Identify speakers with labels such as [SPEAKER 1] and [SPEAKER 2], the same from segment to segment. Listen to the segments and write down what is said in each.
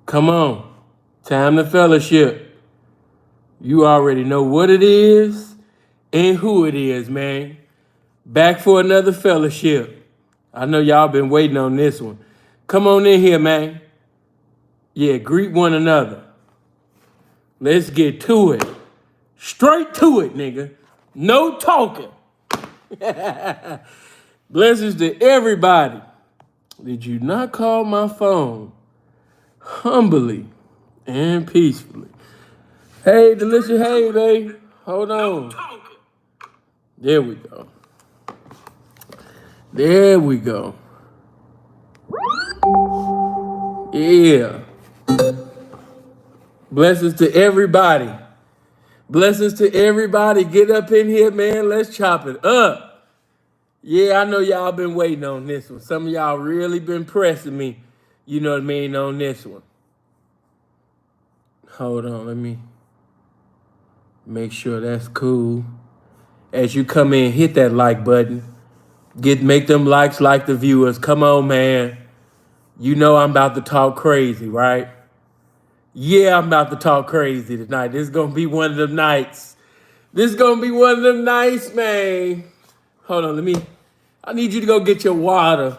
[SPEAKER 1] Come on. Time to fellowship. You already know what it is and who it is, man. Back for another fellowship. I know y'all been waiting on this one. Come on in here, man. Yeah, greet one another. Let's get to it. Straight to it, nigga. No talking. Blessings to everybody. Did you not call my phone? Humbly and peacefully. Hey, Delicious, hey, babe. Hold on. There we go. There we go. Yeah. Blessings to everybody. Blessings to everybody. Get up in here, man. Let's chop it up. Yeah, I know y'all been waiting on this one. Some of y'all really been pressing me, you know what I mean, on this one. Hold on, let me make sure that's cool. As you come in, hit that like button. Make them likes like the viewers. Come on, man. You know I'm about to talk crazy, right? Yeah, I'm about to talk crazy tonight. This is going to be one of them nights. This is going to be one of them nights, man. Hold on, I need you to go get your water.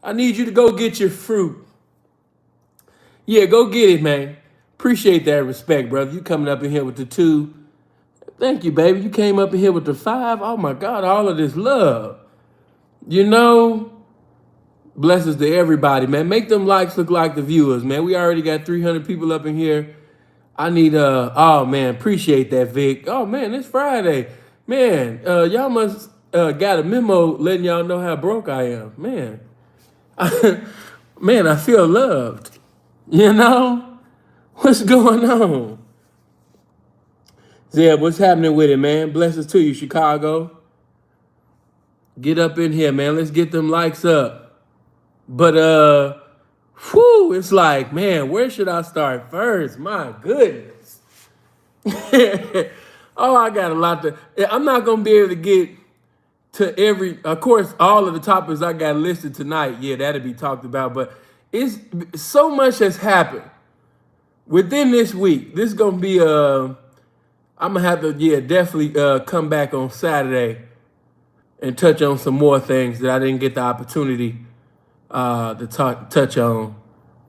[SPEAKER 1] I need you to go get your fruit. Yeah, go get it, man. Appreciate that respect, brother. You coming up in here with the 2. Thank you, baby. You came up in here with the 5. Oh, my God, all of this love. You know, blessings to everybody, man. Make them likes look like the viewers, man. We already got 300 people up in here. I need, oh, man, appreciate that, Vic. Oh, man, it's Friday. Man, y'all must got a memo letting y'all know how broke I am. Man, man, I feel loved. You know? What's going on? Zeb, what's happening with it, man? Blessings to you, Chicago. Get up in here, man. Let's get them likes up. But, it's like, man, where should I start first? My goodness. Oh, I got a lot to... I'm not going to be able to get to of course, all of the topics I got listed tonight. Yeah, that'll be talked about. But it's so much has happened within this week. This is going to be... I'm going to have to, definitely come back on Saturday and touch on some more things that I didn't get the opportunity to touch on.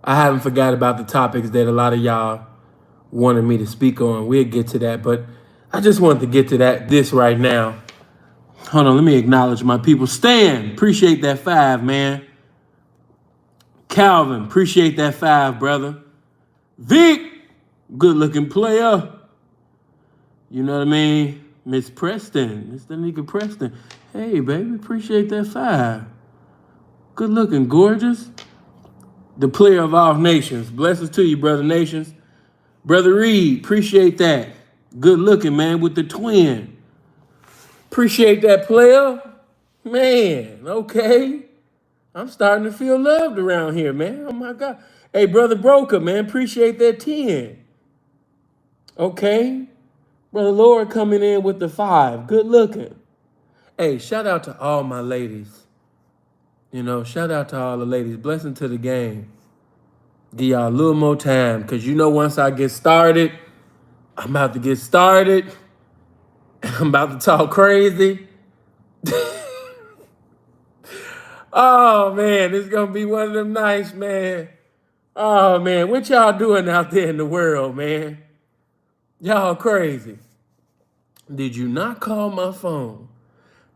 [SPEAKER 1] I haven't forgot about the topics that a lot of y'all wanted me to speak on. We'll get to that, but I just wanted to get to this right now. Hold on, let me acknowledge my people. Stan, appreciate that 5, man. Calvin, appreciate that 5, brother. Vic, good looking player. You know what I mean? Miss Preston, Mr. Nigga Preston. Hey, baby, appreciate that 5. Good looking, gorgeous. The player of all nations. Blessings to you, brother nations. Brother Reed, appreciate that. Good looking, man, with the twin. Appreciate that, player. Man, okay. I'm starting to feel loved around here, man. Oh, my God. Hey, brother Broker, man, appreciate that 10. Okay. Brother Lord coming in with the 5. Good looking. Hey, shout out to all my ladies. You know, shout out to all the ladies. Blessing to the game. Give y'all a little more time, because you know once I get started, I'm about to get started. I'm about to talk crazy. Oh, man, this is going to be one of them nights, man. Oh, man, what y'all doing out there in the world, man? Y'all crazy. Did you not call my phone?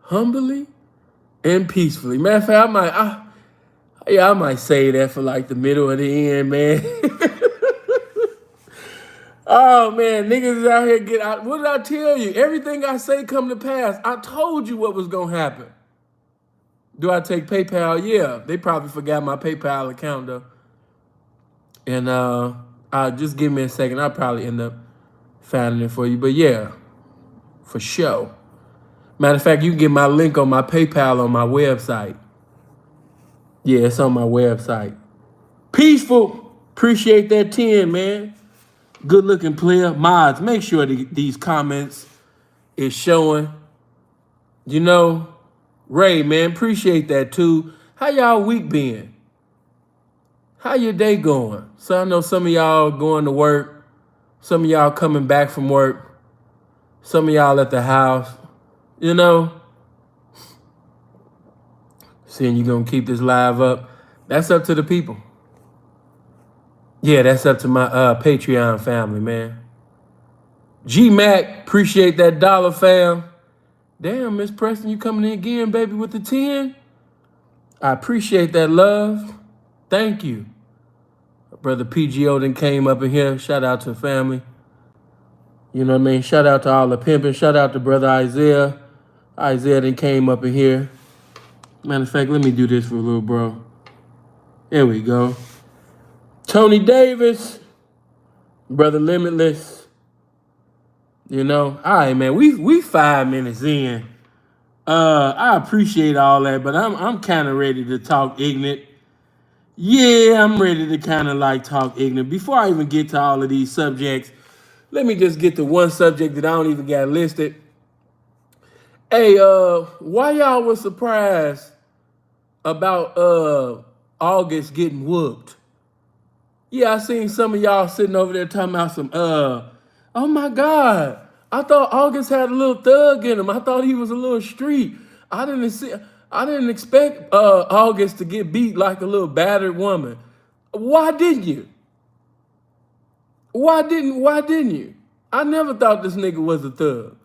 [SPEAKER 1] Humbly and peacefully. Matter of fact, I might say that for like the middle of the end, man. Oh, man, niggas is out here get out. What did I tell you? Everything I say come to pass. I told you what was going to happen. Do I take PayPal? Yeah. They probably forgot my PayPal account, though. And just give me a second. I'll probably end up finding it for you. But, yeah, for sure. Matter of fact, you can get my link on my PayPal on my website. Yeah, it's on my website. Peaceful. Appreciate that 10, man. Good looking player. Mods, make sure these comments is showing. You know, Ray, man, appreciate that too. How y'all week been? How your day going? So I know some of y'all going to work, some of y'all coming back from work, some of y'all at the house, you know, saying you're gonna keep this live up. That's up to the people. Yeah, that's up to my Patreon family, man. G Mac, appreciate that dollar, fam. Damn, Miss Preston, you coming in again, baby, with the 10? I appreciate that love. Thank you. Brother PGO then came up in here. Shout out to the family. You know what I mean? Shout out to all the pimping. Shout out to brother Isaiah. Isaiah then came up in here. Matter of fact, let me do this for a little bro. There we go. Tony Davis. Brother Limitless. You know? All right, man. We 5 minutes in. I appreciate all that, but I'm kind of ready to talk ignorant. Yeah, I'm ready to kind of like talk ignorant. Before I even get to all of these subjects, let me just get to one subject that I don't even got listed. Hey, why y'all was surprised about August getting whooped? Yeah, I seen some of y'all sitting over there talking about some oh my God. I thought August had a little thug in him. I thought he was a little street. I didn't expect August to get beat like a little battered woman. Why didn't you? Why didn't you? I never thought this nigga was a thug.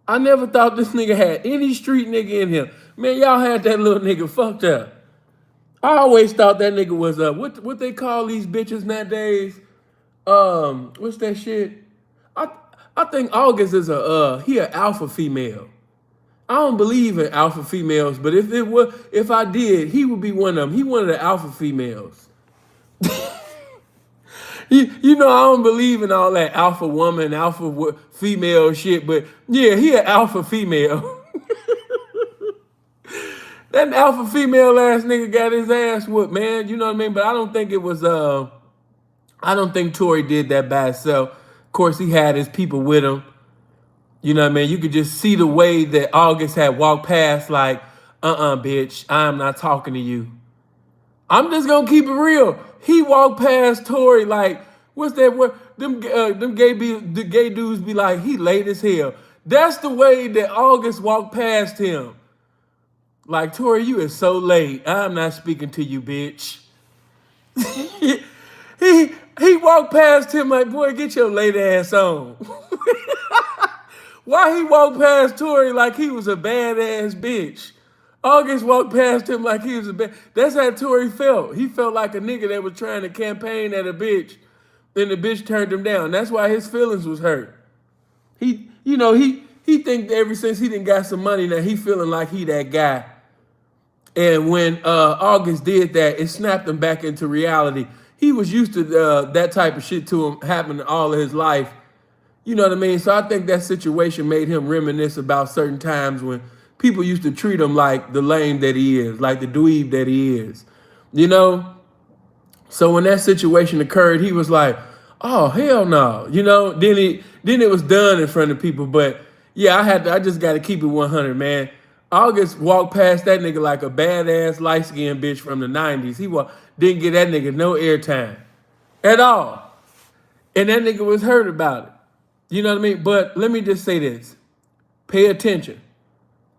[SPEAKER 1] I never thought this nigga had any street nigga in him. Man, y'all had that little nigga fucked up. I always thought that nigga was what they call these bitches nowadays? What's that shit? I think August is he an alpha female. I don't believe in alpha females, but if I did, he would be one of them. He one of the alpha females. You know, I don't believe in all that alpha woman, alpha female shit, but yeah, he an alpha female. That alpha female ass nigga got his ass whooped, man. You know what I mean? But I don't think it was, I don't think Tory did that by himself. Of course, he had his people with him. You know what I mean? You could just see the way that August had walked past like, bitch, I'm not talking to you. I'm just gonna keep it real. He walked past Tory like, what's that word? The gay dudes be like, he late as hell. That's the way that August walked past him. Like, Tory, you is so late. I'm not speaking to you, bitch. he walked past him like, boy, get your late ass on. Why he walked past Tory like he was a badass bitch? August walked past him like he was a bad. That's how Tory felt. He felt like a nigga that was trying to campaign at a bitch, then the bitch turned him down. That's why his feelings was hurt. He think ever since he done got some money now, he feeling like he that guy. And when August did that, it snapped him back into reality. He was used to that type of shit to him happening all of his life. You know what I mean? So I think that situation made him reminisce about certain times when people used to treat him like the lame that he is, like the dweeb that he is. You know? So when that situation occurred, he was like, oh, hell no. You know, then it was done in front of people. But yeah, I just got to keep it 100, man. August walked past that nigga like a badass light-skinned bitch from the 90s. He didn't get that nigga no airtime at all. And that nigga was hurt about it. You know what I mean? But let me just say this. Pay attention.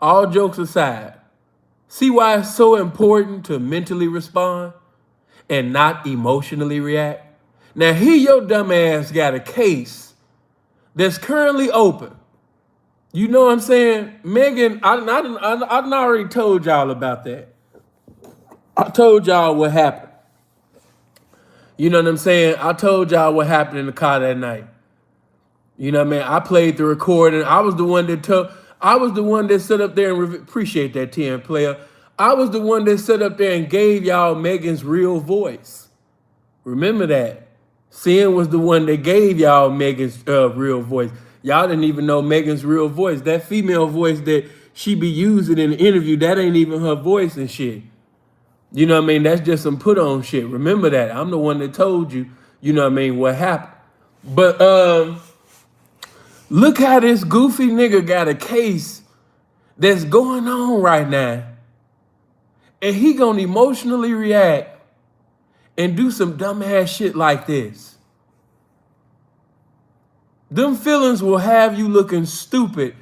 [SPEAKER 1] All jokes aside. See why it's so important to mentally respond and not emotionally react? Now, here your dumb ass got a case that's currently open. You know what I'm saying? Megan, I already told y'all about that. I told y'all what happened. You know what I'm saying? I told y'all what happened in the car that night. You know what I mean? I played the recording. I was the one that set up there and appreciate that 10 player. I was the one that set up there and gave y'all Megan's real voice. Remember that. Sin was the one that gave y'all Megan's real voice. Y'all didn't even know Megan's real voice. That female voice that she be using in the interview, that ain't even her voice and shit. You know what I mean? That's just some put on shit. Remember that. I'm the one that told you, you know what I mean, what happened. But look how this goofy nigga got a case that's going on right now. And he gonna emotionally react and do some dumbass shit like this. Them feelings will have you looking stupid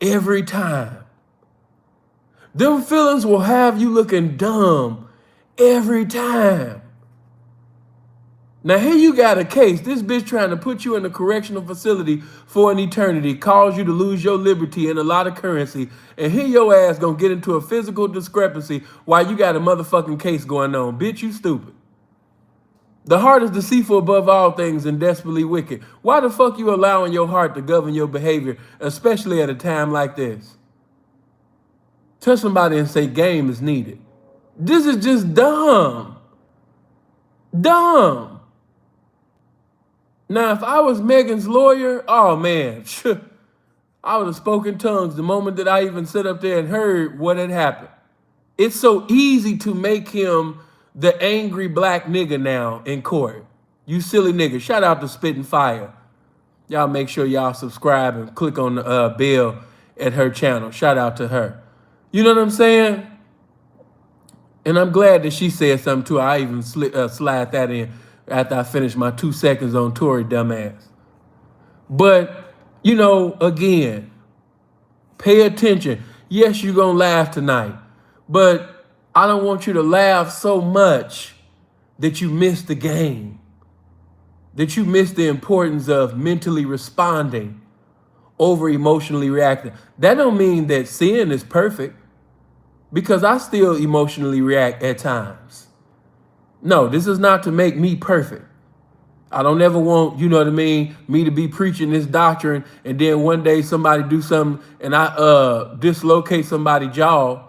[SPEAKER 1] every time. Them feelings will have you looking dumb every time. Now here you got a case. This bitch trying to put you in a correctional facility for an eternity, cause you to lose your liberty and a lot of currency, and here your ass gonna get into a physical discrepancy while you got a motherfucking case going on. Bitch, you stupid. The heart is deceitful above all things and desperately wicked. Why the fuck you allowing your heart to govern your behavior, especially at a time like this? Tell somebody and say game is needed. This is just dumb. Dumb. Now, if I was Megan's lawyer, oh man, I would have spoken tongues the moment that I even sat up there and heard what had happened. It's so easy to make him the angry black nigga now in court. You silly nigga. Shout out to Spitting Fire. Y'all make sure y'all subscribe and click on the bell at her channel. Shout out to her. You know what I'm saying? And I'm glad that she said something too. I even slide that in after I finished my 2 seconds on Tory dumbass. But, you know, again, pay attention. Yes, you're going to laugh tonight. But I don't want you to laugh so much that you miss the game. That you miss the importance of mentally responding over emotionally reacting. That don't mean that sin is perfect, because I still emotionally react at times. No, this is not to make me perfect. I don't ever want, you know what I mean, me to be preaching this doctrine and then one day somebody do something and I dislocate somebody's jaw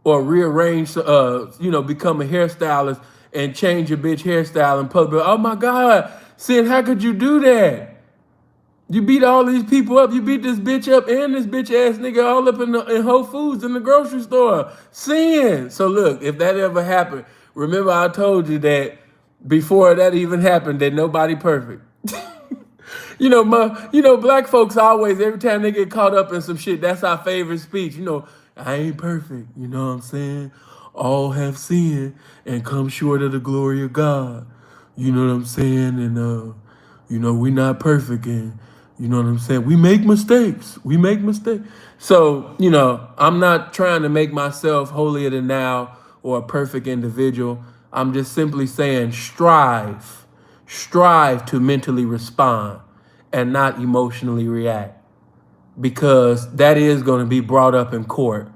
[SPEAKER 1] or rearrange, become a hairstylist and change a bitch hairstyle in public. Oh my God, Sin, how could you do that? You beat all these people up. You beat this bitch up and this bitch ass nigga all up in Whole Foods in the grocery store. Sin. So look, if that ever happened, remember I told you that before that even happened, that nobody perfect. Black folks always, every time they get caught up in some shit, that's our favorite speech. I ain't perfect. You know what I'm saying? All have sinned and come short of the glory of God. You know what I'm saying? And, we not perfect. And, you know what I'm saying? We make mistakes. So, I'm not trying to make myself holier than thou or a perfect individual. I'm just simply saying strive to mentally respond and not emotionally react, because that is going to be brought up in court.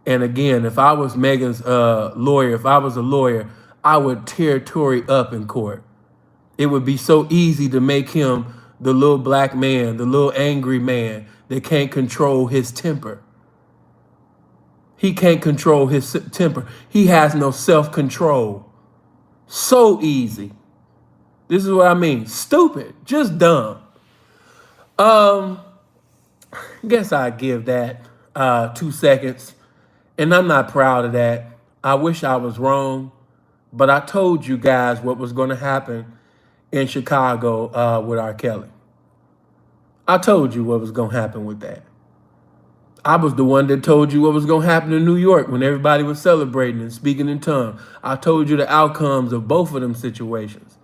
[SPEAKER 1] And again, if I was Megan's lawyer, if I was a lawyer, I would tear Tory up in court. It would be so easy to make him the little black man, the little angry man that can't control his temper. He can't control his temper. He has no self-control. So easy. This is what I mean. Stupid. Just dumb. Guess I give that 2 seconds. And I'm not proud of that. I wish I was wrong. But I told you guys what was going to happen in Chicago with R. Kelly. I told you what was going to happen with that. I was the one that told you what was going to happen in New York when everybody was celebrating and speaking in tongues. I told you the outcomes of both of them situations.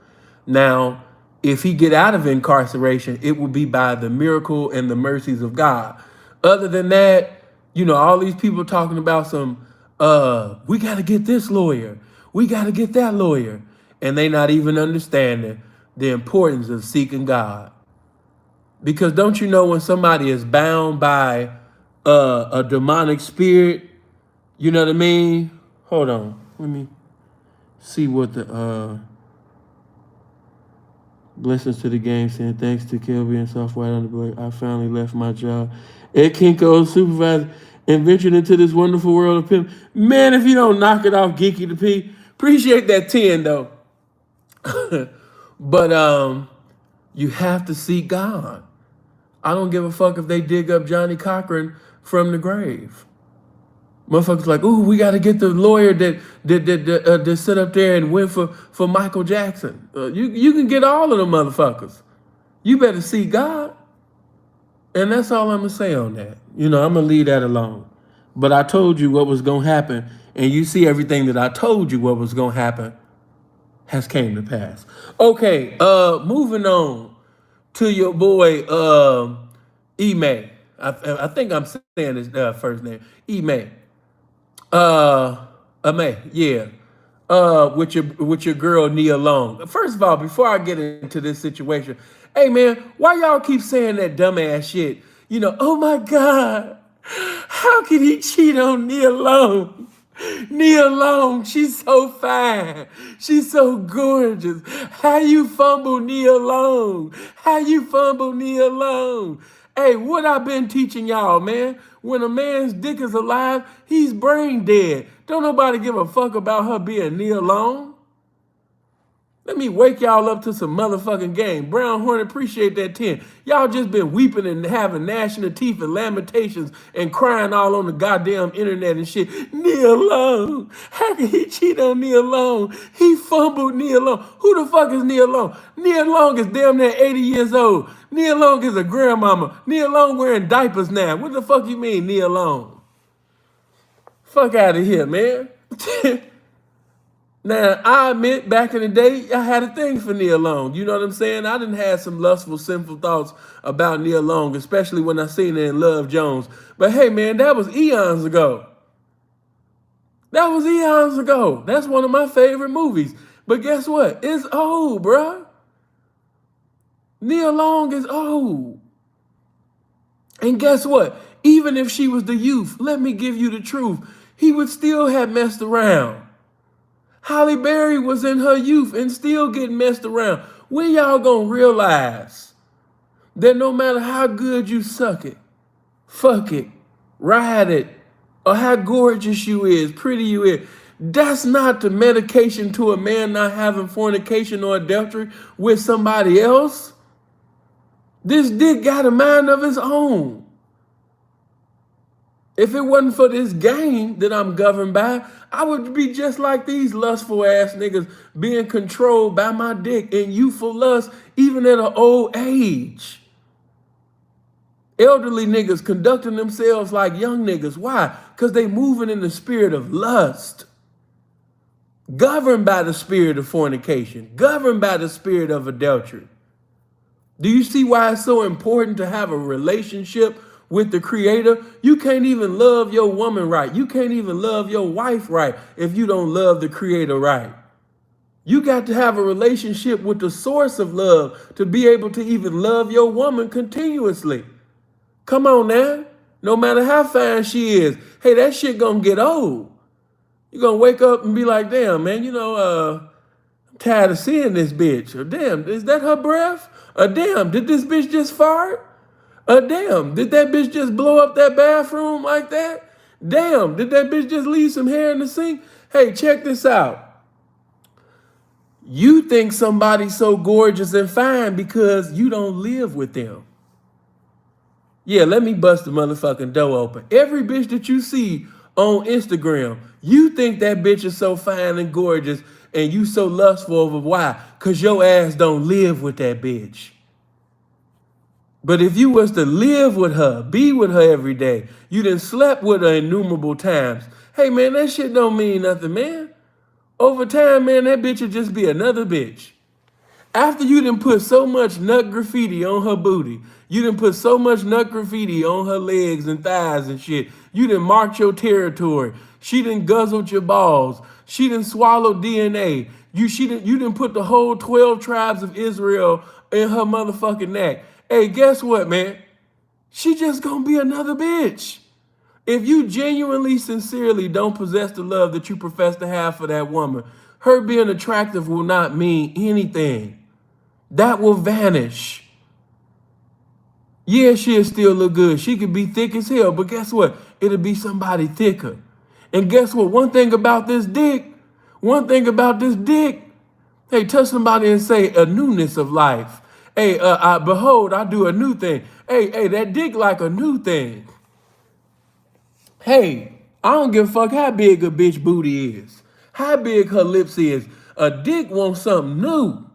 [SPEAKER 1] Now, if he get out of incarceration, it will be by the miracle and the mercies of God. Other than that, all these people talking about some, we got to get this lawyer. We got to get that lawyer. And they not even understanding the importance of seeking God. Because don't you know when somebody is bound by a demonic spirit, you know what I mean? Hold on. Let me see what the blessings to the game saying, thanks to Kelby and Soft White on the Blade, I finally left my job at Kinko's supervisor and ventured into this wonderful world of pimp. Man, if you don't knock it off, Geeky the P, appreciate that 10 though. But you have to seek God. I don't give a fuck if they dig up Johnny Cochran from the grave. Motherfuckers like, ooh, we got to get the lawyer that sit up there and went for Michael Jackson. You can get all of them motherfuckers. You better see God. And that's all I'm going to say on that. I'm going to leave that alone. But I told you what was going to happen. And you see everything that I told you what was going to happen. has came to pass. Okay, moving on to your boy E-May. I think I'm saying his first name. E-May. May, yeah. With your girl Nia Long. First of all, before I get into this situation, hey man, why y'all keep saying that dumbass shit? You know, oh my God, how could he cheat on Nia Long? Nia Long, she's so fine. She's so gorgeous. How you fumble Nia Long? How you fumble Nia Long? Hey, what I been teaching y'all, man? When a man's dick is alive, he's brain dead. Don't nobody give a fuck about her being Nia Long. Let me wake y'all up to some motherfucking game. Brown Hornet, appreciate that 10. Y'all just been weeping and having gnashing of teeth and lamentations and crying all on the goddamn internet and shit. Nia Long. How can he cheat on Nia Long? He fumbled Nia Long. Who the fuck is Nia Long? Nia Long is damn near 80 years old. Nia Long is a grandmama. Nia Long wearing diapers now. What the fuck you mean, Nia Long? Fuck out of here, man. Now, I admit, back in the day, I had a thing for Nia Long. You know what I'm saying? I done had some lustful, sinful thoughts about Nia Long, especially when I seen her in Love Jones. But hey, man, that was eons ago. That was eons ago. That's one of my favorite movies. But guess what? It's old, bruh. Nia Long is old. And guess what? Even if she was the youth, let me give you the truth, he would still have messed around. Halle Berry was in her youth and still getting messed around. When y'all gonna realize that no matter how good you suck it, fuck it, ride it, or how gorgeous you is, pretty you is, that's not the medication to a man not having fornication or adultery with somebody else. This dick got a mind of its own. If it wasn't for this game that I'm governed by, I would be just like these lustful ass niggas being controlled by my dick and youthful lust even at an old age. Elderly niggas conducting themselves like young niggas. Why? Because they moving in the spirit of lust. Governed by the spirit of fornication. Governed by the spirit of adultery. Do you see why it's so important to have a relationship with the Creator? You can't even love your woman right. You can't even love your wife right if you don't love the Creator right. You got to have a relationship with the source of love to be able to even love your woman continuously. Come on now. No matter how fine she is, hey, that shit gonna get old. You're gonna wake up and be like, damn, man, I'm tired of seeing this bitch. Or damn, is that her breath? Or damn, did this bitch just fart? Damn, did that bitch just blow up that bathroom like that? Damn, did that bitch just leave some hair in the sink? Hey, check this out. You think somebody's so gorgeous and fine because you don't live with them. Yeah, let me bust the motherfucking door open. Every bitch that you see on Instagram, you think that bitch is so fine and gorgeous and you so lustful over why? Because your ass don't live with that bitch. But if you was to live with her, be with her every day, you done slept with her innumerable times. Hey, man, that shit don't mean nothing, man. Over time, man, that bitch would just be another bitch. After you done put so much nut graffiti on her booty, you done put so much nut graffiti on her legs and thighs and shit, you done marked your territory, she done guzzled your balls, she done swallowed DNA, you done put the whole 12 tribes of Israel in her motherfucking neck. Hey, guess what, man? She just gonna be another bitch. If you genuinely, sincerely don't possess the love that you profess to have for that woman, her being attractive will not mean anything. That will vanish. Yeah, she'll still look good. She could be thick as hell, but guess what? It'll be somebody thicker. And guess what? One thing about this dick, hey, touch somebody and say a newness of life. Hey, behold, I do a new thing. Hey, that dick like a new thing. Hey, I don't give a fuck how big a bitch booty is, how big her lips is. A dick wants something new.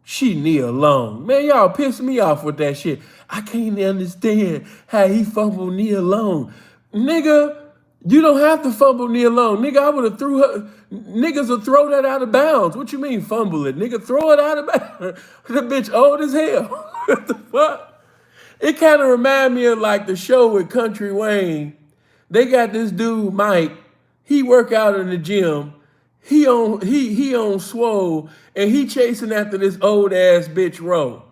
[SPEAKER 1] She Nia Long. Man, y'all piss me off with that shit. I can't understand how he fumbled Nia Long. Nigga, You don't have to fumble Nia Long. Nigga, I would have threw her. Niggas will throw that out of bounds. What you mean fumble it? Nigga, throw it out of bounds. The bitch old as hell. What the fuck? It kind of remind me of like the show with Country Wayne. They got this dude, Mike. He work out in the gym. He on swole and he chasing after this old ass bitch Ro.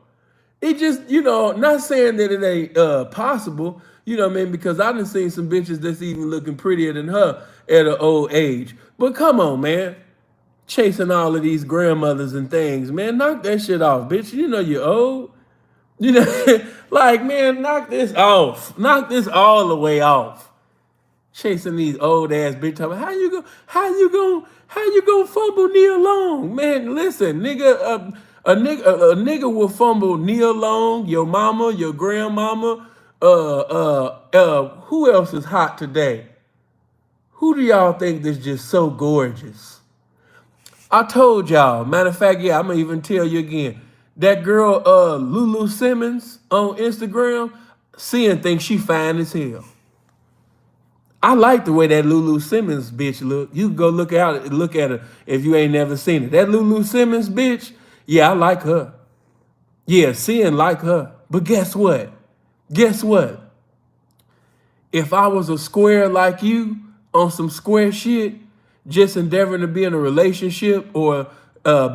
[SPEAKER 1] It just, not saying that it ain't possible, you know what I mean? Because I done seen some bitches that's even looking prettier than her at an old age. But come on, man. Chasing all of these grandmothers and things, man. Knock that shit off, bitch. You know you're old. You know, like, man, knock this off. Knock this all the way off. Chasing these old ass bitch talking, how you gonna fumble Nia Long? Man, listen, nigga, a nigga will fumble Nia Long, your mama, your grandmama, who else is hot today? Who do y'all think is just so gorgeous? I told y'all, matter of fact, yeah, I'm gonna even tell you again. That girl, Lulu Simmons on Instagram, seeing thinks she fine as hell. I like the way that Lulu Simmons bitch look. You can go look at her if you ain't never seen it. That Lulu Simmons bitch, yeah, I like her. Yeah, seeing like her. But guess what? Guess what? If I was a square like you on some square shit, just endeavoring to be in a relationship or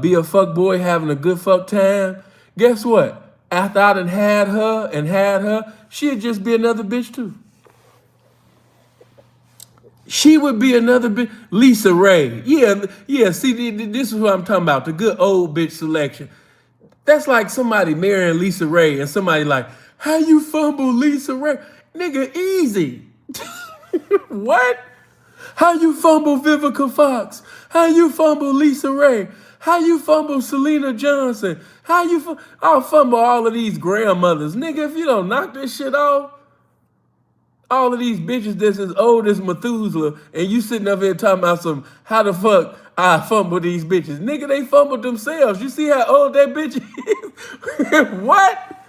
[SPEAKER 1] be a fuck boy having a good fuck time, guess what? After I done had her, she'd just be another bitch too. She would be another bitch. Lisa Ray. Yeah, see, this is what I'm talking about. The good old bitch selection. That's like somebody marrying Lisa Ray and somebody like, how you fumble Lisa Ray? Nigga, easy. What? How you fumble Vivica Fox? How you fumble Lisa Ray? How you fumble Selena Johnson? I'll fumble all of these grandmothers. Nigga, if you don't knock this shit off, all of these bitches that's as old as Methuselah, and you sitting up here talking about some, how the fuck I fumble these bitches. Nigga, they fumbled themselves. You see how old that bitch is? What?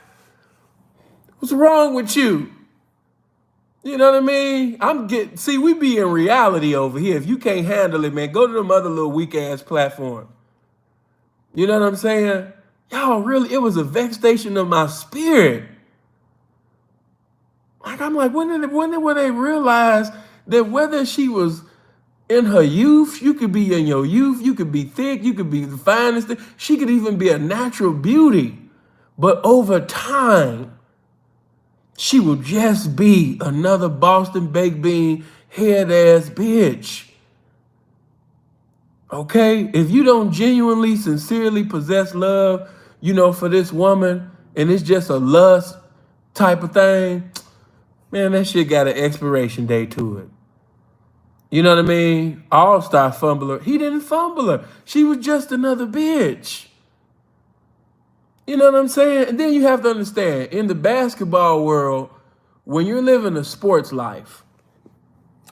[SPEAKER 1] What's wrong with you? You know what I mean? See, we be in reality over here. If you can't handle it, man, go to them other little weak ass platform. You know what I'm saying? Y'all really, it was a vexation of my spirit. Like, I'm like, when did they realize that whether she was in her youth, you could be in your youth, you could be thick, you could be the finest thing, she could even be a natural beauty. But over time, she will just be another Boston baked bean head ass bitch. Okay? If you don't genuinely, sincerely possess love, for this woman, and it's just a lust type of thing, man, that shit got an expiration date to it. You know what I mean? All-star fumbler. He didn't fumble her. She was just another bitch. You know what I'm saying? And then you have to understand, in the basketball world, when you're living a sports life,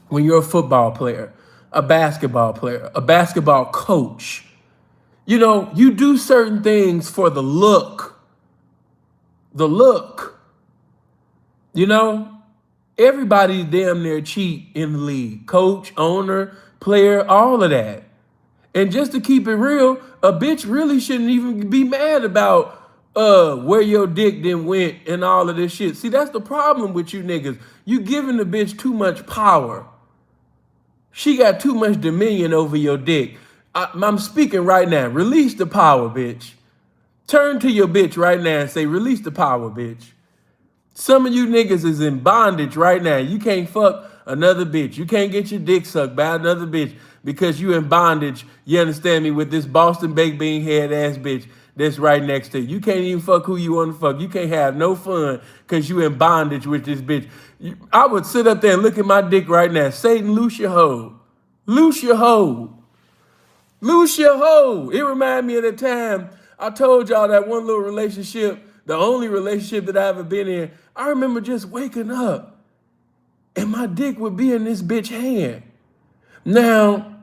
[SPEAKER 1] when you're a football player, a basketball coach, you do certain things for the look. The look. Everybody damn near cheat in the league. Coach, owner, player, all of that. And just to keep it real, a bitch really shouldn't even be mad about where your dick then went and all of this shit. See, that's the problem with you niggas. You giving the bitch too much power. She got too much dominion over your dick. I'm speaking right now. Release the power, bitch. Turn to your bitch right now and say, release the power, bitch. Some of you niggas is in bondage right now. You can't fuck another bitch. You can't get your dick sucked by another bitch because you in bondage, you understand me, with this Boston baked bean head ass bitch that's right next to you. You can't even fuck who you want to fuck. You can't have no fun because you in bondage with this bitch. I would sit up there and look at my dick right now. Satan, loose your hoe. Loose your hoe. Loose your hoe. It reminded me of the time I told y'all that one little relationship, the only relationship that I ever been in. I remember just waking up and my dick would be in this bitch hand. Now,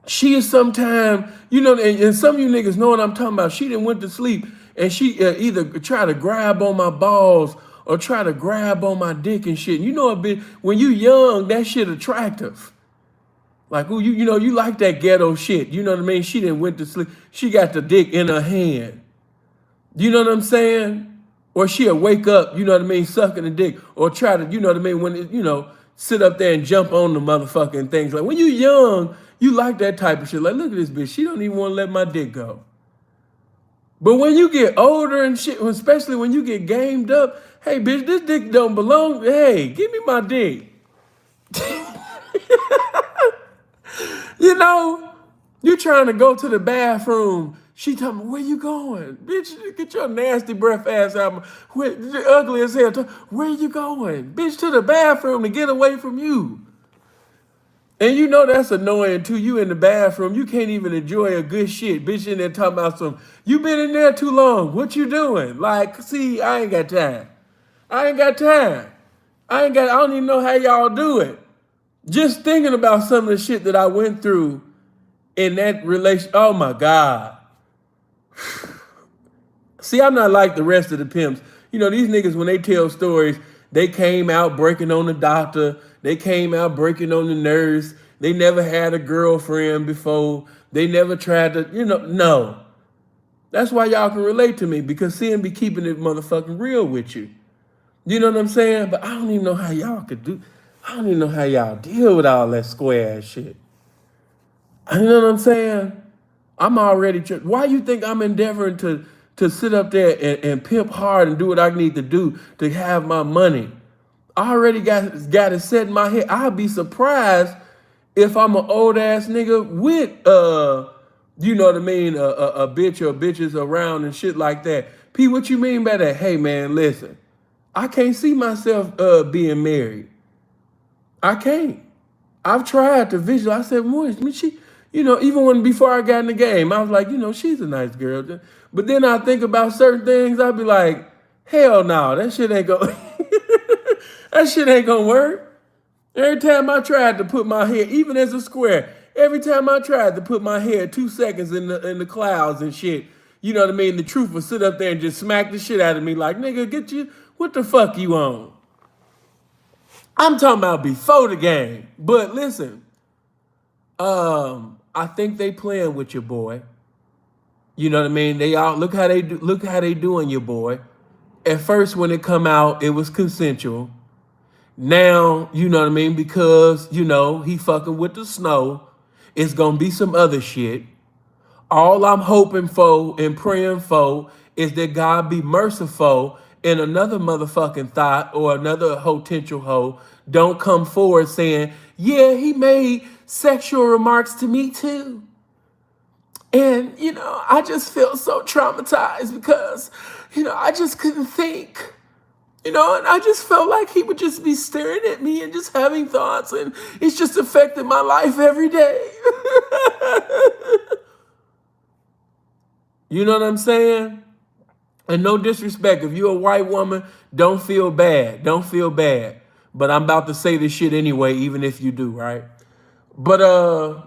[SPEAKER 1] she is sometime, and some of you niggas know what I'm talking about. She done went to sleep and she either tried to grab on my balls or try to grab on my dick and shit. You know a bit when you young, that shit attractive. Like, ooh, you know, you like that ghetto shit. You know what I mean? She didn't went to sleep. She got the dick in her hand. You know what I'm saying? Or she'll wake up, you know what I mean, sucking the dick. Or try to, you know what I mean, when, you know, sit up there and jump on the motherfucking things. Like, when you young, you like that type of shit. Like, look at this bitch. She don't even want to let my dick go. But when you get older and shit, especially when you get gamed up, hey, bitch, this dick don't belong. Hey, give me my dick. You know, you trying to go to the bathroom. She tell me, where you going? Bitch, get your nasty breath ass out. You're ugly as hell. Where you going? Bitch, to the bathroom to get away from you. And you know that's annoying too. You in the bathroom, you can't even enjoy a good shit. Bitch in there talking about you been in there too long. What you doing? Like, see, I ain't got time. I don't even know how y'all do it. Just thinking about some of the shit that I went through in that relation. Oh my God. See, I'm not like the rest of the pimps. You know, these niggas, when they tell stories, they came out breaking on the doctor. They came out breaking on the nurse. They never had a girlfriend before. They never tried to, you know, no. That's why y'all can relate to me, because seeing be keeping it motherfucking real with you. You know what I'm saying? But I don't even know how y'all could do. I don't even know how y'all deal with all that square ass shit. You know what I'm saying? I'm already. Why you think I'm endeavoring to sit up there and pimp hard and do what I need to do to have my money? I already got it set in my head. I'll be surprised if I'm an old ass nigga with you know what I mean, a bitch or bitches around and shit like that. P, what you mean by that? Hey man, listen, I can't see myself being married. I can't. I've tried to visualize. I said, I mean, she, you know, even when before I got in the game, I was like, you know, she's a nice girl. But then I think about certain things, I'd be like, hell no, that shit ain't gonna that shit ain't gonna work. Every time I tried to put my head, even as a square, every time I tried to put my head 2 seconds in the clouds and shit, you know what I mean? The truth would sit up there and just smack the shit out of me like, nigga, get you, what the fuck you on? I'm talking about before the game. But listen, I think they playing with your boy. You know what I mean? They all look how they doing your boy. At first, when it come out, it was consensual. Now, you know what I mean? Because, you know, he fucking with the snow. It's gonna be some other shit. All I'm hoping for and praying for is that God be merciful and another motherfucking thought or another potential hoe don't come forward saying, yeah, he made sexual remarks to me too. And, you know, I just feel so traumatized because, you know, I just couldn't think. You know, and I just felt like he would just be staring at me and just having thoughts, and it's just affecting my life every day. You know what I'm saying? And no disrespect, if you're a white woman, don't feel bad. Don't feel bad. But I'm about to say this shit anyway, even if you do, right? But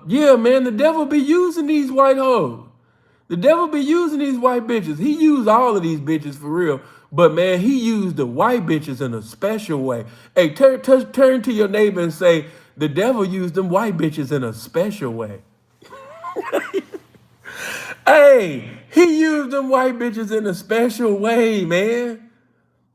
[SPEAKER 1] yeah, man, the devil be using these white hoes. The devil be using these white bitches. He used all of these bitches for real. But man, he used the white bitches in a special way. Hey, turn to your neighbor and say, the devil used them white bitches in a special way. Hey, he used them white bitches in a special way, man.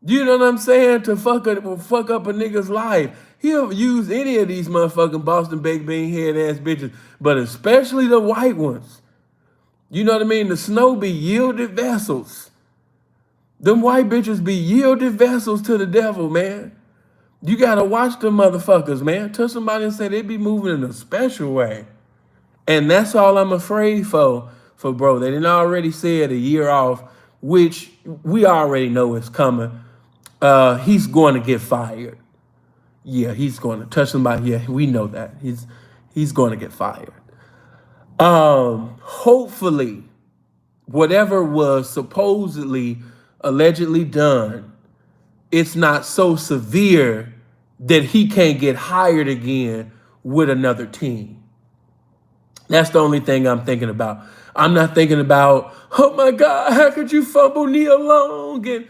[SPEAKER 1] You know what I'm saying? To fuck up a nigga's life. He'll use any of these motherfucking Boston baked bean head ass bitches, but especially the white ones. You know what I mean? The snow be yielded vessels. Them white bitches be yielded vessels to the devil, man. You gotta watch them motherfuckers, man. Touch somebody and say they be moving in a special way. And that's all I'm afraid for bro. They didn't already said a year off, which we already know is coming. He's going to get fired. Yeah, he's going to touch somebody. Yeah, we know that. He's going to get fired. Hopefully, whatever was supposedly, allegedly done, it's not so severe that he can't get hired again with another team. That's the only thing I'm thinking about. I'm not thinking about, oh my God, how could you fumble Nia Long? And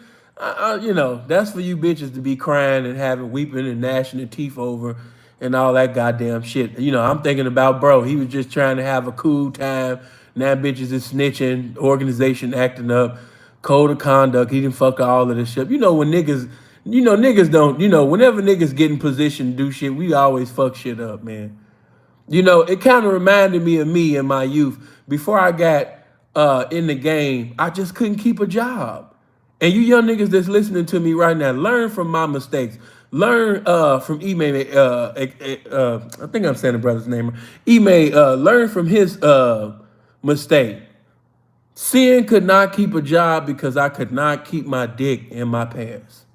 [SPEAKER 1] You know, that's for you bitches to be crying and having weeping and gnashing their teeth over and all that goddamn shit. You know, I'm thinking about bro. He was just trying to have a cool time. Now bitches is snitching, organization acting up, code of conduct. He didn't fuck all of this shit. You know when niggas, you know niggas don't. You know whenever niggas get in position to do shit, we always fuck shit up, man. You know, it kind of reminded me of me in my youth. Before I got in the game, I just couldn't keep a job. And you young niggas that's listening to me right now, learn from my mistakes. Learn from I think I'm saying the brother's name. Learn from his mistake. Sin could not keep a job because I could not keep my dick in my pants.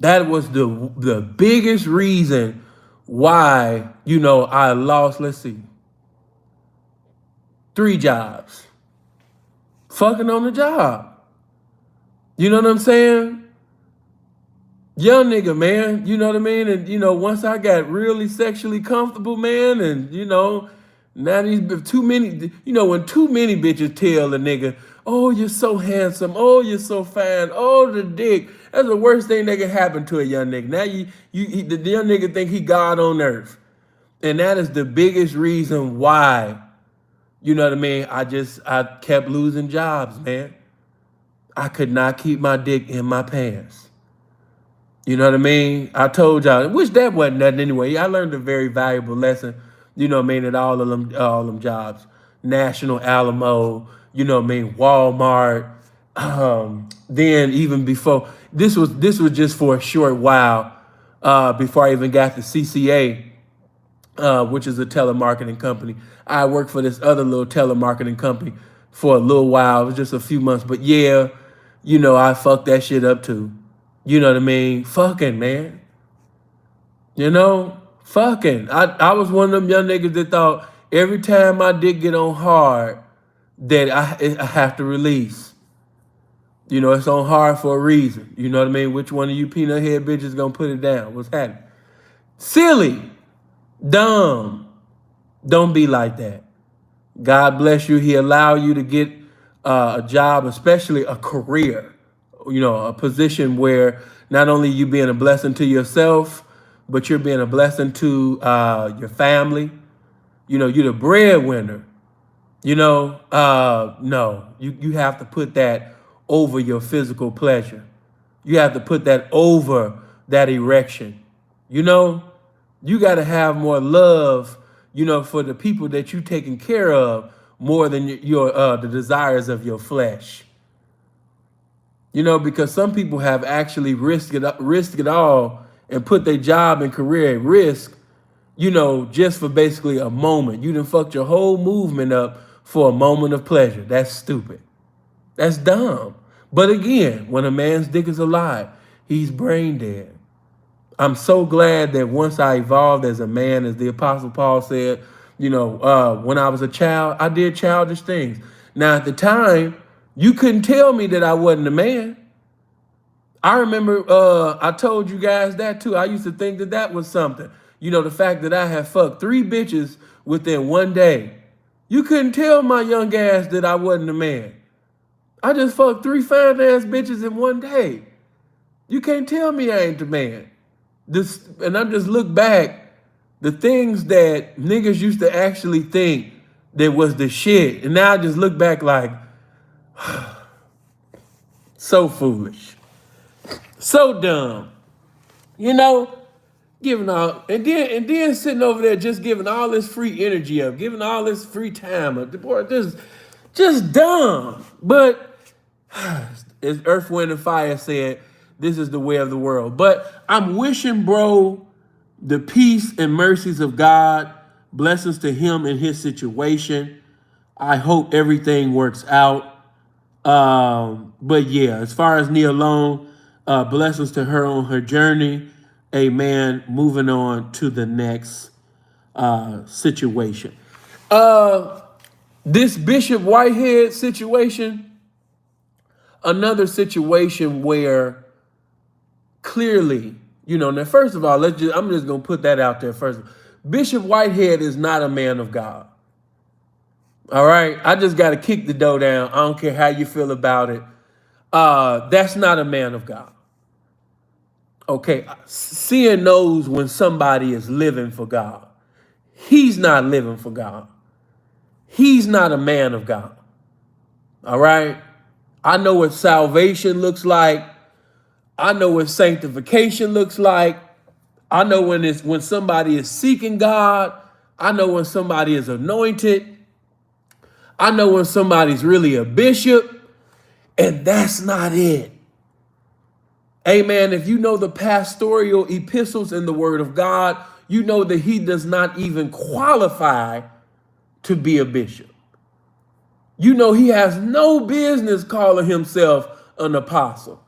[SPEAKER 1] That was the biggest reason why, you know, I lost, let's see, 3 jobs. Fucking on the job. You know what I'm saying? Young nigga, man. You know what I mean? And, you know, once I got really sexually comfortable, man, and, you know, now these too many, you know, when too many bitches tell a nigga, oh, you're so handsome. Oh, you're so fine. Oh, the dick. That's the worst thing that can happen to a young nigga. Now the young nigga think he God on earth. And that is the biggest reason why, you know what I mean? I kept losing jobs, man. I could not keep my dick in my pants. You know what I mean? I told y'all, which that wasn't nothing anyway. I learned a very valuable lesson, you know what I mean, at all them jobs. National Alamo, you know what I mean, Walmart. Then even before, this was just for a short while, before I even got the CCA, which is a telemarketing company. I worked for this other little telemarketing company for a little while. It was just a few months. But yeah, you know, I fucked that shit up too. You know what I mean? Fucking, man. You know? Fucking. I was one of them young niggas that thought every time my dick get on hard that I have to release. You know, it's on hard for a reason. You know what I mean? Which one of you peanut head bitches gonna put it down? What's happening? Silly. Dumb. Don't be like that. God bless you. He allow you to get a job, especially a career, you know, a position where not only you being a blessing to yourself, but you're being a blessing to your family. You know, you're the breadwinner. You know, no, you have to put that over your physical pleasure. You have to put that over that erection. You know, you got to have more love, you know, for the people that you taking care of more than your the desires of your flesh. You know, because some people have actually risked it all and put their job and career at risk, you know, just for basically a moment. You done fucked your whole movement up for a moment of pleasure. That's stupid. That's dumb. But again, when a man's dick is alive, he's brain dead. I'm so glad that once I evolved as a man, as the Apostle Paul said, you know, when I was a child, I did childish things. Now, at the time, you couldn't tell me that I wasn't a man. I remember I told you guys that too. I used to think that that was something. You know, the fact that I had fucked 3 bitches within one day. You couldn't tell my young ass that I wasn't a man. I just fucked 3 fine ass bitches in one day. You can't tell me I ain't the man. And I just look back, the things that niggas used to actually think that was the shit. And now I just look back like, so foolish. So dumb. You know, giving all, and then sitting over there just giving all this free energy up, giving all this free time up. Boy, this just dumb. But as Earth, Wind, and Fire said, this is the way of the world. But I'm wishing, bro, the peace and mercies of God, blessings to him in his situation. I hope everything works out. But yeah, as far as Nia Long, blessings to her on her journey. Amen. Moving on to the next situation. This Bishop Whitehead situation, another situation where clearly, you know, now first of all, I'm just gonna put that out there first. Bishop Whitehead is not a man of God. All right, I just got to kick the dough down. I don't care how you feel about it. that's not a man of God. Okay, seeing knows when somebody is living for God. He's not living for God. He's not a man of God. All right? I know what salvation looks like. I know what sanctification looks like. I know when somebody is seeking God. I know when somebody is anointed. I know when somebody's really a bishop. And that's not it. Amen. If you know the pastoral epistles in the Word of God, you know that he does not even qualify to be a bishop. You know he has no business calling himself an apostle.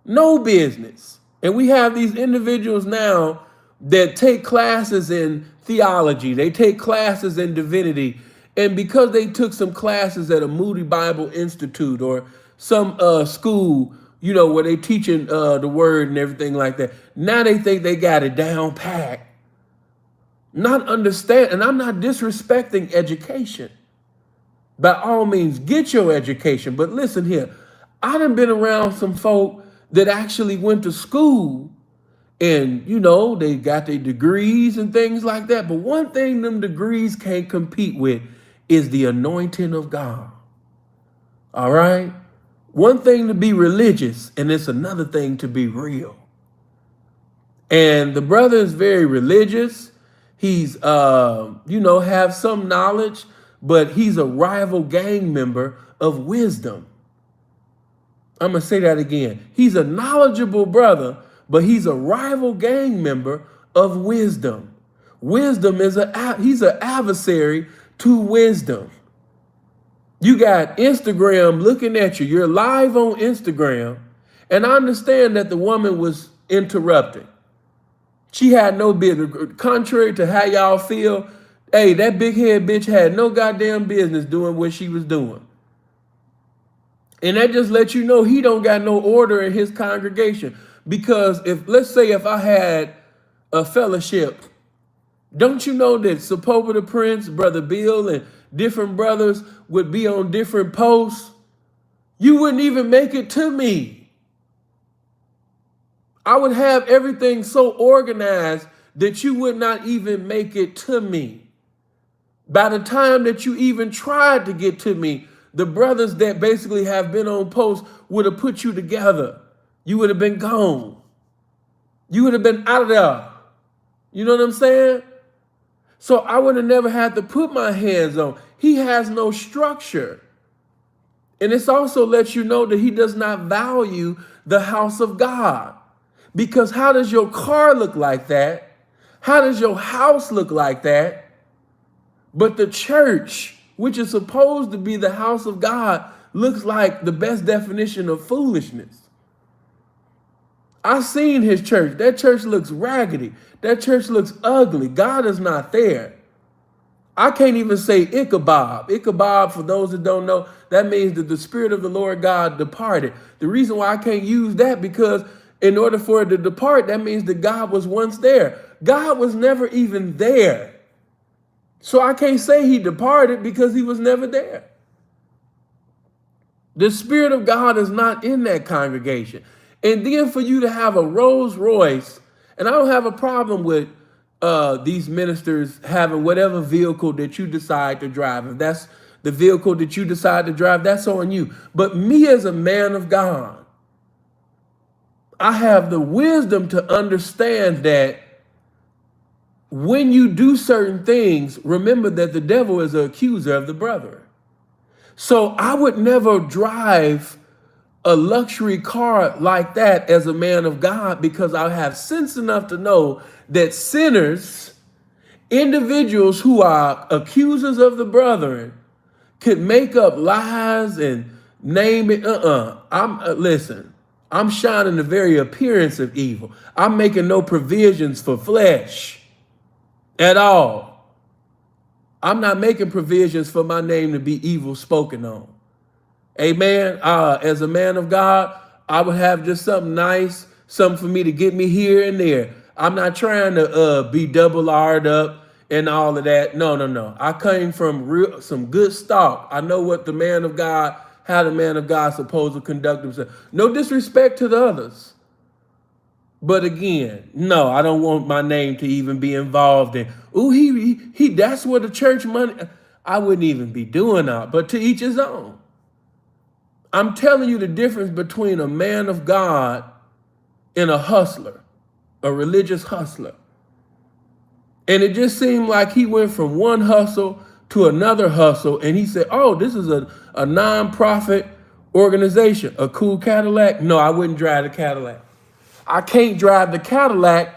[SPEAKER 1] No business. And we have these individuals now that take classes in theology. They take classes in divinity. And because they took some classes at a Moody Bible Institute or some school, you know, where they teaching the word and everything like that, now they think they got it down pat. Not understand, and I'm not disrespecting education. By all means, get your education. But listen here, I done been around some folk that actually went to school and, you know, they got their degrees and things like that. But one thing them degrees can't compete with is the anointing of God. All right? One thing to be religious, and it's another thing to be real. And the brother is very religious. He's, you know, have some knowledge, but he's a rival gang member of wisdom. I'm going to say that again. He's a knowledgeable brother, but he's a rival gang member of wisdom. Wisdom is he's an adversary to wisdom. You got Instagram looking at you. You're live on Instagram. And I understand that the woman was interrupting. She had no business. Contrary to how y'all feel, hey, that big head bitch had no goddamn business doing what she was doing. And that just lets you know he don't got no order in his congregation. Because let's say if I had a fellowship, don't you know that Sepulveda Prince, Brother Bill, and different brothers would be on different posts? You wouldn't even make it to me. I would have everything so organized that you would not even make it to me. By the time that you even tried to get to me, the brothers that basically have been on post would have put you together. You would have been gone. You would have been out of there. You know what I'm saying? So I would have never had to put my hands on. He has no structure. And this also lets you know that he does not value the house of God. Because how does your car look like that? How does your house look like that? But the church, which is supposed to be the house of God, looks like the best definition of foolishness. I seen his church. That church looks raggedy. That church looks ugly. God is not there. I can't even say Ichabod. Ichabod, for those that don't know, that means that the Spirit of the Lord God departed. The reason why I can't use that, because in order for it to depart, that means that God was once there. God was never even there. So I can't say he departed because he was never there. The Spirit of God is not in that congregation. And then for you to have a Rolls Royce, and I don't have a problem with these ministers having whatever vehicle that you decide to drive. If that's the vehicle that you decide to drive, that's on you. But me as a man of God, I have the wisdom to understand that when you do certain things, remember that the devil is an accuser of the brethren. So I would never drive a luxury car like that as a man of God, because I have sense enough to know that sinners, individuals who are accusers of the brethren, could make up lies and name it. Listen, I'm shining the very appearance of evil. I'm making no provisions for flesh at all. I'm not making provisions for my name to be evil spoken on. Amen. As a man of God, I would have just something nice, something for me to get me here and there. I'm not trying to be double R'd up and all of that. No. I came from some good stock. I know what the man of God how the man of God is supposed to conduct himself. No disrespect to the others. But again, no, I don't want my name to even be involved in, ooh, he that's where the church money. I wouldn't even be doing that, but to each his own. I'm telling you the difference between a man of God and a hustler, a religious hustler. And it just seemed like he went from one hustle to another hustle. And he said, oh, this is a non-profit organization, a cool Cadillac. No, I wouldn't drive the Cadillac. I can't drive the Cadillac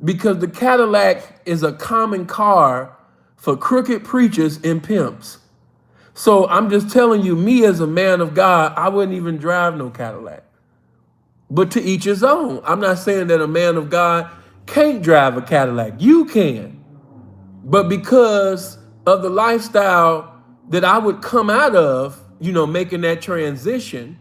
[SPEAKER 1] because the Cadillac is a common car for crooked preachers and pimps. So I'm just telling you, me as a man of God, I wouldn't even drive no Cadillac. But to each his own. I'm not saying that a man of God can't drive a Cadillac. You can. But because of the lifestyle that I would come out of, making that transition,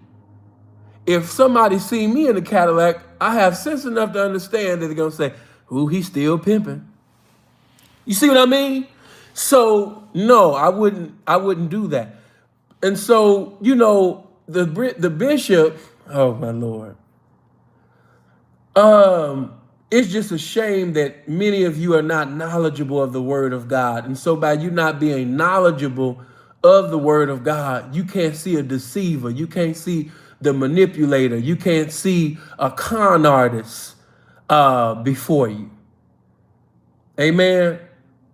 [SPEAKER 1] if somebody see me in a Cadillac, I have sense enough to understand that they're going to say, ooh, he's still pimping. You see what I mean? So, no, I wouldn't do that. And so, the bishop, oh, my Lord. It's just a shame that many of you are not knowledgeable of the word of God. And so by you not being knowledgeable of the word of God, you can't see a deceiver. You can't see the manipulator. You can't see a con artist before you. Amen.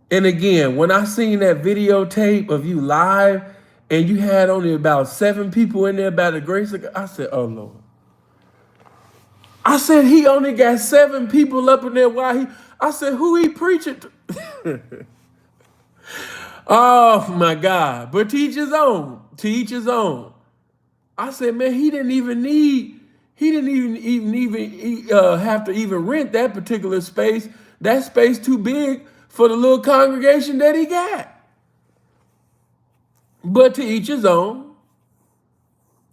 [SPEAKER 1] And again, when I seen that videotape of you live and you had only about 7 people in there by the grace of God, I said, oh, Lord. I said, he only got 7 people up in there I said, who he preaching to? Oh my God. But to each his own. To each his own. I said, man, he didn't even have to even rent that particular space. That space too big for the little congregation that he got. But to each his own.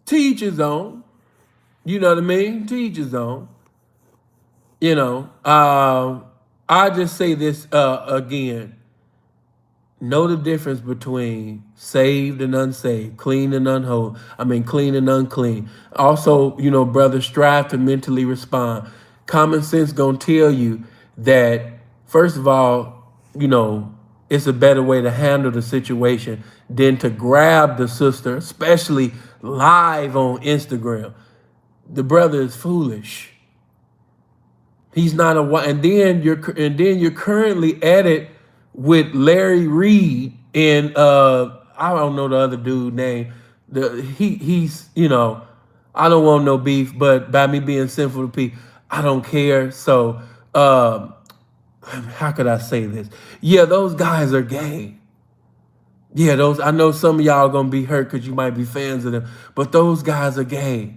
[SPEAKER 1] To each his own. You know what I mean? To each his own. I just say this again. Know the difference between saved and unsaved, clean and clean and unclean. Also, brothers, strive to mentally respond. Common sense gonna tell you that, first of all, it's a better way to handle the situation than to grab the sister, especially live on Instagram. The brother is foolish. He's not and then you're currently at it with Larry Reed and I don't know the other dude name. He's I don't want no beef, but by me being sinful to people, I don't care. So how could I say this? Yeah, those guys are gay. Yeah, I know some of y'all are gonna be hurt because you might be fans of them, but those guys are gay.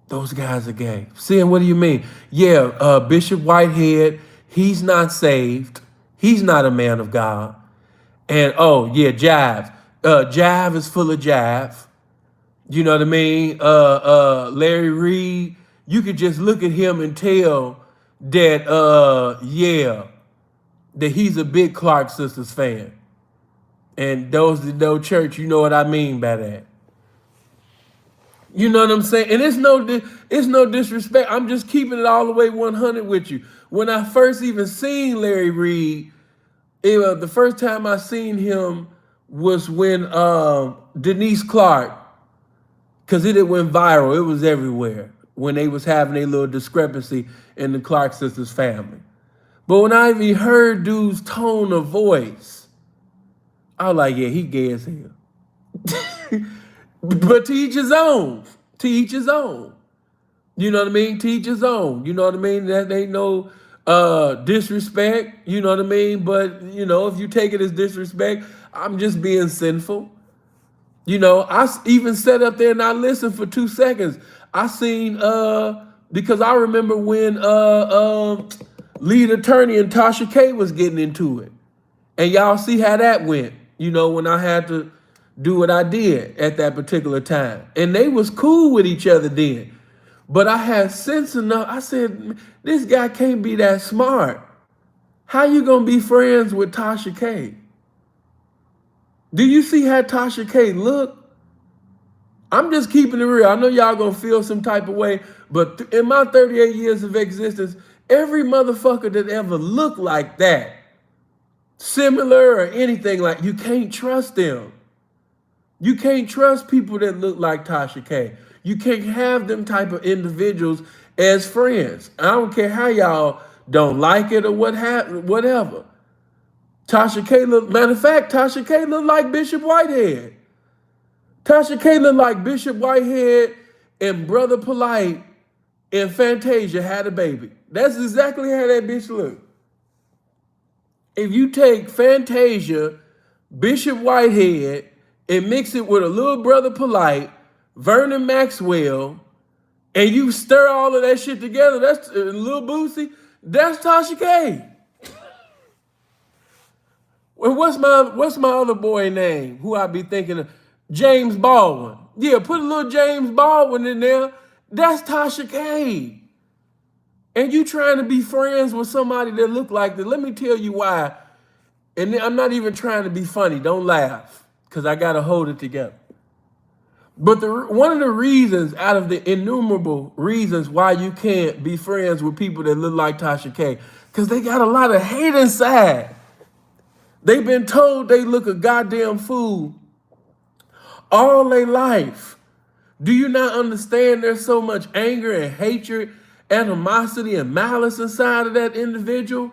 [SPEAKER 1] Those guys are gay. See, and what do you mean? Yeah, Bishop Whitehead, he's not saved. He's not a man of God. And, oh, yeah, Jive. Jive is full of jive. You know what I mean? Larry Reed, you could just look at him and tell that, that he's a big Clark Sisters fan. And those that know church, you know what I mean by that. You know what I'm saying? And it's no disrespect. I'm just keeping it all the way 100 with you. When I first even seen Larry Reed, the first time I seen him was when Denise Clark, because it went viral. It was everywhere when they was having a little discrepancy in the Clark sisters family. But when I even heard dude's tone of voice, I was like, yeah, he gay as hell. But to each his own. To each his own. You know what I mean? To each his own. You know what I mean? That ain't no disrespect. You know what I mean? But, if you take it as disrespect, I'm just being sinful. I even sat up there and I listened for 2 seconds. I seen, because I remember when lead attorney and Tasha K was getting into it. And y'all see how that went, when I had to do what I did at that particular time. And they was cool with each other then. But I had sense enough. I said, this guy can't be that smart. How you gonna be friends with Tasha K? Do you see how Tasha K look? I'm just keeping it real. I know y'all gonna feel some type of way, but in my 38 years of existence, every motherfucker that ever looked like that, similar or anything like, you can't trust them. You can't trust people that look like Tasha K. You can't have them type of individuals as friends. I don't care how y'all don't like it or whatever. Tasha K look, matter of fact, Tasha K look like Bishop Whitehead. Tasha K look like Bishop Whitehead and Brother Polite and Fantasia had a baby. That's exactly how that bitch look. If you take Fantasia, Bishop Whitehead, and mix it with a little Brother Polite, Vernon Maxwell, and you stir all of that shit together, that's Lil Boosie, that's Tasha K. Well, what's my other boy name? Who I be thinking of? James Baldwin. Yeah, put a little James Baldwin in there. That's Tasha K. And you trying to be friends with somebody that look like that. Let me tell you why. And I'm not even trying to be funny. Don't laugh, because I got to hold it together. But one of the reasons, out of the innumerable reasons why you can't be friends with people that look like Tasha K, because they got a lot of hate inside. They've been told they look a goddamn fool all their life. Do you not understand there's so much anger and hatred, animosity and malice inside of that individual?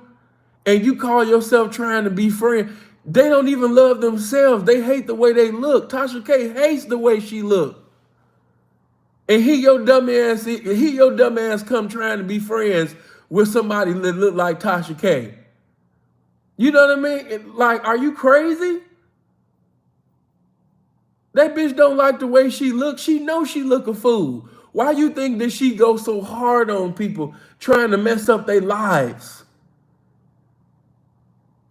[SPEAKER 1] And you call yourself trying to be friends. They don't even love themselves. They hate the way they look. Tasha K hates the way she look. And he your dumb ass come trying to be friends with somebody that look like Tasha K. You know what I mean? Like, are you crazy? That bitch don't like the way she looks. She knows she look a fool. Why you think that she goes so hard on people trying to mess up their lives?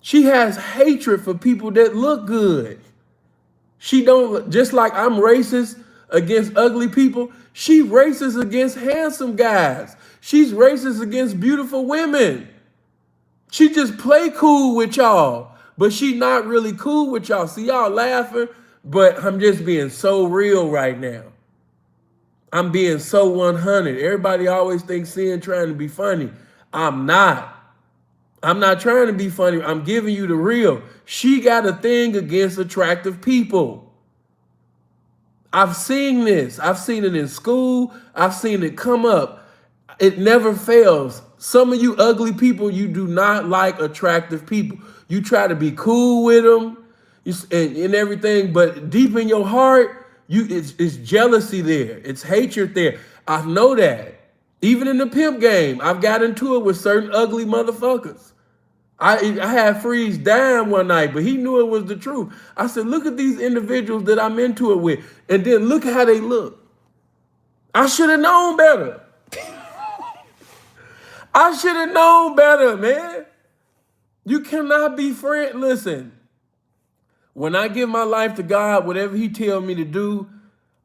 [SPEAKER 1] She has hatred for people that look good. She don't, just like I'm racist against ugly people, she racist against handsome guys. She's racist against beautiful women. She just play cool with y'all, but she not really cool with y'all. See, y'all laughing, but I'm just being so real right now. I'm being so 100. Everybody always thinks Sin trying to be funny. I'm not. I'm not trying to be funny. I'm giving you the real. She got a thing against attractive people. I've seen this. I've seen it in school. I've seen it come up. It never fails. Some of you ugly people, you do not like attractive people. You try to be cool with them and everything, but deep in your heart, it's jealousy there. It's hatred there. I know that. Even in the pimp game, I've got into it with certain ugly motherfuckers. I had Freeze down one night, but he knew it was the truth. I said, look at these individuals that I'm into it with, and then look how they look. I should have known better. I should have known better, man. You cannot be friends. Listen, when I give my life to God, whatever he tells me to do,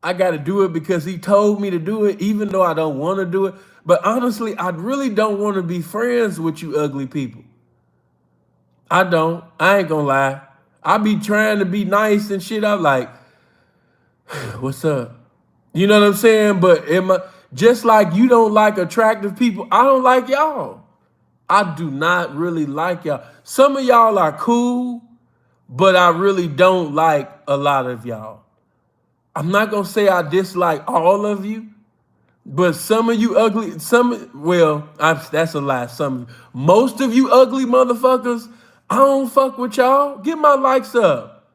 [SPEAKER 1] I got to do it because he told me to do it, even though I don't want to do it. But honestly, I really don't want to be friends with you ugly people. I don't. I ain't gonna lie. I be trying to be nice and shit. I'm like, what's up? You know what I'm saying? But just like you don't like attractive people, I don't like y'all. I do not really like y'all. Some of y'all are cool, but I really don't like a lot of y'all. I'm not gonna say I dislike all of you, but some of you ugly, that's a lie. Most of you ugly motherfuckers, I don't fuck with y'all. Get my likes up.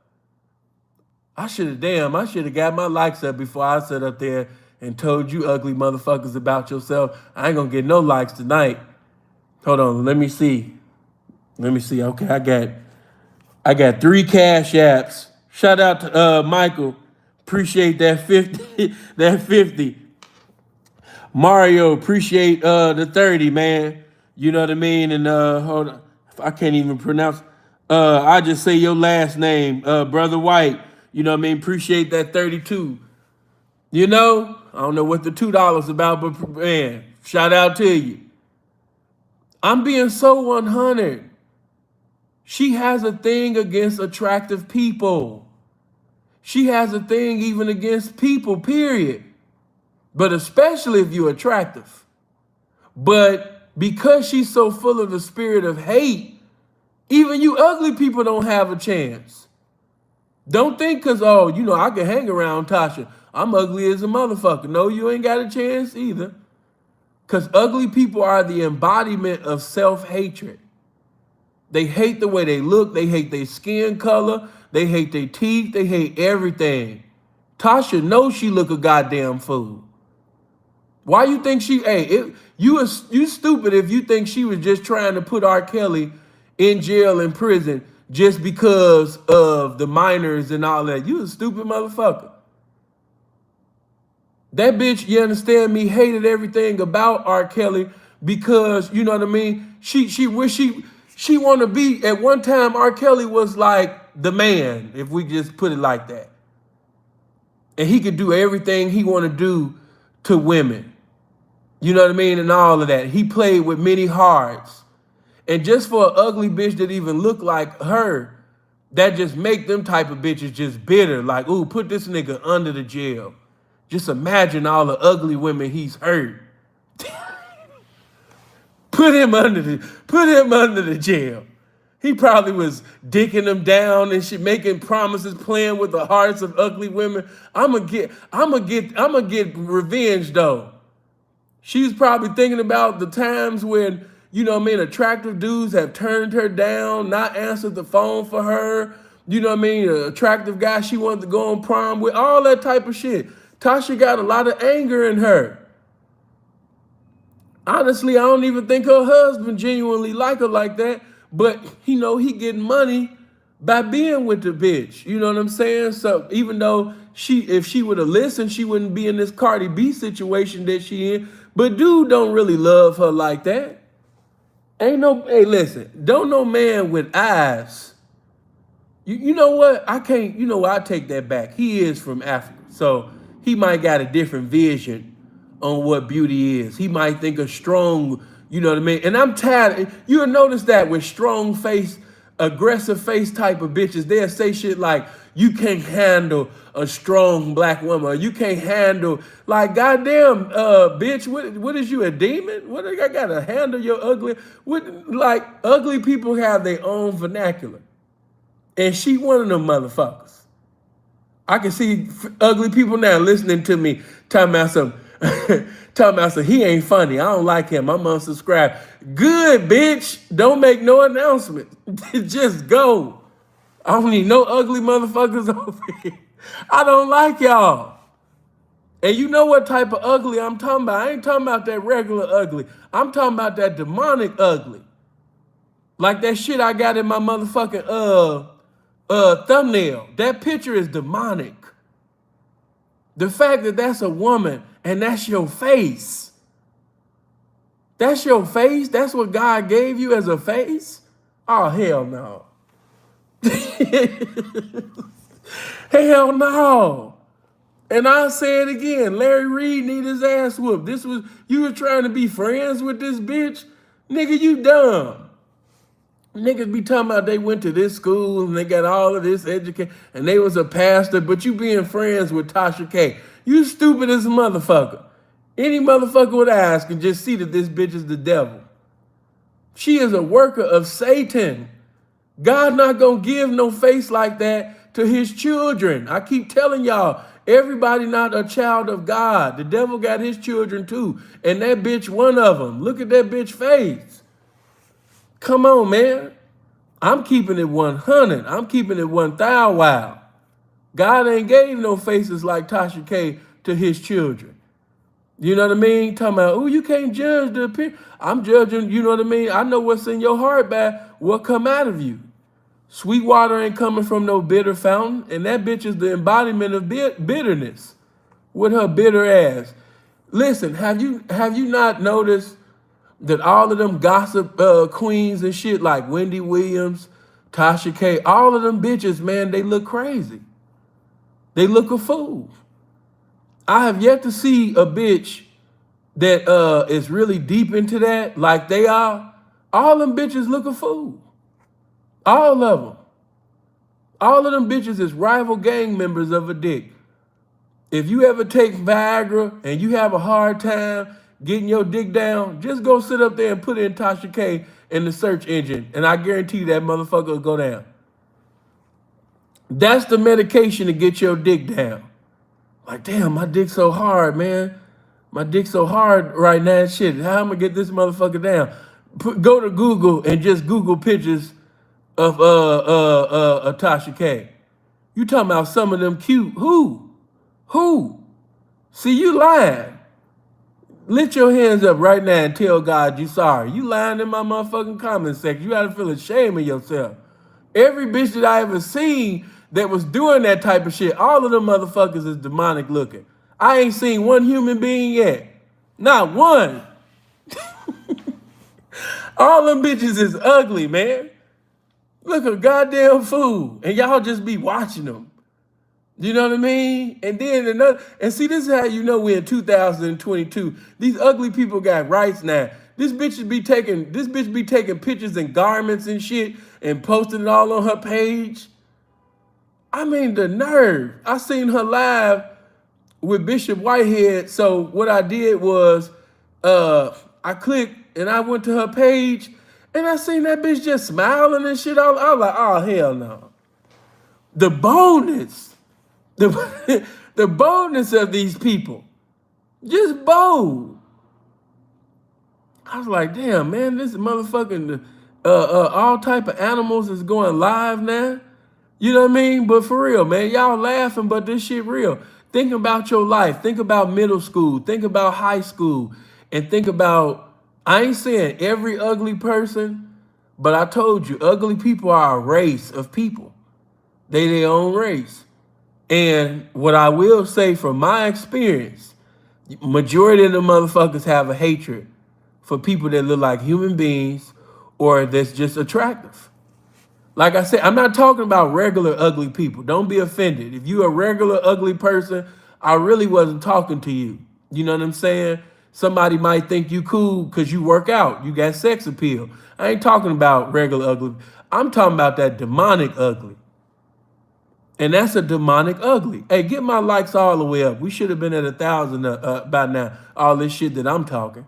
[SPEAKER 1] I should have got my likes up before I sat up there and told you ugly motherfuckers about yourself. I ain't gonna get no likes tonight. Hold on, let me see. Okay, I got 3 cash apps. Shout out to Michael. Appreciate that 50. That 50. Mario, appreciate the 30, man. You know what I mean? And hold on. I can't even pronounce. I just say your last name, Brother White. You know what I mean? Appreciate that 32. You know? I don't know what the $2 about, but man, shout out to you. I'm being so 100. She has a thing against attractive people. She has a thing even against people, period. But especially if you're attractive. But because she's so full of the spirit of hate, even you ugly people don't have a chance. Don't think because, oh, you know, I can hang around Tasha. I'm ugly as a motherfucker. No, you ain't got a chance either. Because ugly people are the embodiment of self-hatred. They hate the way they look. They hate their skin color. They hate their teeth. They hate everything. Tasha knows she look a goddamn fool. Why you think she, you stupid if you think she was just trying to put R. Kelly in jail and prison just because of the minors and all that. You a stupid motherfucker. That bitch, you understand me, hated everything about R. Kelly because, you know what I mean? She wish she want to be, at one time, R. Kelly was like the man, if we just put it like that. And he could do everything he want to do to women. You know what I mean? And all of that. He played with many hearts. And just for an ugly bitch that even look like her, that just make them type of bitches just bitter. Like, ooh, put this nigga under the jail. Just imagine all the ugly women he's hurt. Put him under the jail. He probably was dicking them down and shit, making promises, playing with the hearts of ugly women. I'ma get revenge though. She's probably thinking about the times when, you know what I mean, attractive dudes have turned her down, not answered the phone for her. You know what I mean? An attractive guy she wanted to go on prom with, all that type of shit. Tasha got a lot of anger in her. Honestly, I don't even think her husband genuinely like her like that. But, you know, he getting money by being with the bitch. You know what I'm saying? So even though if she would have listened, she wouldn't be in this Cardi B situation that she in. But dude don't really love her like that. Hey, listen, don't no man with eyes. You know what? I take that back. He is from Africa. So he might got a different vision on what beauty is. He might think a strong, you know what I mean? And I'm tired. You'll notice that with strong face, aggressive face type of bitches, they'll say shit like, you can't handle a strong black woman. Or you can't handle, like, goddamn, bitch, what is you, a demon? What I gotta handle your ugly? Like, ugly people have their own vernacular. And she one of them motherfuckers. I can see ugly people now listening to me talking about some, he ain't funny. I don't like him. I'm unsubscribed. Good, bitch. Don't make no announcement. Just go. I don't need no ugly motherfuckers over here. I don't like y'all. And you know what type of ugly I'm talking about? I ain't talking about that regular ugly. I'm talking about that demonic ugly. Like that shit I got in my motherfucking thumbnail. That picture is demonic. The fact that that's a woman and that's your face. That's your face? That's what God gave you as a face? Oh, hell no. Hell no. And I'll say it again. Larry Reed need his ass whooped. You were trying to be friends with this bitch? Nigga, you dumb. Niggas be talking about they went to this school and they got all of this education and they was a pastor, but you being friends with Tasha K. You stupid as a motherfucker. Any motherfucker with eyes can just see that this bitch is the devil. She is a worker of Satan. God not gonna give no face like that to his children. I keep telling y'all, everybody not a child of God. The devil got his children too. And that bitch one of them. Look at that bitch face. Come on, man. I'm keeping it 100. I'm keeping it 1,000. God ain't gave no faces like Tasha K to his children. You know what I mean? Talking about, oh, you can't judge the appearance. I'm judging, you know what I mean? I know what's in your heart by what come out of you. Sweet water ain't coming from no bitter fountain. And that bitch is the embodiment of bitterness with her bitter ass. Listen, have you not noticed that all of them gossip queens and shit like Wendy Williams, Tasha K, all of them bitches, man, they look crazy. They look a fool. I have yet to see a bitch that is really deep into that like they are. All them bitches look a fool. All of them. All of them bitches is rival gang members of a dick. If you ever take Viagra and you have a hard time getting your dick down, just go sit up there and put in Tasha K in the search engine, and I guarantee you that motherfucker will go down. That's the medication to get your dick down. Like, damn, my dick's so hard, man. My dick's so hard right now. Shit, how am I gonna get this motherfucker down? Go to Google and just Google pictures of Tasha K. You talking about some of them cute? Who? See, you lying. Lift your hands up right now and tell God you sorry. You lying in my motherfucking comment section. You gotta feel ashamed of yourself. Every bitch that I ever seen that was doing that type of shit, all of them motherfuckers is demonic looking. I ain't seen one human being yet. Not one. All them bitches is ugly, man. Look a goddamn fool. And y'all just be watching them. You know what I mean? And then see, this is how you know we're in 2022. These ugly people got rights now. This bitch be taking pictures and garments and shit and posting it all on her page. I mean, the nerve. I seen her live with Bishop Whitehead. So what I did was I clicked and I went to her page and I seen that bitch just smiling and shit. I was like, oh, hell no. The boldness. The boldness of these people. Just bold. I was like, damn, man, this motherfucking all type of animals is going live now. You know what I mean? But for real, man, y'all laughing, but this shit real. Think about your life. Think about middle school. Think about high school. And think about, I ain't saying every ugly person, but I told you, ugly people are a race of people. They their own race. And what I will say from my experience, majority of the motherfuckers have a hatred for people that look like human beings or that's just attractive. Like I said, I'm not talking about regular ugly people. Don't be offended. If you're a regular ugly person, I really wasn't talking to you. You know what I'm saying? Somebody might think you cool because you work out. You got sex appeal. I ain't talking about regular ugly. I'm talking about that demonic ugly. And that's a demonic ugly. Hey, get my likes all the way up. We should have been at 1,000 by now. All this shit that I'm talking.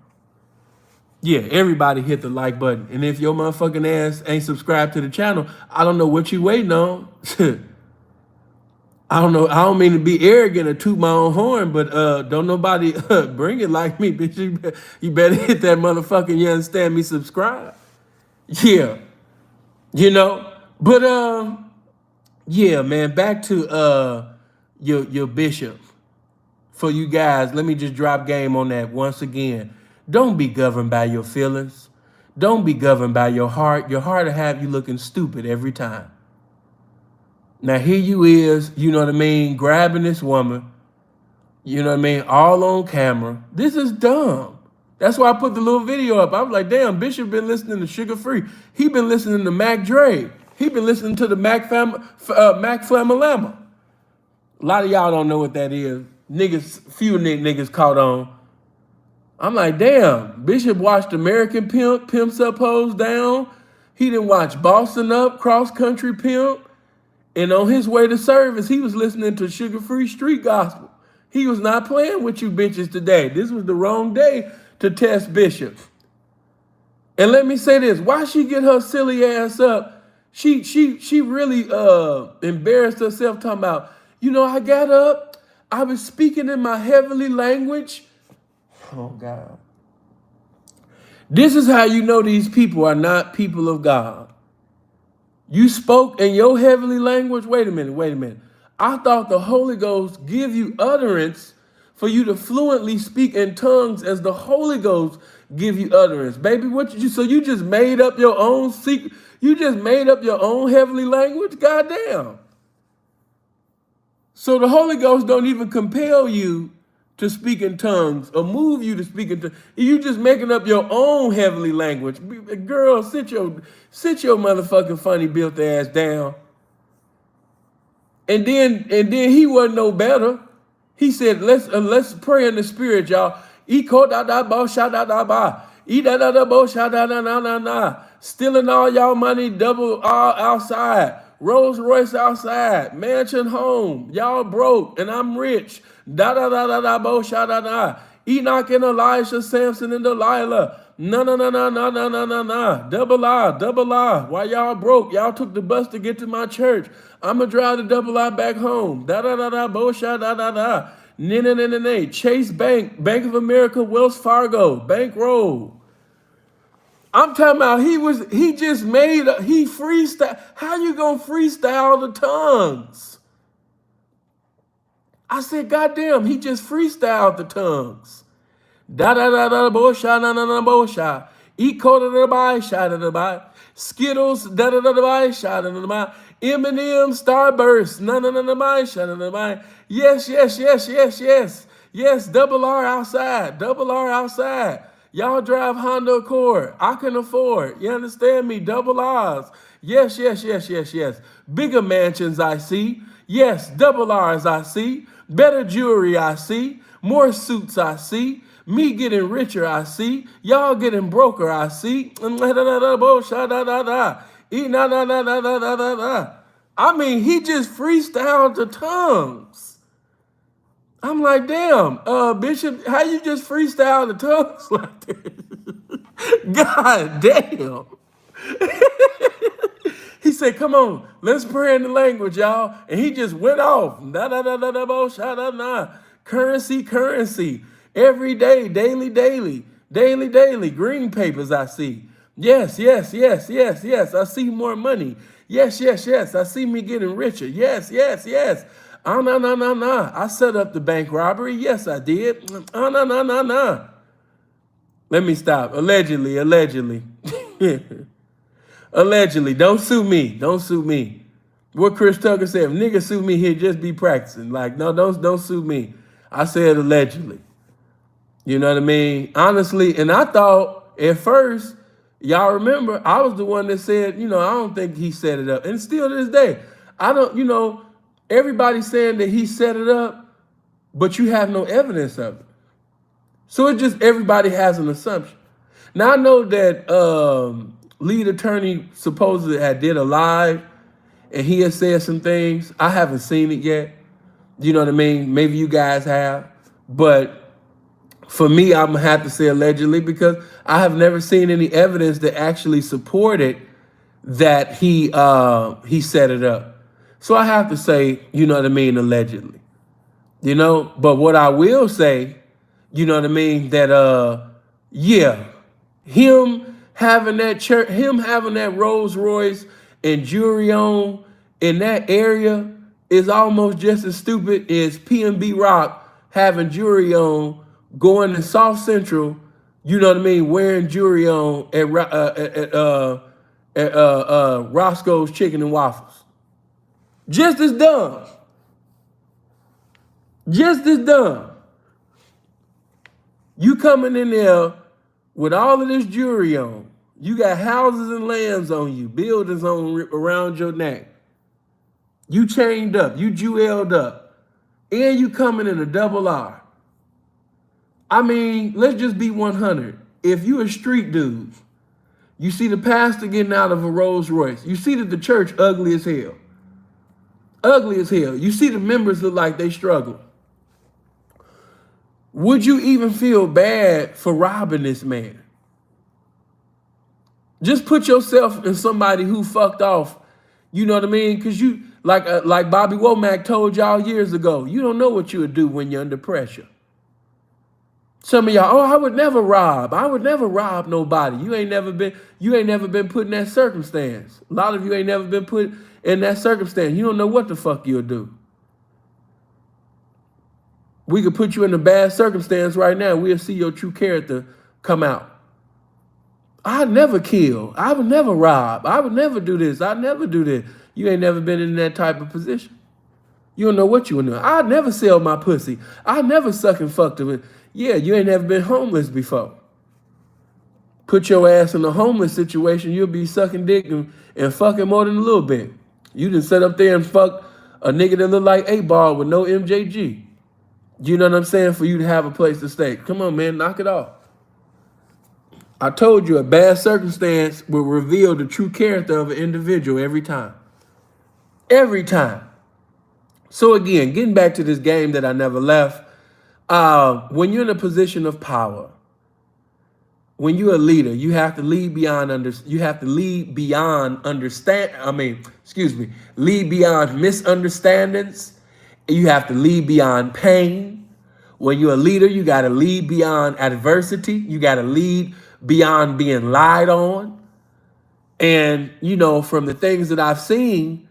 [SPEAKER 1] Yeah, everybody hit the like button. And if your motherfucking ass ain't subscribed to the channel, I don't know what you waiting on. I don't know. I don't mean to be arrogant or toot my own horn, but don't nobody bring it like me, bitch. You better hit that motherfucking, you understand me, subscribe. Yeah. You know, but yeah, man, back to your bishop. For you guys, let me just drop game on that once again. Don't be governed by your feelings. Don't be governed by your heart. Your heart will have you looking stupid every time. Now here you is, you know what I mean, grabbing this woman, you know what I mean, all on camera. This is dumb. That's why I put the little video up. I was like, damn, Bishop been listening to Sugar Free. He been listening to Mac Dre. He been listening to the Mac Flamalama. A lot of y'all don't know what that is. Niggas, few niggas caught on. I'm like, damn, Bishop watched American Pimp, Pimps Up, Hoes Down. He didn't watch Boston Up, Cross Country Pimp. And on his way to service, he was listening to Sugar Free Street Gospel. He was not playing with you bitches today. This was the wrong day to test Bishop. And let me say this, why she get her silly ass up? She really embarrassed herself talking about, you know, I got up, I was speaking in my heavenly language. Oh, God. This is how you know these people are not people of God. You spoke in your heavenly language. Wait a minute. I thought the Holy Ghost give you utterance for you to fluently speak in tongues as the Holy Ghost give you utterance. Baby, so you just made up your own secret, you just made up your own heavenly language? Goddamn. So the Holy Ghost don't even compel you to speak in tongues or move you to speak in tongues. You just making up your own heavenly language. Girl, sit your motherfucking funny built ass down. And then he wasn't no better. He said, let's pray in the spirit, y'all. Stealing all y'all money, double all outside. Rolls Royce outside, mansion home. Y'all broke and I'm rich. Da da da da da bo sha da da. Enoch and Elijah, Samson and Delilah. No, no, no, no, no, no, no, no, no. Double I, double I. Why y'all broke? Y'all took the bus to get to my church. I'ma drive the double I back home. Da da da da bo sha da da da. Nay. Chase Bank, Bank of America, Wells Fargo, Bankroll. I'm talking about he just made he freestyle. How you gonna freestyle the tongues? I said, goddamn, he just freestyled the tongues. Da da da da bosha na na na bosha. Eco da da bye sha da da bye. Skittles da da da da bye sha da da da bye. M&M Starburst na na na na bye sha da da bye. Yes. Yes, double R outside. Double R outside. Y'all drive Honda Accord. I can afford. You understand me? Double R's. Yes. Bigger mansions I see. Yes, double R's I see. Better jewelry I see. More suits I see. Me getting richer I see. Y'all getting broker I see. I mean, he just freestyled the tongues. I'm like, damn, Bishop, how you just freestyle the tongues like this? God damn. He said, come on, let's pray in the language, y'all. And he just went off. Currency. Every day, daily. Green papers I see. Yes. I see more money. Yes. I see me getting richer. Yes. No. I set up the bank robbery. Yes, I did. No. Let me stop. Allegedly. Allegedly. Don't sue me. What Chris Tucker said, if niggas sue me, he'll just be practicing. Like, no, don't sue me. I said allegedly. You know what I mean? Honestly, and I thought at first, y'all remember, I was the one that said, I don't think he set it up. And still to this day, I don't, everybody's saying that he set it up, but you have no evidence of it. So it just, everybody has an assumption. Now I know that lead attorney supposedly did a live and he has said some things. I haven't seen it yet. You know what I mean? Maybe you guys have. But for me, I'm going to have to say allegedly because I have never seen any evidence that actually supported that he set it up. So I have to say, you know what I mean, allegedly. But what I will say, you know what I mean, that him having that church, him having that Rolls Royce and jewelry on in that area is almost just as stupid as P&B Rock having jewelry on, going to South Central, you know what I mean, wearing jewelry on at Roscoe's Chicken and Waffles. Just as dumb. You coming in there with all of this jewelry on. You got houses and lands on you, buildings on around your neck. You chained up, you jeweled up, and you coming in a double R. I mean, let's just be 100. If you a street dude, you see the pastor getting out of a Rolls Royce. You see that the church ugly as hell. You see the members look like they struggle. Would you even feel bad for robbing this man? Just put yourself in somebody who fucked off. You know what I mean? Because you, like Bobby Womack told y'all years ago, you don't know what you would do when you're under pressure. Some of y'all, I would never rob. I would never rob nobody. You ain't never been put in that circumstance. A lot of you ain't never been put in that circumstance. You don't know what the fuck you'll do. We could put you in a bad circumstance right now. We'll see your true character come out. I'd never kill. I would never rob. I would never do this. I'd never do this. You ain't never been in that type of position. You don't know what you would do. I'd never sell my pussy. I'd never suck and fuck to it. Yeah, you ain't never been homeless before. Put your ass in a homeless situation, you'll be sucking dick and fucking more than a little bit. You done sit up there and fuck a nigga that look like 8-Ball with no MJG. You know what I'm saying? For you to have a place to stay. Come on, man, knock it off. I told you a bad circumstance will reveal the true character of an individual every time. Every time. So again, getting back to this game that I never left, when you're in a position of power, when you're a leader, you have to lead beyond lead beyond misunderstandings. You have to lead beyond pain. When you're a leader, you got to lead beyond adversity. You got to lead beyond being lied on. And, from the things that I've seen,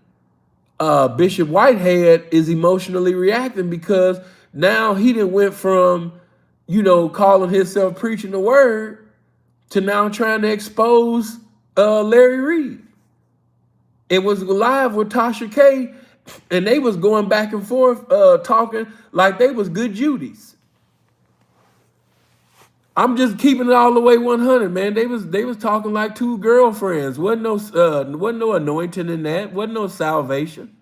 [SPEAKER 1] Bishop Whitehead is emotionally reacting because now he done went from, calling himself preaching the word to now trying to expose Larry Reed. It was live with Tasha K, and they was going back and forth talking like they was good Judies. I'm just keeping it all the way 100, man. They was talking like two girlfriends. Wasn't no anointing in that. Wasn't no salvation.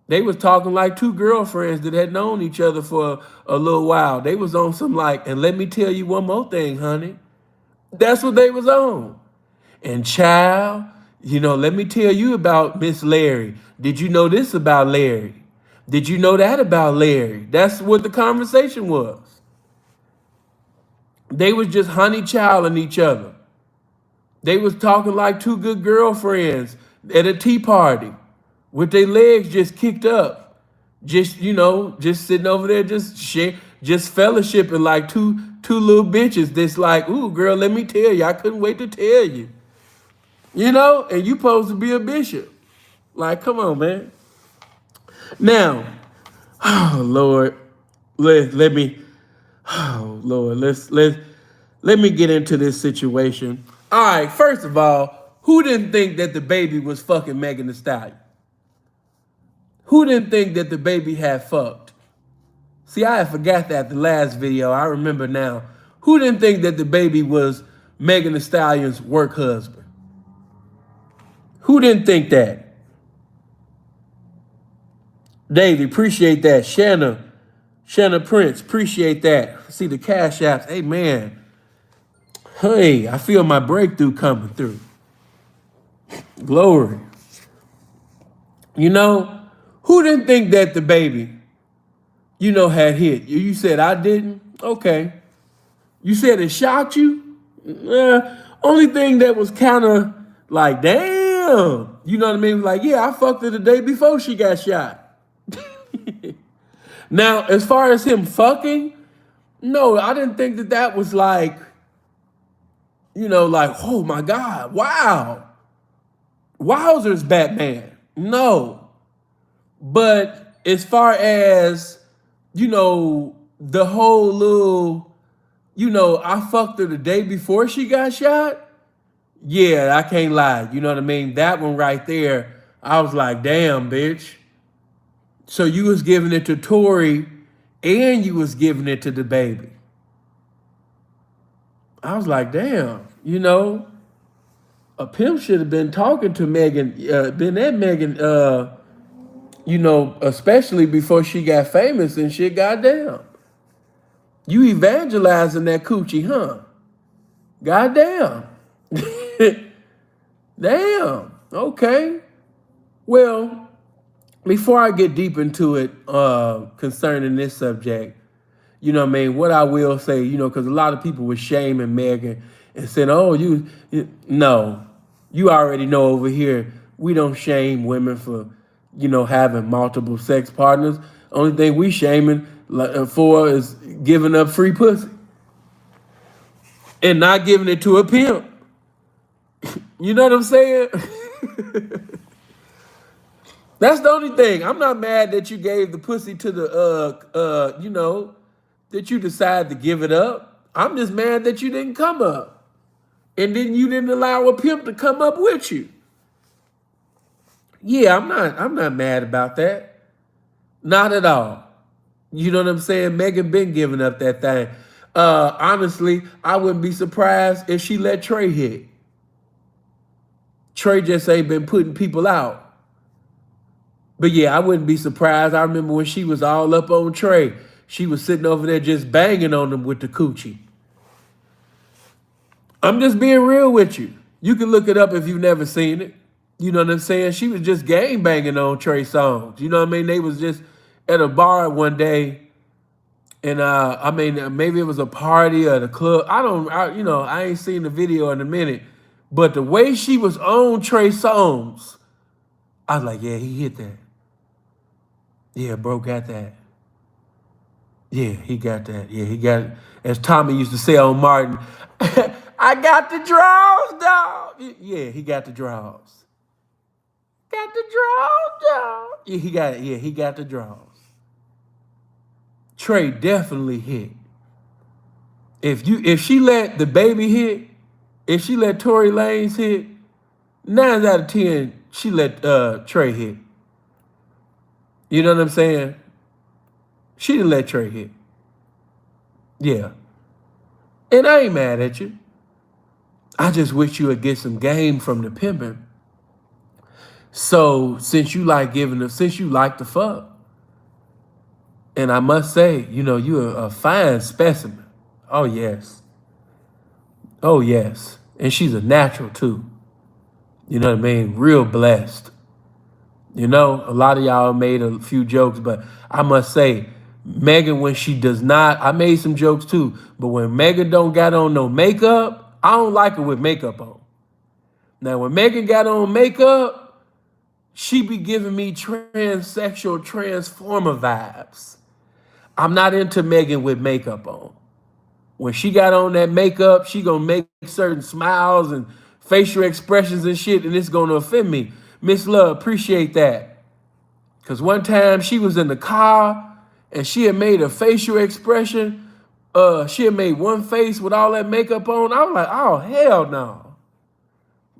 [SPEAKER 1] They was talking like two girlfriends that had known each other for a little while. They was on some like, and let me tell you one more thing, honey. That's what they was on. And child, let me tell you about Miss Larry. Did you know this about Larry? Did you know that about Larry? That's what the conversation was. They was just honey childing each other. They was talking like two good girlfriends at a tea party with their legs just kicked up. Just, just sitting over there, just fellowshipping like two little bitches that's like, ooh, girl, let me tell you, I couldn't wait to tell you. And you supposed to be a bishop. Like, come on, man. Now, oh Lord, let me get into this situation. All right, first of all, who didn't think that the baby was fucking Megan Thee Stallion? Who didn't think that the baby had fucked? See, I forgot that the last video. I remember now. Who didn't think that the baby was Megan Thee Stallion's work husband? Who didn't think that? Davey, appreciate that. Shanna Prince, appreciate that. See the cash apps. Hey, man. Hey, I feel my breakthrough coming through. Glory. Who didn't think that the baby, had hit? You said I didn't? Okay. You said it shocked you? Only thing that was kind of like, damn. You know what I mean? Like, yeah, I fucked her the day before she got shot. Now, as far as him fucking, no, I didn't think that was like, like, oh my God, wow. Wowzers, Batman. No. But as far as, the whole little, I fucked her the day before she got shot. Yeah, I can't lie. You know what I mean? That one right there, I was like, damn, bitch. So you was giving it to Tory and you was giving it to the baby. I was like, damn, a pimp should have been talking to Megan, been at Megan, especially before she got famous and shit, goddamn. You evangelizing that coochie, huh? Goddamn. Damn. Okay. Well, before I get deep into it concerning this subject, what I will say, because a lot of people were shaming Megan and saying, oh, no, you already know over here, we don't shame women for, having multiple sex partners. Only thing we shaming for is giving up free pussy and not giving it to a pimp. You know what I'm saying? That's the only thing. I'm not mad that you gave the pussy to the, that you decided to give it up. I'm just mad that you didn't come up. And then you didn't allow a pimp to come up with you. Yeah, I'm not mad about that. Not at all. You know what I'm saying? Megan been giving up that thing. Honestly, I wouldn't be surprised if she let Trey hit. Trey just ain't been putting people out. But yeah, I wouldn't be surprised. I remember when she was all up on Trey, she was sitting over there just banging on him with the coochie. I'm just being real with you. You can look it up if you've never seen it. You know what I'm saying? She was just gang banging on Trey Songz. You know what I mean? They was just at a bar one day, and I mean, maybe it was a party or the club. I ain't seen the video in a minute. But the way she was on Trey Songz, I was like, yeah, he hit that. Yeah, bro got that. Yeah, he got that. Yeah, he got it. As Tommy used to say on Martin, I got the draws, dog. Yeah, he got the draws. Got the draws, dog. Yeah, he got it. Yeah, he got the draws. Trey definitely hit. If she let the baby hit, if she let Tory Lanez hit, 9 out of 10, she let Trey hit. You know what I'm saying? She didn't let Trey hit. Yeah. And I ain't mad at you. I just wish you would get some game from the pimping. So since you like the fuck, and I must say, you're a fine specimen. Oh yes. Oh yes. And she's a natural too. You know what I mean? Real blessed. A lot of y'all made a few jokes, but I must say, Megan, when she does not, I made some jokes too, but when Megan don't got on no makeup, I don't like her with makeup on. Now, when Megan got on makeup, she be giving me transsexual transformer vibes. I'm not into Megan with makeup on. When she got on that makeup, she gonna make certain smiles and facial expressions and shit, and it's gonna offend me. Miss Love, appreciate that. Because one time she was in the car and she had made a facial expression. She had made one face with all that makeup on. I was like, oh, hell no.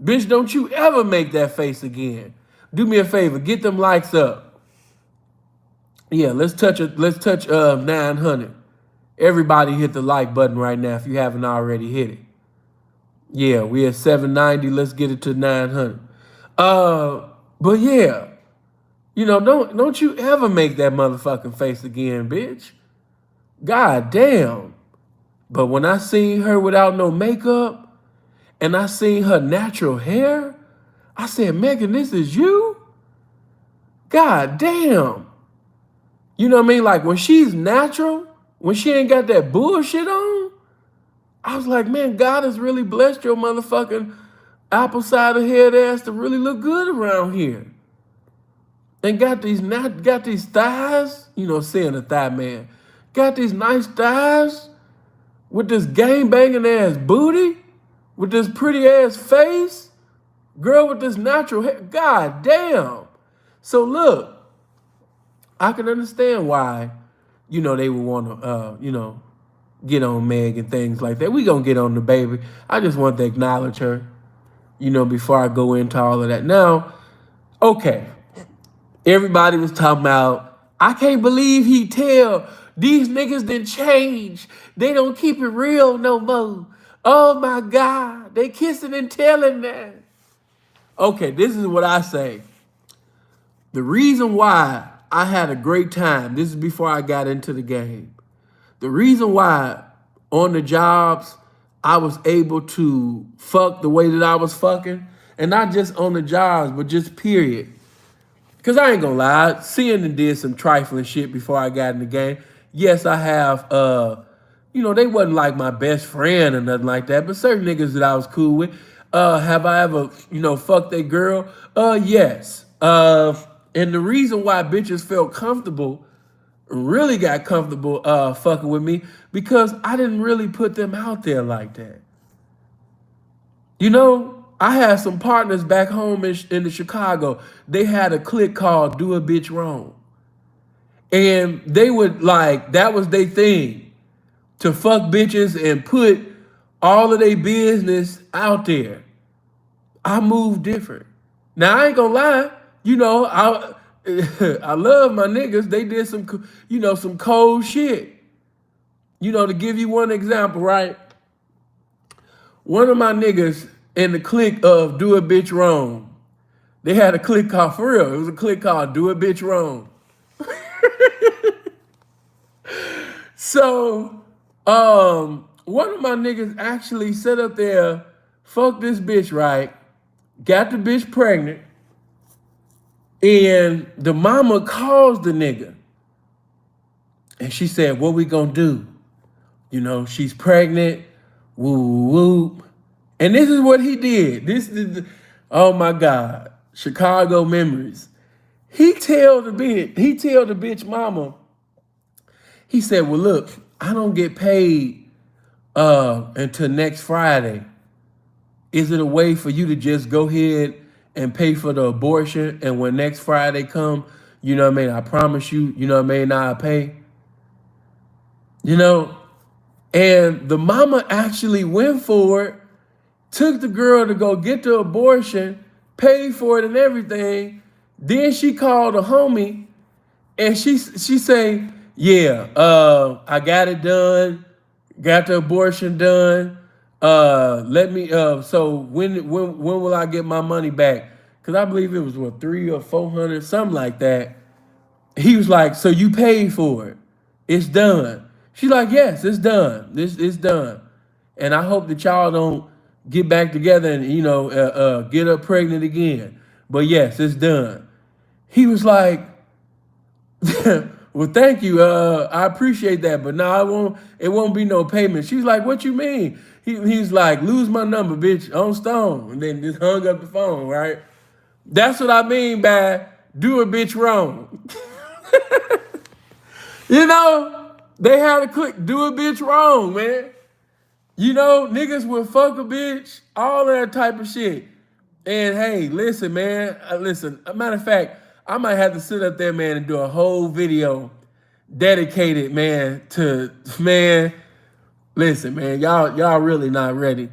[SPEAKER 1] Bitch, don't you ever make that face again. Do me a favor, get them likes up. Yeah, let's touch 900. Everybody hit the like button right now if you haven't already hit it. Yeah, we at 790. Let's get it to 900. But yeah, don't you ever make that motherfucking face again, bitch. God damn. But when I seen her without no makeup and I seen her natural hair, I said, Megan, this is you? God damn. You know what I mean? Like when she's natural, when she ain't got that bullshit on, I was like, man, God has really blessed your motherfucking apple cider head ass to really look good around here. And got these thighs, saying a thigh man, got these nice thighs with this gang banging ass booty, with this pretty ass face, girl with this natural hair. God damn. So look, I can understand why, they would want to, get on Meg and things like that. We gonna get on the baby. I just want to acknowledge her, before I go into all of that. Now, okay. Everybody was talking about, I can't believe he tell these niggas didn't change. They don't keep it real no more. Oh my God, they kissing and telling that. Okay, this is what I say. The reason why I had a great time, this is before I got into the game. The reason why on the jobs I was able to fuck the way that I was fucking, and not just on the jobs, but just period. Because I ain't gonna lie, CNN did some trifling shit before I got in the game. Yes, I have, they wasn't like my best friend or nothing like that, but certain niggas that I was cool with. Have I ever, fucked a girl? Yes. And the reason why bitches felt comfortable, really got comfortable fucking with me, because I didn't really put them out there like that. I had some partners back home in the Chicago. They had a clique called Do a Bitch Wrong. And they would that was their thing, to fuck bitches and put all of their business out there. I move different. Now, I ain't gonna lie, I love my niggas. They did some cold shit. To give you one example, right? One of my niggas in the clique of Do a Bitch Wrong, they had a clique called, for real, it was a clique called Do a Bitch Wrong. So, one of my niggas actually set up there, fuck this bitch, right? got the bitch pregnant, and the mama calls the nigga. And she said, what we gonna do? You know, she's pregnant, woo woo. And this is what he did. Oh my God, Chicago memories. He tell the bitch mama, he said, well, look, I don't get paid until next Friday. Is it a way for you to just go ahead and pay for the abortion? And when next Friday come, you know what I mean? I promise you, you know what I mean? I'll pay. You know? And the mama actually went for it, took the girl to go get the abortion, paid for it and everything. Then she called a homie and she say, yeah, I got it done, got the abortion done. Let me so when will I get my money back? Cause I believe it was what, 300 or 400, something like that. He was like, so you paid for it. It's done. She's like, yes, it's done. It's done. And I hope that y'all don't get back together and, you know, get her pregnant again. But yes, it's done. He was like, well, thank you. I appreciate that, but no, it won't be no payment. She's like, what you mean? He's like, lose my number, bitch, on Stone. And then just hung up the phone, right? That's what I mean by do a bitch wrong. You know, they had to click, do a bitch wrong, man. You know, niggas will fuck a bitch, all that type of shit. And hey, listen, man, listen, a matter of fact, I might have to sit up there, man, and do a whole video dedicated, man, to, man, listen, man, y'all really not ready.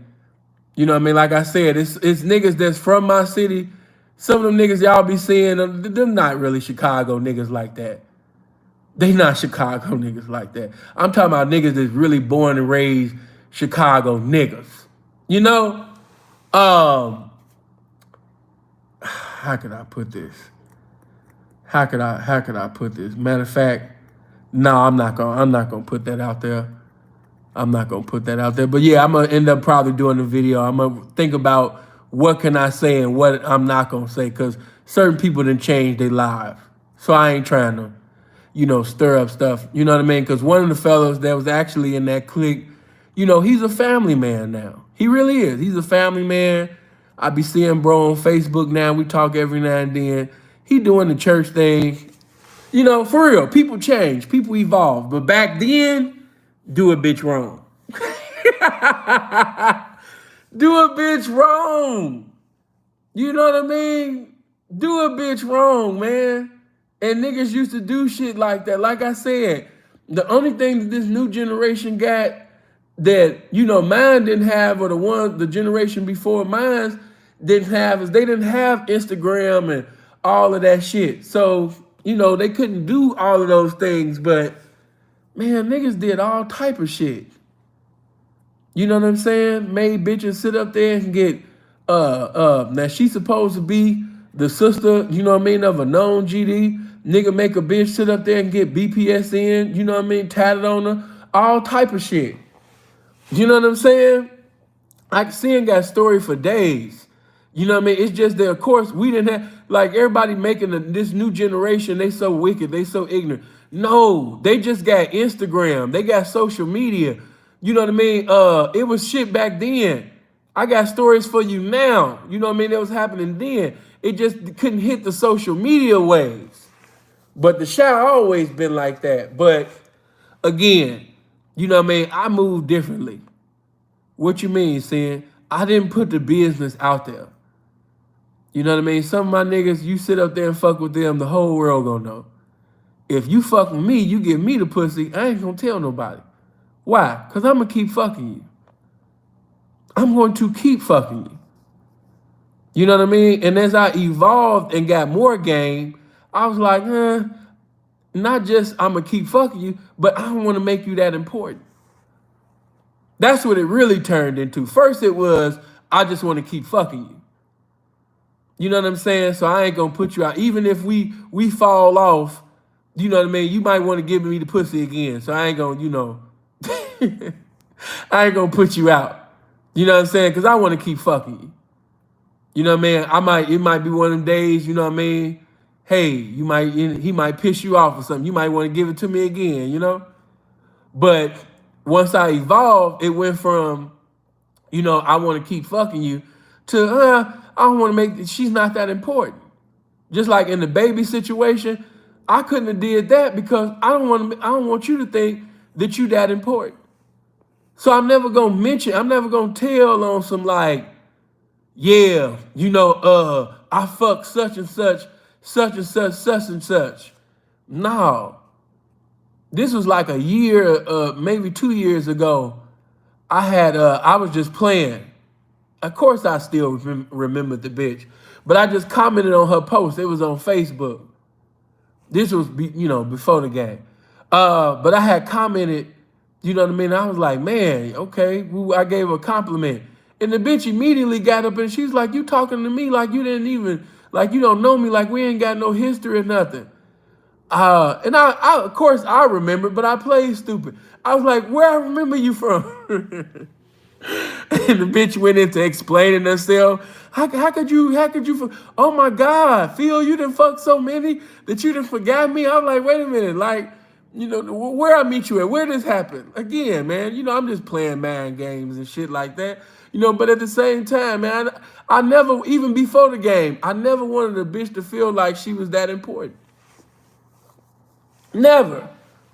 [SPEAKER 1] You know what I mean? Like I said, it's niggas that's from my city. Some of them niggas y'all be seeing, them not really Chicago niggas like that. They not Chicago niggas like that. I'm talking about niggas that's really born and raised Chicago niggas. You know? How could I put this? How could I put this? Matter of fact, no, I'm not gonna put that out there. I'm not gonna put that out there. But yeah, I'm gonna end up probably doing a video. I'm gonna think about what can I say and what I'm not gonna say, because certain people done changed their lives. So I ain't trying to, you know, stir up stuff. You know what I mean? Because one of the fellows that was actually in that clique, you know, he's a family man now. He really is. He's a family man. I be seeing bro on Facebook now. We talk every now and then. He doing the church thing. You know, for real, people change. People evolve. But back then, do a bitch wrong. Do a bitch wrong. You know what I mean? Do a bitch wrong, man. And niggas used to do shit like that. Like I said, the only thing that this new generation got that, you know, mine didn't have, or the generation before mine didn't have, is they didn't have Instagram and all of that shit. So, you know, they couldn't do all of those things, but man, niggas did all type of shit. You know what I'm saying? Made bitches sit up there and get, now she's supposed to be the sister, you know what I mean, of a known GD. Nigga make a bitch sit up there and get BPS in, you know what I mean, tatted on her, all type of shit. You know what I'm saying? I can see and got story for days. You know what I mean? It's just that, of course, we didn't have, like, everybody making this new generation, they so wicked, they so ignorant. No, they just got Instagram. They got social media. You know what I mean? It was shit back then. I got stories for you now. You know what I mean? That was happening then. It just couldn't hit the social media waves. But the shout always been like that. But again, you know what I mean? I move differently. What you mean, Sin? I didn't put the business out there. You know what I mean? Some of my niggas, you sit up there and fuck with them, the whole world gonna know. If you fuck with me, you give me the pussy, I ain't gonna tell nobody. Why? Because I'm gonna keep fucking you. I'm going to keep fucking you. You know what I mean? And as I evolved and got more game, I was like, not just I'm gonna keep fucking you, but I don't wanna make you that important. That's what it really turned into. First it was, I just wanna keep fucking you. You know what I'm saying? So I ain't gonna put you out. Even if we fall off, you know what I mean? You might wanna give me the pussy again. So I ain't gonna, you know, I ain't gonna put you out. You know what I'm saying? Because I wanna keep fucking you. You know what I mean? It might be one of them days, you know what I mean? Hey, he might piss you off or something. You might want to give it to me again, you know? But once I evolved, it went from, I want to keep fucking you to, I don't want to she's not that important. Just like in the baby situation, I couldn't have did that because I don't want you to think that you that important. So I'm never gonna tell on some like, yeah, I fucked such and such, such and such, such and such. No. This was like a year, maybe 2 years ago. I was just playing. Of course I still remember the bitch, but I just commented on her post. It was on Facebook. This was, before the game. But I had commented, you know what I mean? I was like, man, okay. I gave her a compliment. And the bitch immediately got up and she's like, you talking to me like you didn't even, like you don't know me, like we ain't got no history or nothing. And I of course I remember, but I played stupid. I was like, where I remember you from? And the bitch went into explaining herself. How could you, oh my God, Phil, you done fucked so many that you done forgot me? I'm like, wait a minute, like, where I meet you at, where this happened? Again, man, I'm just playing mind games and shit like that. But at the same time, man, I never, even before the game, I never wanted a bitch to feel like she was that important. Never.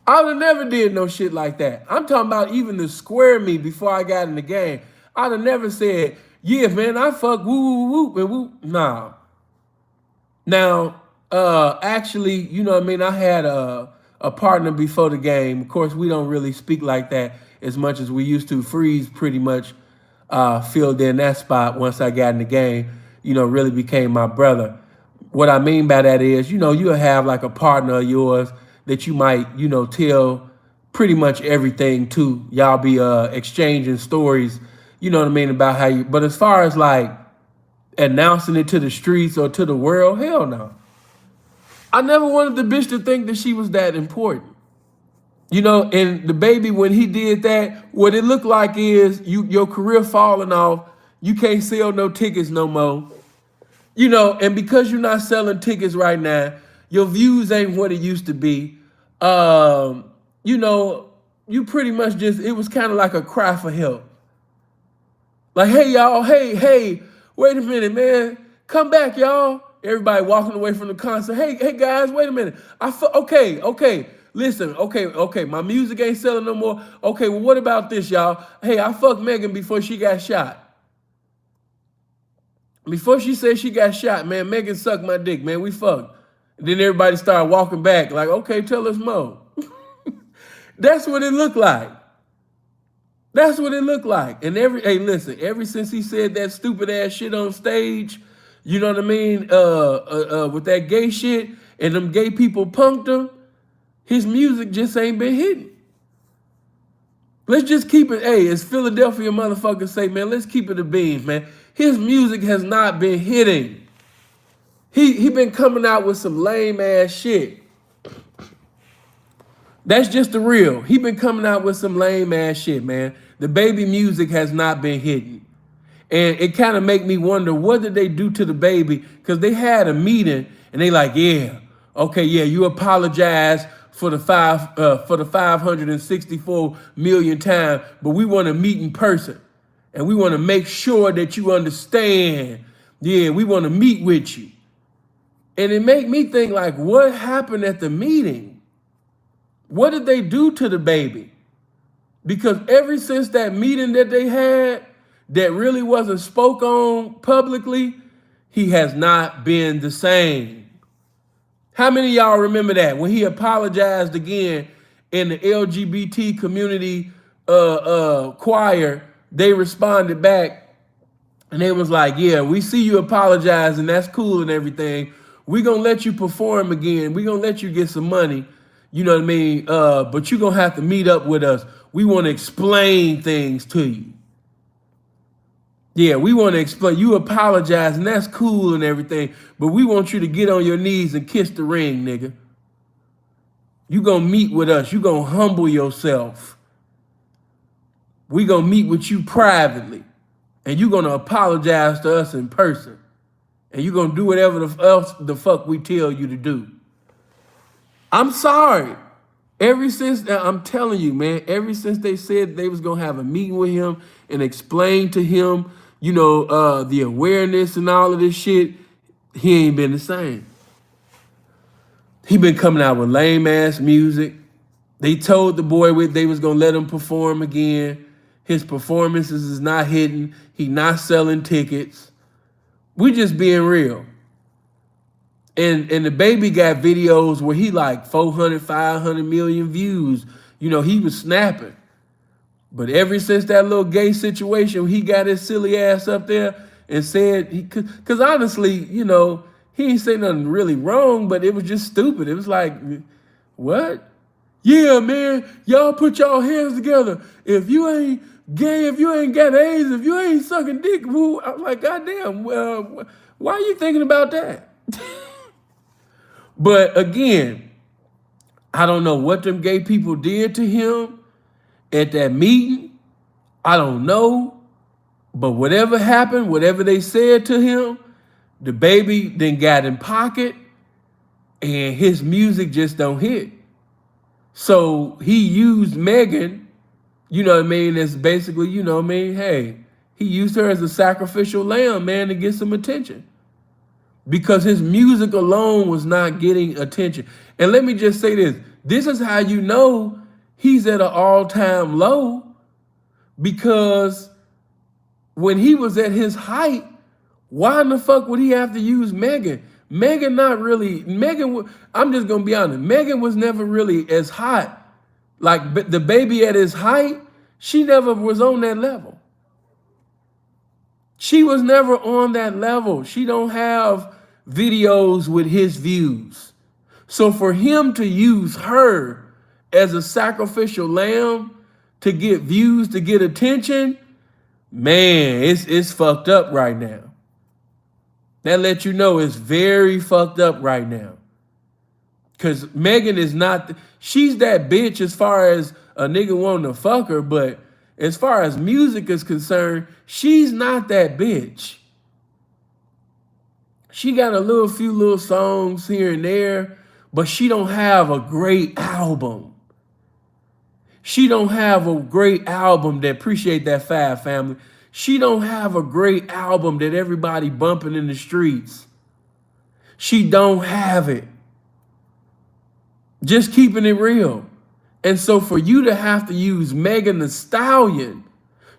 [SPEAKER 1] I would have never did no shit like that. I'm talking about even the square me before I got in the game. I'd have never said, yeah, man, I fuck woo woo woo and woo. Nah. Now, actually, you know what I mean? I had a partner before the game. Of course, we don't really speak like that as much as we used to. Freeze pretty much filled in that spot once I got in the game, really became my brother. What I mean by that is, you'll have like a partner of yours that you might, tell pretty much everything to. Y'all be exchanging stories, you know what I mean, about how you, but as far as like announcing it to the streets or to the world, hell no. I never wanted the bitch to think that she was that important. And the baby, when he did that, what it looked like is your career falling off. You can't sell no tickets no more. And because you're not selling tickets right now, your views ain't what it used to be. You pretty much it was kind of like a cry for help. Like, hey, y'all, hey, wait a minute, man. Come back, y'all. Everybody walking away from the concert. Hey, guys, wait a minute. Okay. Listen, okay. My music ain't selling no more. Okay, well, what about this, y'all? Hey, I fucked Megan before she got shot. Before she said she got shot, man, Megan sucked my dick, man. We fucked. And then everybody started walking back like, okay, tell us more. That's what it looked like. That's what it looked like. And listen, ever since he said that stupid ass shit on stage, you know what I mean? With that gay shit and them gay people punked him, his music just ain't been hitting. Let's just keep it, as Philadelphia motherfuckers say, man, let's keep it a beam, man. His music has not been hitting. He been coming out with some lame ass shit. That's just the real. He been coming out with some lame ass shit, man. The baby music has not been hitting. And it kind of make me wonder, what did they do to the baby? Because they had a meeting and they like, yeah, okay, yeah, you apologize for the 564 million times, but we want to meet in person. And we want to make sure that you understand. Yeah, we want to meet with you. And it made me think, like, what happened at the meeting? What did they do to the baby? Because ever since that meeting that they had, that really wasn't spoke on publicly, he has not been the same. How many of y'all remember that? When he apologized again in the LGBT community choir, they responded back and they was like, yeah, we see you apologizing. That's cool and everything. We're going to let you perform again. We're going to let you get some money. You know what I mean? But you're going to have to meet up with us. We want to explain things to you. Yeah, we want to explain. You apologize, and that's cool and everything, but we want you to get on your knees and kiss the ring, nigga. You going to meet with us. You going to humble yourself. We going to meet with you privately, and you going to apologize to us in person. and you're gonna do whatever the fuck we tell you to do. I'm sorry. I'm telling you, man, ever since they said they was gonna have a meeting with him and explain to him, the awareness and all of this shit, he ain't been the same. He been coming out with lame ass music. They told the boy they was gonna let him perform again. His performances is not hitting. He not selling tickets. We just being real. And the baby got videos where he like 400, 500 million views. He was snapping. But ever since that little gay situation, he got his silly ass up there and said, because honestly, he ain't say nothing really wrong, but it was just stupid. It was like, what? Yeah, man, y'all put y'all hands together. If you ain't gay, if you ain't got AIDS, if you ain't sucking dick, woo. I was like, goddamn, why are you thinking about that? But again, I don't know what them gay people did to him at that meeting. I don't know. But whatever happened, whatever they said to him, the baby then got in pocket and his music just don't hit. So he used Megan, as basically, hey, he used her as a sacrificial lamb, man, to get some attention. Because his music alone was not getting attention. And let me just say this. This is how you know he's at an all-time low. Because when he was at his height, why in the fuck would he have to use Megan? I'm just going to be honest. Megan was never really as hot. Like the baby at his height, she never was on that level. She was never on that level. She don't have videos with his views. So for him to use her as a sacrificial lamb to get views, to get attention, man, it's fucked up right now. That lets you know it's very fucked up right now. Because Megan is not, she's that bitch as far as a nigga wanting to fuck her, but as far as music is concerned, she's not that bitch. She got a few little songs here and there, but she don't have a great album. She don't have a great album that appreciate that Fab family. She don't have a great album that everybody bumping in the streets. She don't have it. Just keeping it real. And so for you to have to use Megan Thee Stallion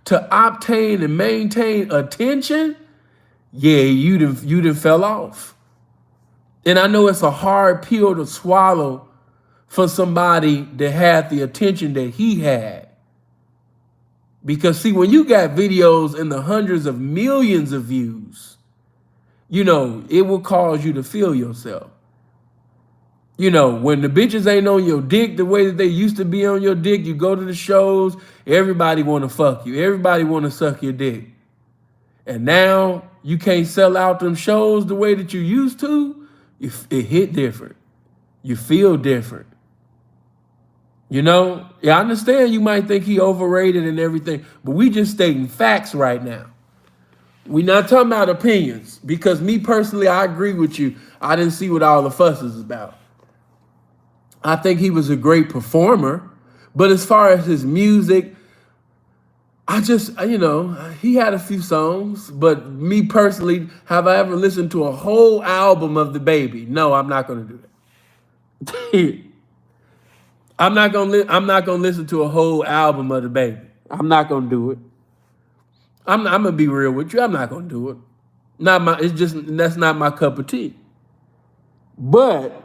[SPEAKER 1] to obtain and maintain attention, yeah, you done fell off. And I know it's a hard pill to swallow for somebody that had the attention that he had. Because see, when you got videos in the hundreds of millions of views, it will cause you to feel yourself. When the bitches ain't on your dick the way that they used to be on your dick, you go to the shows, everybody want to fuck you. Everybody want to suck your dick. And now you can't sell out them shows the way that you used to. It hit different. You feel different. Yeah, I understand you might think he overrated and everything, but we just stating facts right now. We not talking about opinions, because me personally, I agree with you. I didn't see what all the fuss is about. I think he was a great performer, but as far as his music, I just, he had a few songs, but me personally, have I ever listened to a whole album of the baby? No, I'm not going to do that. I'm not gonna listen to a whole album of the baby. I'm not gonna do it. I'm gonna be real with you. I'm not gonna do it. That's not my cup of tea. But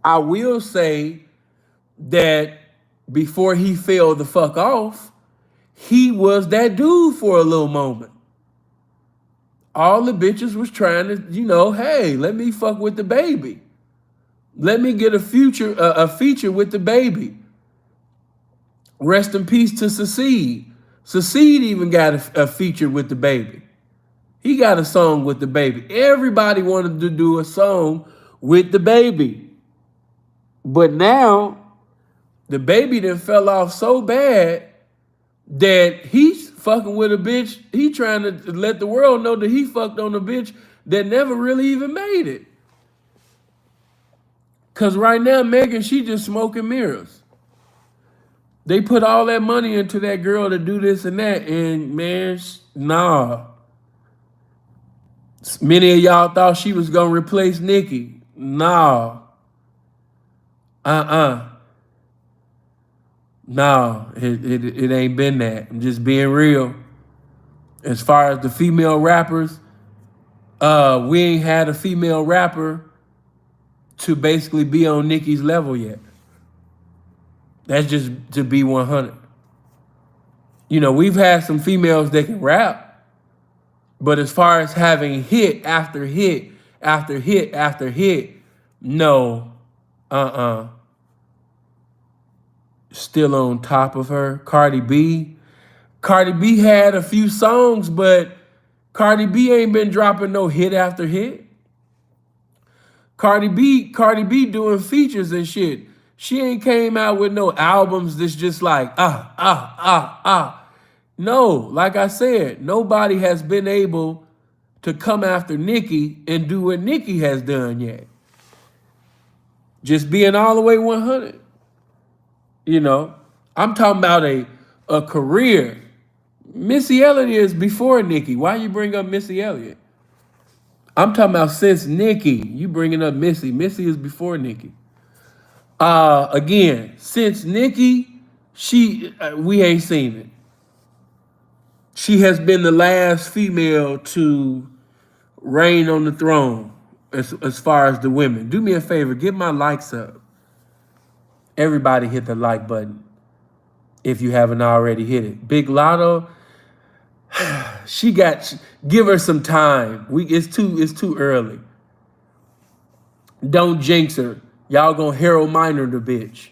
[SPEAKER 1] I will say that before he fell the fuck off, he was that dude for a little moment. All the bitches was trying to, hey, let me fuck with the baby. Let me get a feature with the baby. Rest in peace to Secede. Secede even got a feature with the baby. He got a song with the baby. Everybody wanted to do a song with the baby. But now, the baby done fell off so bad that he's fucking with a bitch. He trying to let the world know that he fucked on a bitch that never really even made it. Because right now, Megan, she just smoking mirrors. They put all that money into that girl to do this and that, and man, nah. Many of y'all thought she was gonna replace Nikki. Nah. No, it ain't been that. I'm just being real. As far as the female rappers, we ain't had a female rapper to basically be on Nicki's level yet. That's just to be 100. You know, we've had some females that can rap, but as far as having hit after hit after hit after hit, no, still on top of her. Cardi B had a few songs, but Cardi B ain't been dropping no hit after hit. Cardi B doing features and shit. She ain't came out with no albums that's just like, No, like I said, nobody has been able to come after Nicki and do what Nicki has done yet. Just being all the way 100. You know, I'm talking about a career. Missy Elliott is before Nicki. Why you bring up Missy Elliott? I'm talking about since Nicki. You bringing up Missy. Missy is before Nicki. Again, since Nicki, we ain't seen it. She has been the last female to reign on the throne as far as the women. Do me a favor, get my likes up. Everybody hit the like button if you haven't already hit it. Big Lotto, give her some time. It's too early. Don't jinx her. Y'all gonna Harold Miner the bitch.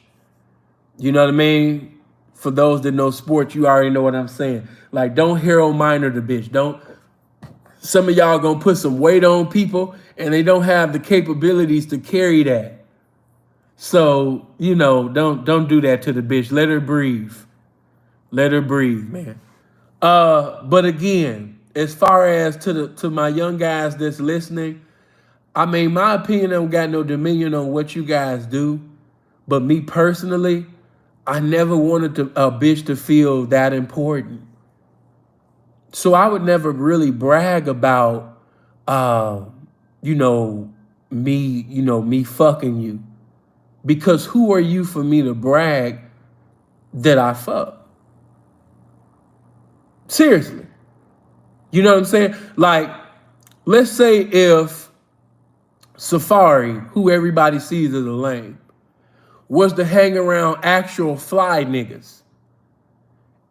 [SPEAKER 1] You know what I mean? For those that know sports, you already know what I'm saying. Like, don't Harold Miner the bitch. Some of y'all gonna put some weight on people and they don't have the capabilities to carry that. So, you know, don't do that to the bitch. Let her breathe. Let her breathe, man. But again, as far as to my young guys that's listening, I mean, my opinion don't got no dominion on what you guys do. But me personally, I never wanted a bitch to feel that important. So I would never really brag about, me fucking you. Because who are you for me to brag that I fuck? Seriously. You know what I'm saying? Like, let's say if Safari, who everybody sees as a lame, was to hang around actual fly niggas.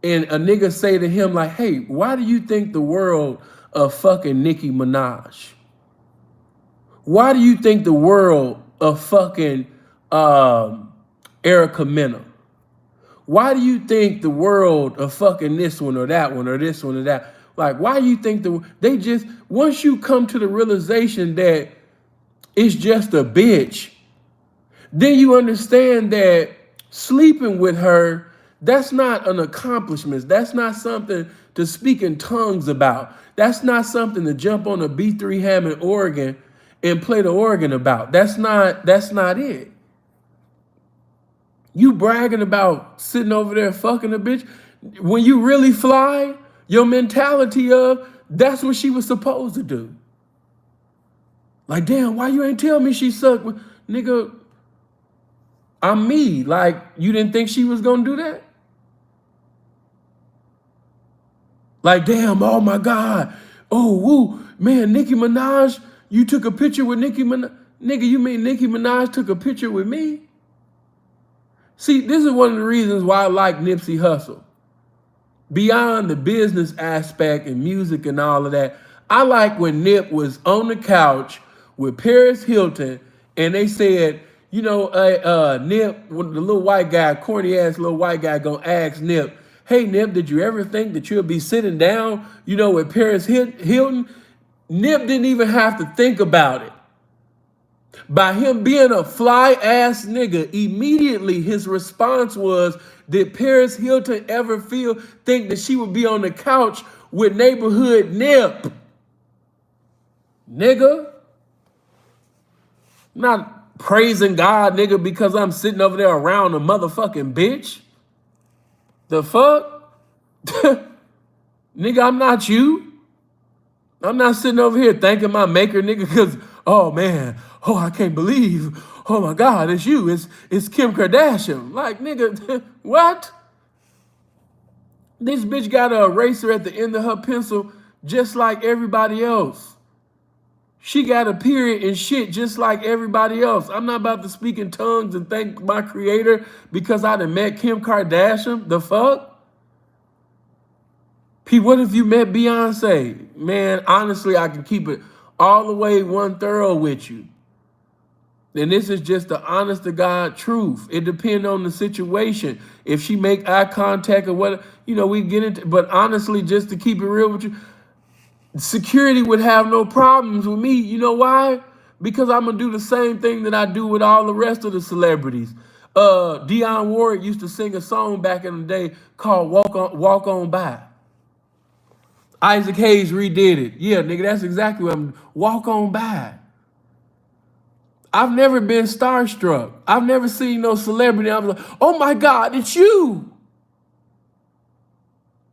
[SPEAKER 1] And a nigga say to him like, hey, why do you think the world of fucking Nikki Minaj? Why do you think the world of fucking Erica Mena? Why do you think the world of fucking this one or that one or this one or that? Like, why do you think once you come to the realization that it's just a bitch, then you understand that sleeping with her, that's not an accomplishment. That's not something to speak in tongues about. That's not something to jump on a B3 Hammond organ and play the organ about. That's not it. You bragging about sitting over there fucking a bitch. When you really fly, your mentality of that's what she was supposed to do. Like, damn, why you ain't tell me she sucked? Nigga, I'm me. Like, you didn't think she was gonna do that? Like, damn, oh my God. Oh, woo, man, Nicki Minaj, you took a picture with Nicki Minaj. Nigga, you mean Nicki Minaj took a picture with me? See, this is one of the reasons why I like Nipsey Hussle. Beyond the business aspect and music and all of that, I like when Nip was on the couch with Paris Hilton and they said, you know, Nip, the little white guy, corny ass little white guy gonna ask Nip, hey Nip, did you ever think that you'll be sitting down, you know, with Paris Hilton? Nip didn't even have to think about it. By him being a fly ass nigga, immediately his response was, did Paris Hilton ever think that she would be on the couch with neighborhood Nip? nigga. I'm not praising God, nigga, because I'm sitting over there around a motherfucking bitch. The fuck? Nigga, I'm not you. I'm not sitting over here thanking my maker, nigga, because, oh man, oh, I can't believe, oh my God, it's you, it's Kim Kardashian. Like, nigga, what? This bitch got an eraser at the end of her pencil just like everybody else. She got a period and shit just like everybody else. I'm not about to speak in tongues and thank my creator because I done met Kim Kardashian. The fuck? P, what if you met Beyonce? Man, honestly, I can keep it all the way one thorough with you. And this is just the honest to God truth. It depends on the situation. If she make eye contact or what, you know, we get into, but honestly, just to keep it real with you, security would have no problems with me. You know why? Because I'm gonna do the same thing that I do with all the rest of the celebrities. Dionne Warwick used to sing a song back in the day called Walk On By. Isaac Hayes redid it. Yeah, nigga, that's exactly what I'm, walk on by. I've never been starstruck. I've never seen no celebrity. I'm like, oh my God, it's you.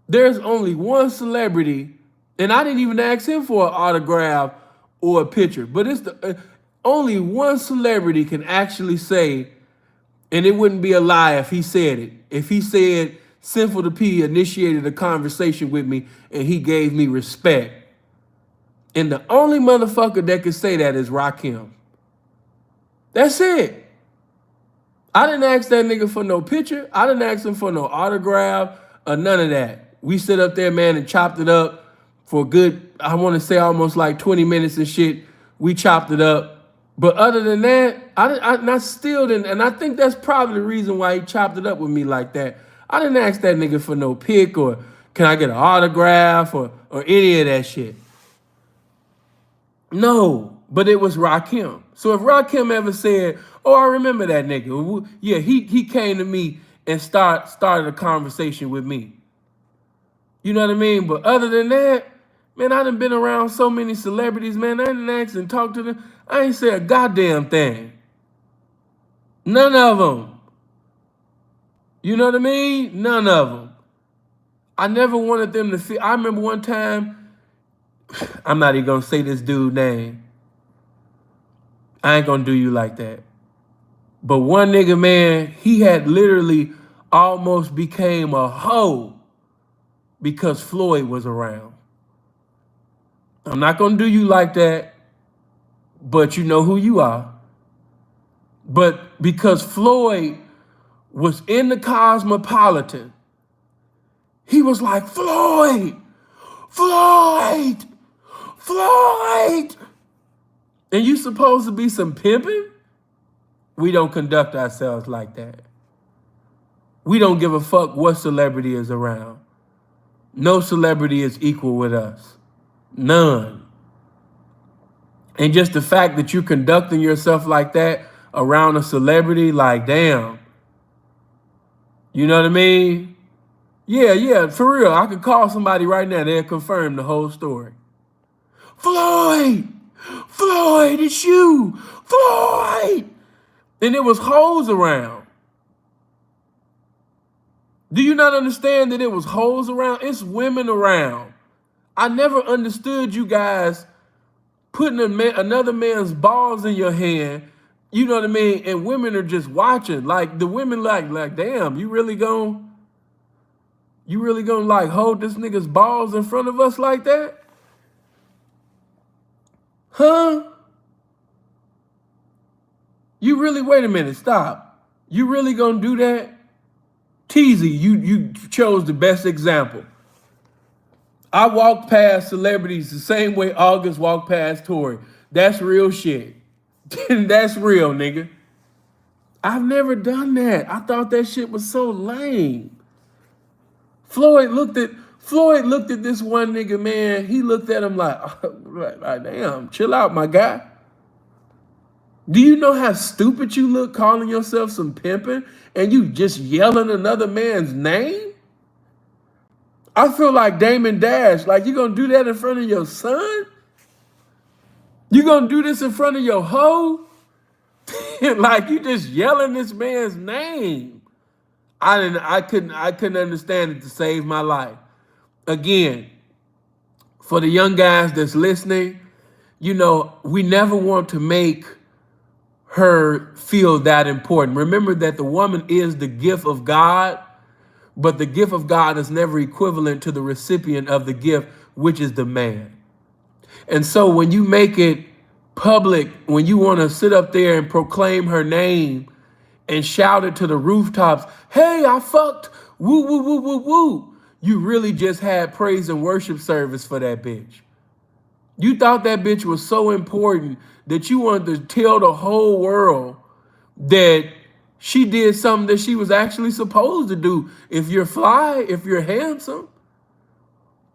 [SPEAKER 1] There's only one celebrity, and I didn't even ask him for an autograph or a picture, but it's the only one celebrity can actually say, and it wouldn't be a lie if he said it. If he said, Sinful to P initiated a conversation with me and he gave me respect. And the only motherfucker that could say that is Rakim. That's it. I didn't ask that nigga for no picture. I didn't ask him for no autograph or none of that. We sit up there, man, and chopped it up for a good, I want to say almost like 20 minutes and shit. We chopped it up. But other than that, I still didn't, and I think that's probably the reason why he chopped it up with me like that. I didn't ask that nigga for no pic or can I get an autograph or any of that shit. No, but it was Rakim. So if Rakim ever said, oh, I remember that nigga. Yeah, he came to me and started a conversation with me. You know what I mean? But other than that, man, I done been around so many celebrities, man. I didn't ask and talk to them. I ain't say a goddamn thing. None of them. You know what I mean? None of them. I never wanted them to feel. I remember one time, I'm not even going to say this dude's name. I ain't going to do you like that. But one nigga, man, he had literally almost became a hoe because Floyd was around. I'm not going to do you like that, but you know who you are. But because Floyd was in the Cosmopolitan, he was like, Floyd, Floyd, Floyd. And you supposed to be some pimping? We don't conduct ourselves like that. We don't give a fuck what celebrity is around. No celebrity is equal with us. None. And just the fact that you're conducting yourself like that around a celebrity, like, damn. You know what I mean? Yeah, for real. I could call somebody right now. They'll confirm the whole story. Floyd! Floyd, it's you! Floyd! And it was hoes around. Do you not understand that it was hoes around? It's women around. I never understood you guys putting another man's balls in your hand, you know what I mean? And women are just watching. Like the women like, damn, you really gonna like hold this nigga's balls in front of us like that? Huh? You really, wait a minute, stop. You really gonna do that? Teasy, you chose the best example. I walked past celebrities the same way August walked past Tory. That's real shit. That's real, nigga. I've never done that. I thought that shit was so lame. Floyd looked at this one nigga, man. He looked at him like damn, chill out, my guy. Do you know how stupid you look calling yourself some pimping and you just yelling another man's name? I feel like Damon Dash, like you gonna do that in front of your son? You gonna do this in front of your hoe? Like you just yelling this man's name. I couldn't understand it to save my life. Again, for the young guys that's listening, you know, we never want to make her feel that important. Remember that the woman is the gift of God, but the gift of God is never equivalent to the recipient of the gift, which is the man. And so when you make it public, when you want to sit up there and proclaim her name and shout it to the rooftops, hey, I fucked, woo, woo, woo, woo, woo, you really just had praise and worship service for that bitch. You thought that bitch was so important that you wanted to tell the whole world that she did something that she was actually supposed to do. If you're fly, if you're handsome,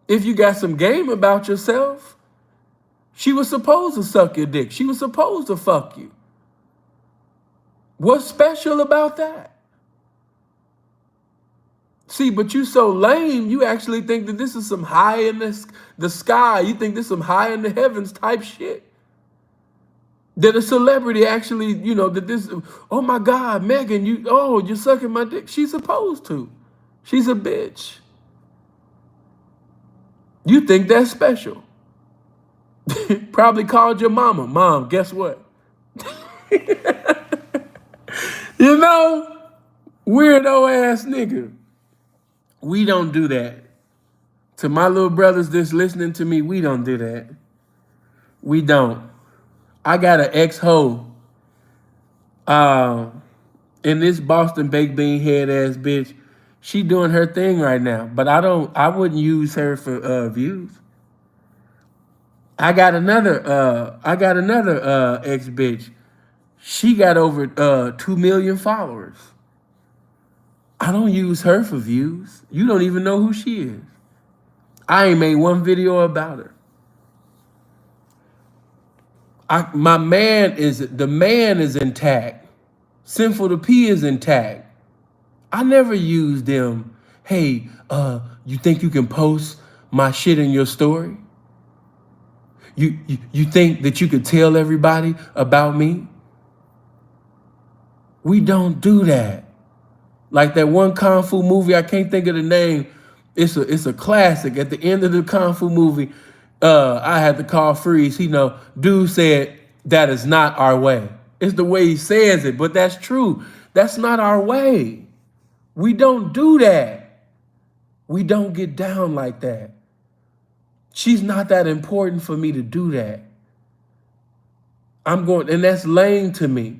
[SPEAKER 1] if you got some game about yourself, she was supposed to suck your dick. She was supposed to fuck you. What's special about that? See, but you so lame, you actually think that this is some high in the sky. You think this is some high in the heavens type shit. That a celebrity actually, you know, that this, oh my God, Megan, you're sucking my dick. She's supposed to. She's a bitch. You think that's special. Probably called your mama. Mom, guess what? You know, weirdo ass nigga. We don't do that. To my little brothers that's listening to me, we don't do that. We don't. I got an ex-hoe in this Boston baked bean head ass bitch. She doing her thing right now, but I wouldn't use her for views. I got another ex bitch. She got over 2 million followers. I don't use her for views. You don't even know who she is. I ain't made one video about her. The man is intact. Sinful to P is intact. I never used them. Hey, you think you can post my shit in your story? You think that you could tell everybody about me? We don't do that. Like that one Kung Fu movie, I can't think of the name. It's a classic. At the end of the Kung Fu movie, I had to call freeze. Dude said, that is not our way. It's the way he says it, but that's true. That's not our way. We don't do that. We don't get down like that. She's not that important for me to do that. And that's lame to me.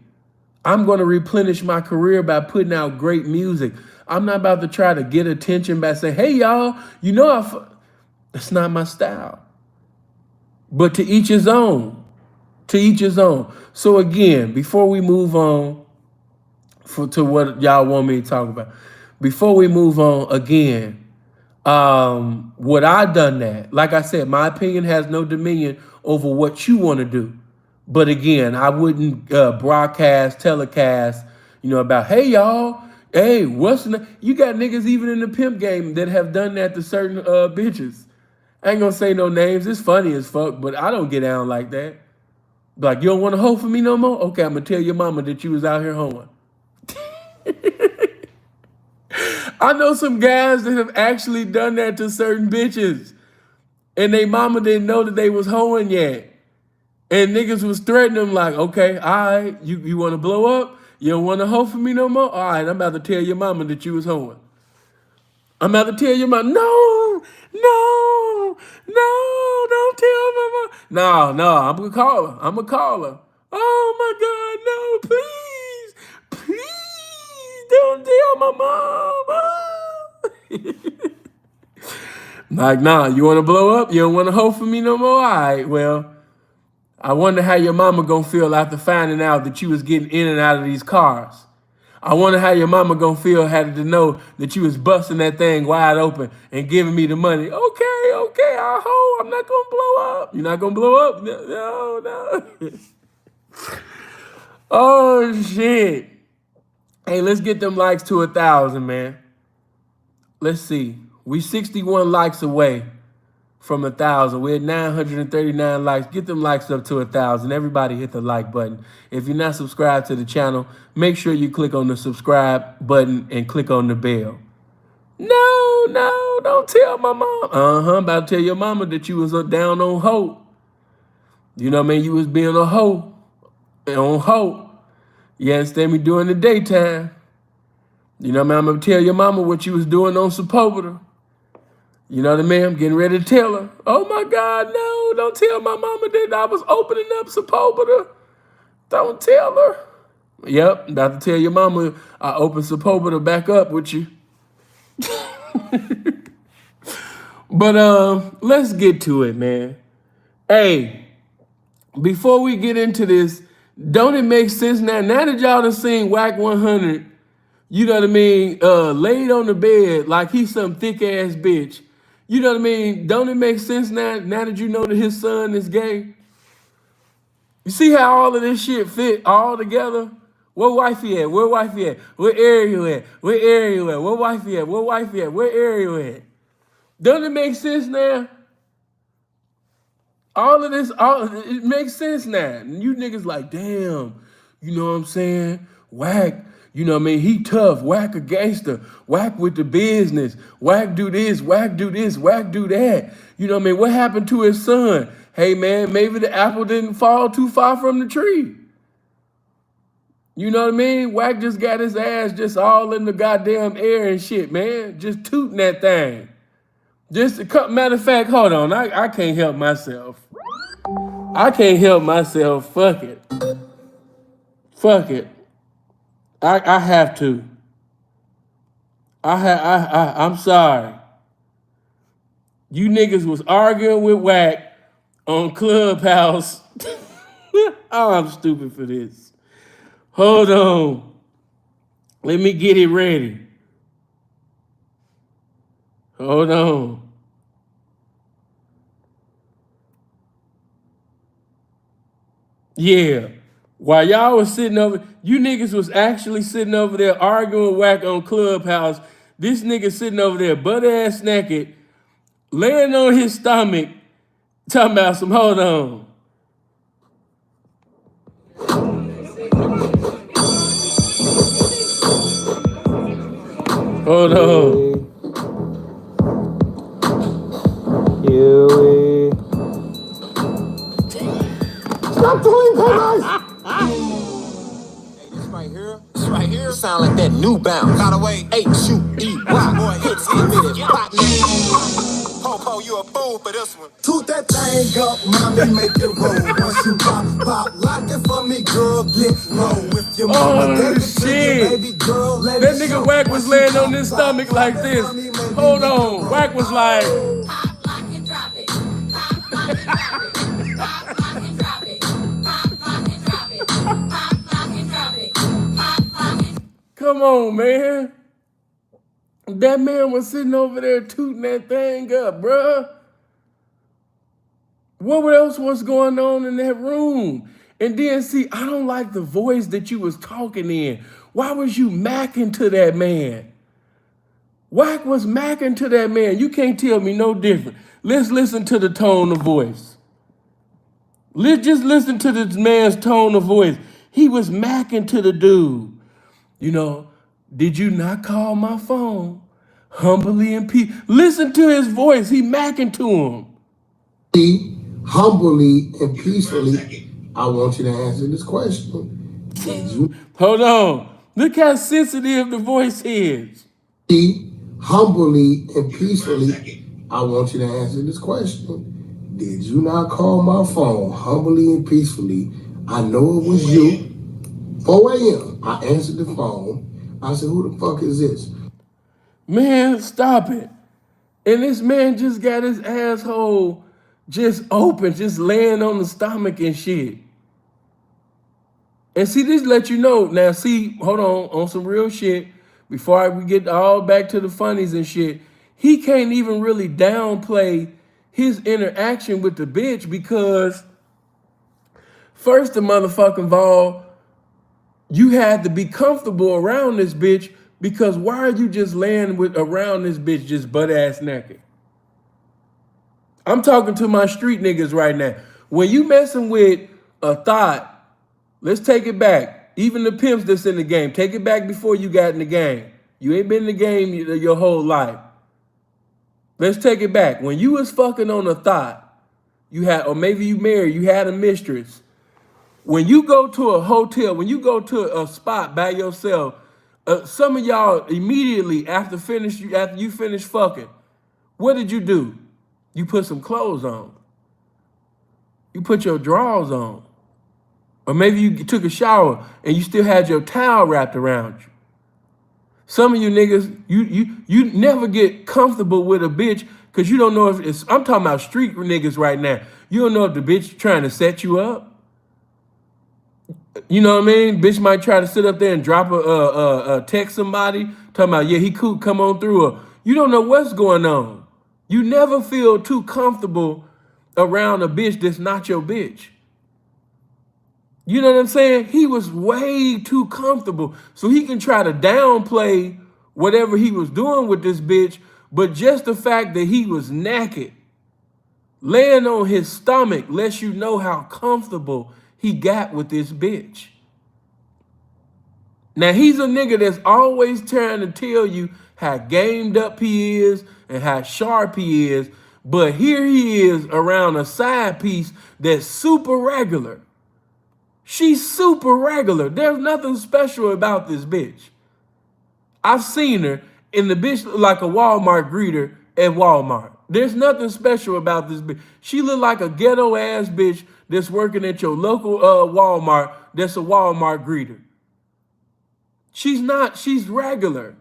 [SPEAKER 1] I'm going to replenish my career by putting out great music. I'm not about to try to get attention by saying, hey, y'all, that's not my style. But to each his own. To each his own. So again, before we move on to what y'all want me to talk about, before we move on, again, would I done that? Like I said, my opinion has no dominion over what you want to do. But again, I wouldn't telecast, about, hey, y'all, hey, you got niggas even in the pimp game that have done that to certain bitches. I ain't gonna say no names. It's funny as fuck, but I don't get down like that. Like, you don't want to hoe for me no more? Okay, I'm gonna tell your mama that you was out here hoeing. I know some guys that have actually done that to certain bitches, and they mama didn't know that they was hoeing yet. And niggas was threatening them like, okay, all right, you want to blow up? You don't want to hoe for me no more? All right, I'm about to tell your mama that you was hoeing. I'm about to tell your mama, no, don't tell mama. No, I'm going to call her. Oh, my God, no, please, don't tell my mama. Like, nah, you want to blow up? You don't want to hoe for me no more? All right, well, I wonder how your mama gonna feel after finding out that you was getting in and out of these cars. I wonder how your mama gonna feel had to know that you was busting that thing wide open and giving me the money. Okay, I'll hold. I'm not gonna blow up. You're not gonna blow up? No. Oh, shit. Hey, let's get them likes to 1,000, man. Let's see. We 61 likes away from 1,000. We're at 939 likes. Get them likes up to 1,000. Everybody hit the like button. If you're not subscribed to the channel, make sure you click on the subscribe button and click on the bell. No, don't tell my mom. About to tell your mama that you was down on hope. You know what I mean? You was being a hoe. On hope. You understand me? During the daytime. You know what I mean? I'm going to tell your mama what you was doing on Sepulveda. You know what I mean? I'm getting ready to tell her. Oh my God, no, don't tell my mama that I was opening up Sepulveda. Don't tell her. Yep, about to tell your mama I opened Sepulveda back up with you. But let's get to it, man. Hey, before we get into this, don't it make sense now that y'all done seen Wack 100, you know what I mean, laid on the bed like he's some thick ass bitch. You know what I mean? Don't it make sense now that you know that his son is gay? You see how all of this shit fit all together? Where wifey at? Where wifey at? Where Ariel at? Where Ariel at? Where wifey at? Where wifey at? Where Ariel at? Don't it make sense now? All of this, it makes sense now. And you niggas like, damn, you know what I'm saying? Wack, you know what I mean? He tough. Wack a gangster. Wack with the business. Wack do this. Wack do this. Wack do that. You know what I mean? What happened to his son? Hey, man, maybe the apple didn't fall too far from the tree. You know what I mean? Wack just got his ass just all in the goddamn air and shit, man. Just tooting that thing. Just matter of fact, hold on. I can't help myself. I can't help myself. Fuck it. Fuck it. I have to. I'm sorry. You niggas was arguing with Wack on Clubhouse. Oh, I'm stupid for this. Hold on. Let me get it ready. Hold on. Yeah. While y'all was sitting over, you niggas was actually sitting over there arguing with Wack on Clubhouse. This nigga sitting over there butt ass naked, laying on his stomach, talking about some, hold on. Hold on.
[SPEAKER 2] Stop doing that! Hey, this right here sound like that new bounce. Got away, H-U-E-Y. Boy, hits admitted. Popo, you a fool for this one. Toot that thing up, mommy, make it roll. Once you pop, lock it for me, girl, get low. With your mama,
[SPEAKER 1] oh, shit.
[SPEAKER 2] Baby girl, let
[SPEAKER 1] that nigga Wack was laying on his stomach like this. Hold on. Wack was like, pop, lock, and drop it. Pop, lock, and drop it. Pop, lock, and drop it. Pop, lock, and drop it. Pop, lock, and drop it. Pop, lock, and... Come on, man. That man was sitting over there tooting that thing up, bruh. What else was going on in that room? And then, see, I don't like the voice that you was talking in. Why was you macking to that man? Wack was macking to that man. You can't tell me no different. Let's listen to the tone of voice. Let's just listen to this man's tone of voice. He was macking to the dude. You know, did you not call my phone? Humbly and peacefully. Listen to his voice. He macking to him.
[SPEAKER 3] Humbly and peacefully, I want you to answer this question.
[SPEAKER 1] Hold on. Look how sensitive the voice is.
[SPEAKER 3] Humbly and peacefully, I want you to answer this question. Did you not call my phone humbly and peacefully? I know it was you. 4 a.m. I answered the phone. I said, who the fuck is this?
[SPEAKER 1] Man, stop it. And this man just got his asshole just open, just laying on the stomach and shit. And see, this let you know. Now, see, hold on some real shit. Before we get all back to the funnies and shit, he can't even really downplay his interaction with the bitch because first the motherfucking all, you had to be comfortable around this bitch because why are you just laying around this bitch just butt ass naked? I'm talking to my street niggas right now. When you messing with a thought, let's take it back. Even the pimps that's in the game, take it back before you got in the game. You ain't been in the game your whole life. Let's take it back. When you was fucking on a thought, you had, or maybe you married, you had a mistress. When you go to a hotel, when you go to a spot by yourself, some of y'all immediately after you finish fucking, what did you do? You put some clothes on. You put your drawers on. Or maybe you took a shower and you still had your towel wrapped around you. Some of you niggas, you never get comfortable with a bitch because you don't know if it's, I'm talking about street niggas right now. You don't know if the bitch trying to set you up. You know what I mean? Bitch might try to sit up there and drop a text somebody, talking about, yeah, he could come on through. Or you don't know what's going on. You never feel too comfortable around a bitch that's not your bitch. You know what I'm saying? He was way too comfortable. So he can try to downplay whatever he was doing with this bitch, but just the fact that he was naked, laying on his stomach, lets you know how comfortable he got with this bitch. Now he's a nigga that's always trying to tell you how gamed up he is and how sharp he is, but here he is around a side piece that's super regular. She's super regular. There's nothing special about this bitch. I've seen her, and the bitch look like a Walmart greeter at Walmart. There's nothing special about this bitch. She look like a ghetto ass bitch that's working at your local Walmart that's a Walmart greeter. She's not, she's regular.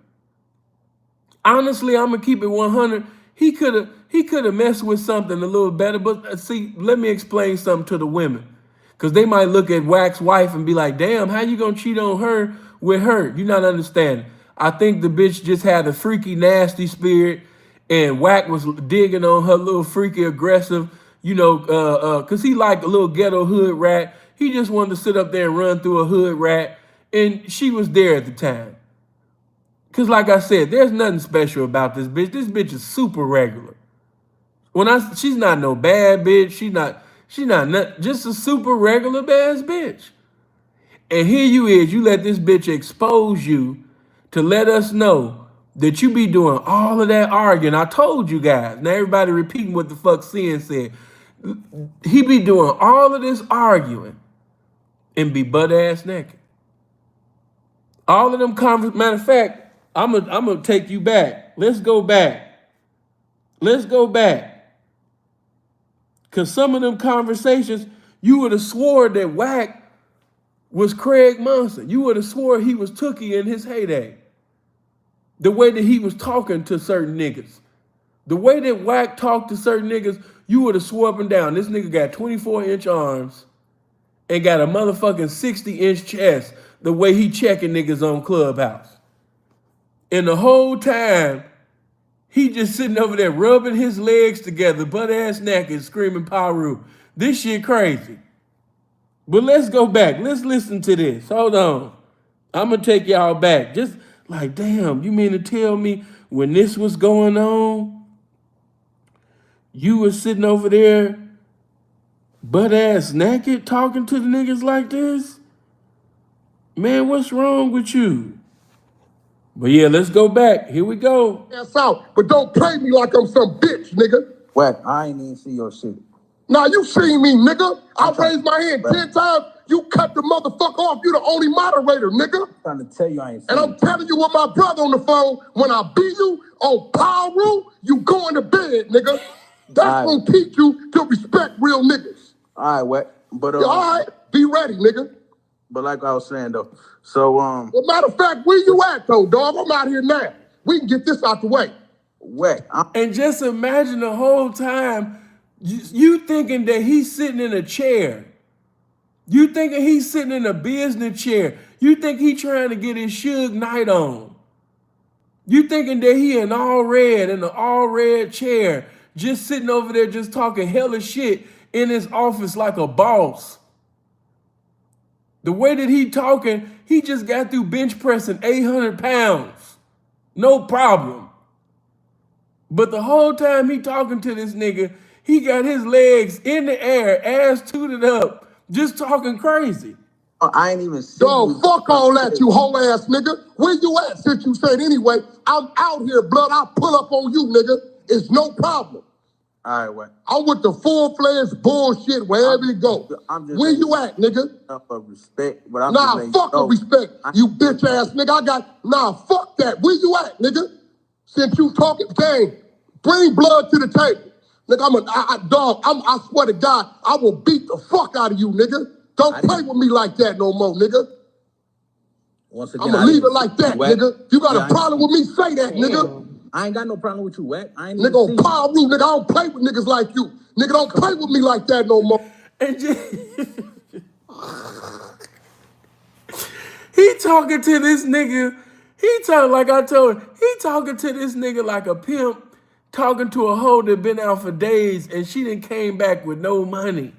[SPEAKER 1] Honestly, I'm gonna keep it 100. He could have messed with something a little better, but see, let me explain something to the women. Because they might look at Wack's wife and be like, damn, how you gonna cheat on her with her? You're not understanding. I think the bitch just had a freaky, nasty spirit, and Wack was digging on her little freaky, aggressive, you know, because he liked a little ghetto hood rat. He just wanted to sit up there and run through a hood rat, and she was there at the time. Because like I said, there's nothing special about this bitch. This bitch is super regular. She's not no bad bitch. She's not just a super regular ass bitch. And here you is, you let this bitch expose you to let us know that you be doing all of that arguing. I told you guys. Now everybody repeating what the fuck Sin said. He be doing all of this arguing and be butt ass naked. All of them matter of fact, I'm gonna take you back. Let's go back. Because some of them conversations, you would have swore that Wack was Craig Munson. You would have swore he was Tookie in his heyday. The way that he was talking to certain niggas. The way that Wack talked to certain niggas, you would have swore up and down. This nigga got 24-inch arms and got a motherfucking 60-inch chest the way he checking niggas on Clubhouse. And the whole time, he just sitting over there rubbing his legs together, butt ass naked, screaming Paru. This shit crazy. But let's go back. Let's listen to this. Hold on. I'm going to take y'all back. Just like, damn, you mean to tell me when this was going on, you was sitting over there butt ass naked talking to the niggas like this? Man, what's wrong with you? But yeah, let's go back. Here we go.
[SPEAKER 3] Ass out, but don't play me like I'm some bitch, nigga.
[SPEAKER 4] Wack, I ain't even see your shit.
[SPEAKER 3] Nah, you seen me, nigga. I raised my hand 10 times. You cut the motherfucker off. You the only moderator, nigga.
[SPEAKER 4] I'm trying to tell you I ain't seen
[SPEAKER 3] And I'm telling you with my brother on the phone, when I beat you on power rule, you going to bed, nigga. That's gonna teach you to respect real niggas.
[SPEAKER 4] All right, Wack. But
[SPEAKER 3] Yeah, all right, be ready, nigga.
[SPEAKER 4] But like I was saying though, so
[SPEAKER 3] Well, matter of fact, where you at though, dog? I'm out here now. We can get this out the way.
[SPEAKER 4] Wack,
[SPEAKER 1] And just imagine the whole time you thinking that he's sitting in a chair. You thinking he's sitting in a business chair. You think he trying to get his Suge Knight on. You thinking that he in all red, in an all red chair, just sitting over there just talking hella shit in his office like a boss. The way that he talking, he just got through bench pressing 800 pounds. No problem. But the whole time he talking to this nigga, He got his legs in the air, ass tooted up, just talking crazy.
[SPEAKER 4] I ain't even see
[SPEAKER 3] Dog,
[SPEAKER 4] you.
[SPEAKER 3] fuck all that, you whole ass nigga. Where you at since you said anyway? I'm out here, blood. I'll pull up on you, nigga. It's no problem.
[SPEAKER 4] All right, what?
[SPEAKER 3] I'm with the full-fledged bullshit wherever you go. Where you at, nigga?
[SPEAKER 4] Of respect, but I'm
[SPEAKER 3] Nah,
[SPEAKER 4] just
[SPEAKER 3] fuck the respect, you bitch ass nigga. Nah, fuck that. Where you at, nigga? Since you talking, gang, bring blood to the table. Nigga, I swear to God, I will beat the fuck out of you, nigga. Don't play with me like that no more, nigga.
[SPEAKER 4] Once again,
[SPEAKER 3] I'm gonna leave it like that, nigga. You got a problem with me, say that, nigga.
[SPEAKER 4] I ain't got no problem with you, Wack. I ain't
[SPEAKER 3] Nigga on power rule, nigga, I don't play with niggas like you. Nigga, don't play with me like that no more.
[SPEAKER 1] And he talking to this nigga. He talking like I told him. He talking to this nigga like a pimp talking to a hoe that been out for days and she done came back with no money.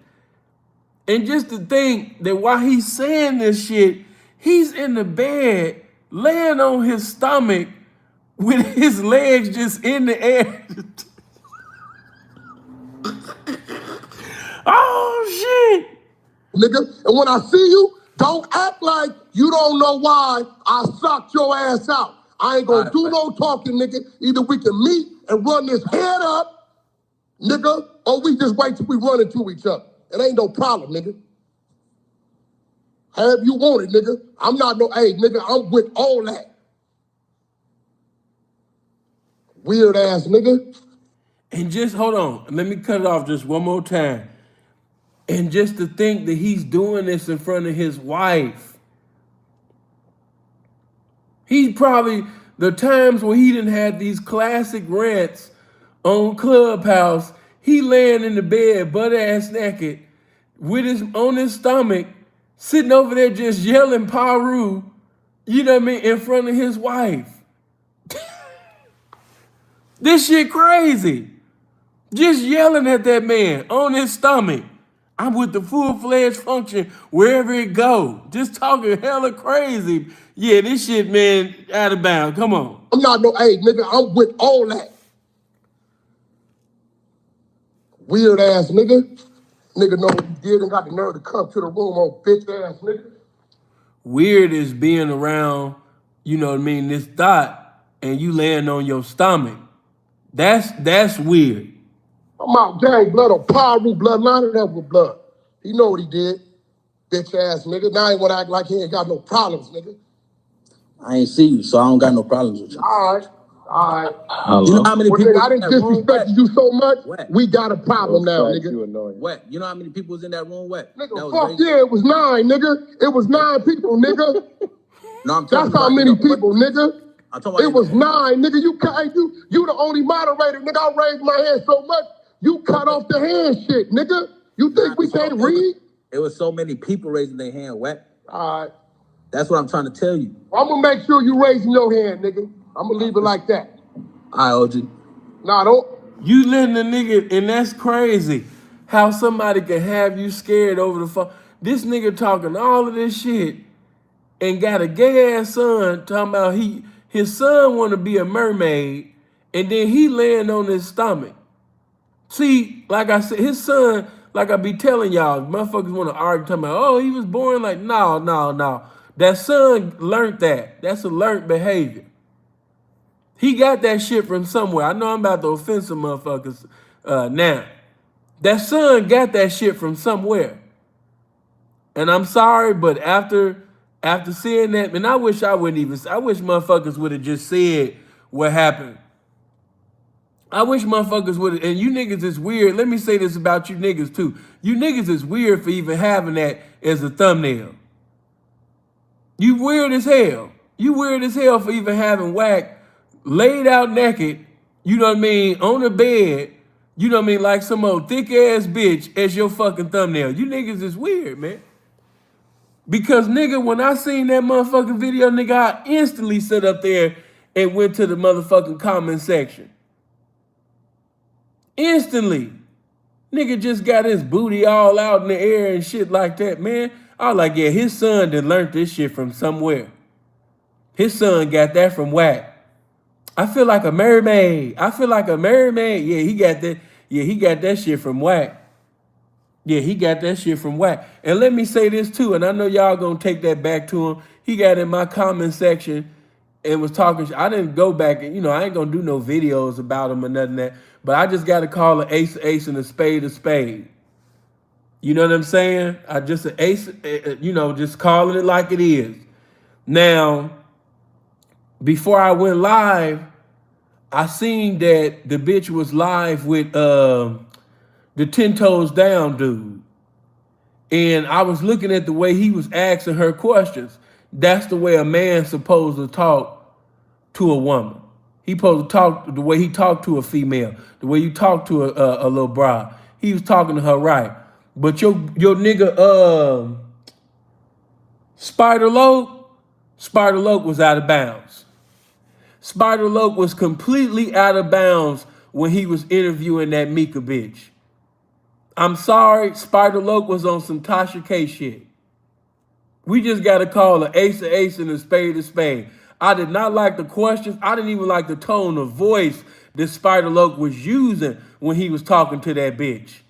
[SPEAKER 1] And just to think that while he's saying this shit, he's in the bed laying on his stomach with his legs just in the air. Oh shit!
[SPEAKER 3] Nigga, and when I see you, don't act like you don't know why I socked your ass out. I ain't gonna do no talking, nigga. Either we can meet and run this head up, nigga, or we just wait till we run into each other. It ain't no problem, nigga. However you want it, nigga. I'm not no, hey, nigga, I'm with all that. Weird ass nigga.
[SPEAKER 1] And just hold on, let me cut it off just one more time. And just to think that he's doing this in front of his wife. He probably, the times where he didn't have these classic rants on Clubhouse, he laying in the bed, butt ass naked, with his on his stomach, sitting over there just yelling Paru, you know what I mean, in front of his wife. This shit crazy. Just yelling at that man on his stomach. I'm with the full-fledged function wherever it go. Just talking hella crazy. Yeah, this shit, man, out of bounds. Come on.
[SPEAKER 3] I'm not no, hey, nigga, I'm with all that. Weird ass nigga. Nigga know what he did and got the nerve to come to the room on bitch ass nigga.
[SPEAKER 1] Weird is being around, you know what I mean, this thought, and you laying on your stomach. That's weird.
[SPEAKER 3] I'm out gang blood on Paru bloodline and that with blood. He know what he did. Bitch ass nigga. Now he wanna act like he ain't got no problems, nigga.
[SPEAKER 4] I ain't see you, so I don't got no problems with you.
[SPEAKER 3] All right.
[SPEAKER 4] You know how many people?
[SPEAKER 3] Nigga, I didn't disrespect you so much.
[SPEAKER 4] Wack.
[SPEAKER 3] We got a problem now, nigga.
[SPEAKER 4] Wack. You know how many people was in that room? Wack.
[SPEAKER 3] Nigga, fuck yeah, it was 9, nigga. It was 9 people, nigga.
[SPEAKER 4] No, I'm talking
[SPEAKER 3] That's how
[SPEAKER 4] about,
[SPEAKER 3] many people, nigga.
[SPEAKER 4] I'm talking about
[SPEAKER 3] It was 9, nigga. You the only moderator, nigga. I raised my hand so much, you cut off the hand shit, nigga. You think we can't read?
[SPEAKER 4] It was so many people raising their hand, Wack.
[SPEAKER 3] All right.
[SPEAKER 4] That's what I'm trying to tell you.
[SPEAKER 3] I'm gonna make sure you raising your hand, nigga. I'm gonna leave it like that.
[SPEAKER 4] All right, OG.
[SPEAKER 3] Nah, don't.
[SPEAKER 1] You letting the nigga, and that's crazy. How somebody can have you scared over the phone. This nigga talking all of this shit and got a gay ass son talking about his son want to be a mermaid, and then he laying on his stomach. See, like I said, his son, like I be telling y'all, motherfuckers want to argue talking about, oh, he was born like, no. That son learned that. That's a learned behavior. He got that shit from somewhere. I know I'm about to offend some motherfuckers now. That son got that shit from somewhere. And I'm sorry, but after seeing that, man, I wish motherfuckers would have just said what happened. I wish motherfuckers would have, and you niggas is weird. Let me say this about you niggas too. You niggas is weird for even having that as a thumbnail. You weird as hell. You weird as hell for even having Wack laid out naked, you know what I mean, on the bed, you know what I mean, like some old thick ass bitch as your fucking thumbnail. You niggas is weird, man. Because nigga, when I seen that motherfucking video, nigga, I instantly sat up there and went to the motherfucking comment section. Instantly. Nigga just got his booty all out in the air and shit like that, man. I was like, yeah, his son done learned this shit from somewhere. His son got that from Wack. I feel like a mermaid. Yeah, he got that. Yeah, he got that shit from Wack. Yeah, he got that shit from Wack. And let me say this too, and I know y'all gonna take that back to him. He got in my comment section and was talking. I didn't go back and I ain't gonna do no videos about him or nothing that. But I just gotta call an ace and a spade a spade. You know what I'm saying? I just an ace, just calling it like it is. Now, before I went live, I seen that the bitch was live with the 10 Toes Down dude. And I was looking at the way he was asking her questions. That's the way a man's supposed to talk to a woman. He supposed to talk the way he talked to a female, the way you talk to a little bride. He was talking to her right. But your nigga Spider Loke was out of bounds. Spider Loke was completely out of bounds when he was interviewing that Mika bitch. I'm sorry, Spider Loke was on some Tasha K shit. We just got to call an ace and a spade a spade. I did not like the questions. I didn't even like the tone of voice that Spider Loke was using when he was talking to that bitch.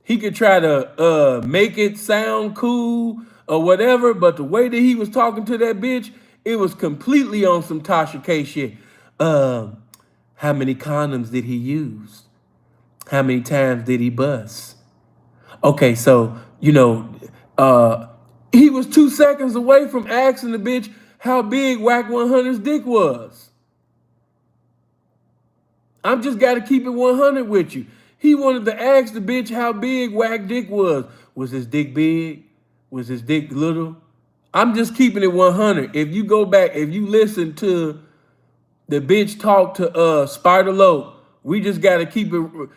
[SPEAKER 1] He could try to make it sound cool or whatever, but the way that he was talking to that bitch, it was completely on some Tasha K shit. How many condoms did he use? How many times did he bust? Okay, so, he was 2 seconds away from asking the bitch how big Wack 100's dick was. I'm just got to keep it 100 with you. He wanted to ask the bitch how big Wack dick was. Was his dick big? Was his dick little? I'm just keeping it 100. If you go back, if you listen to the bitch talk to Spider Loke, we just got to keep it.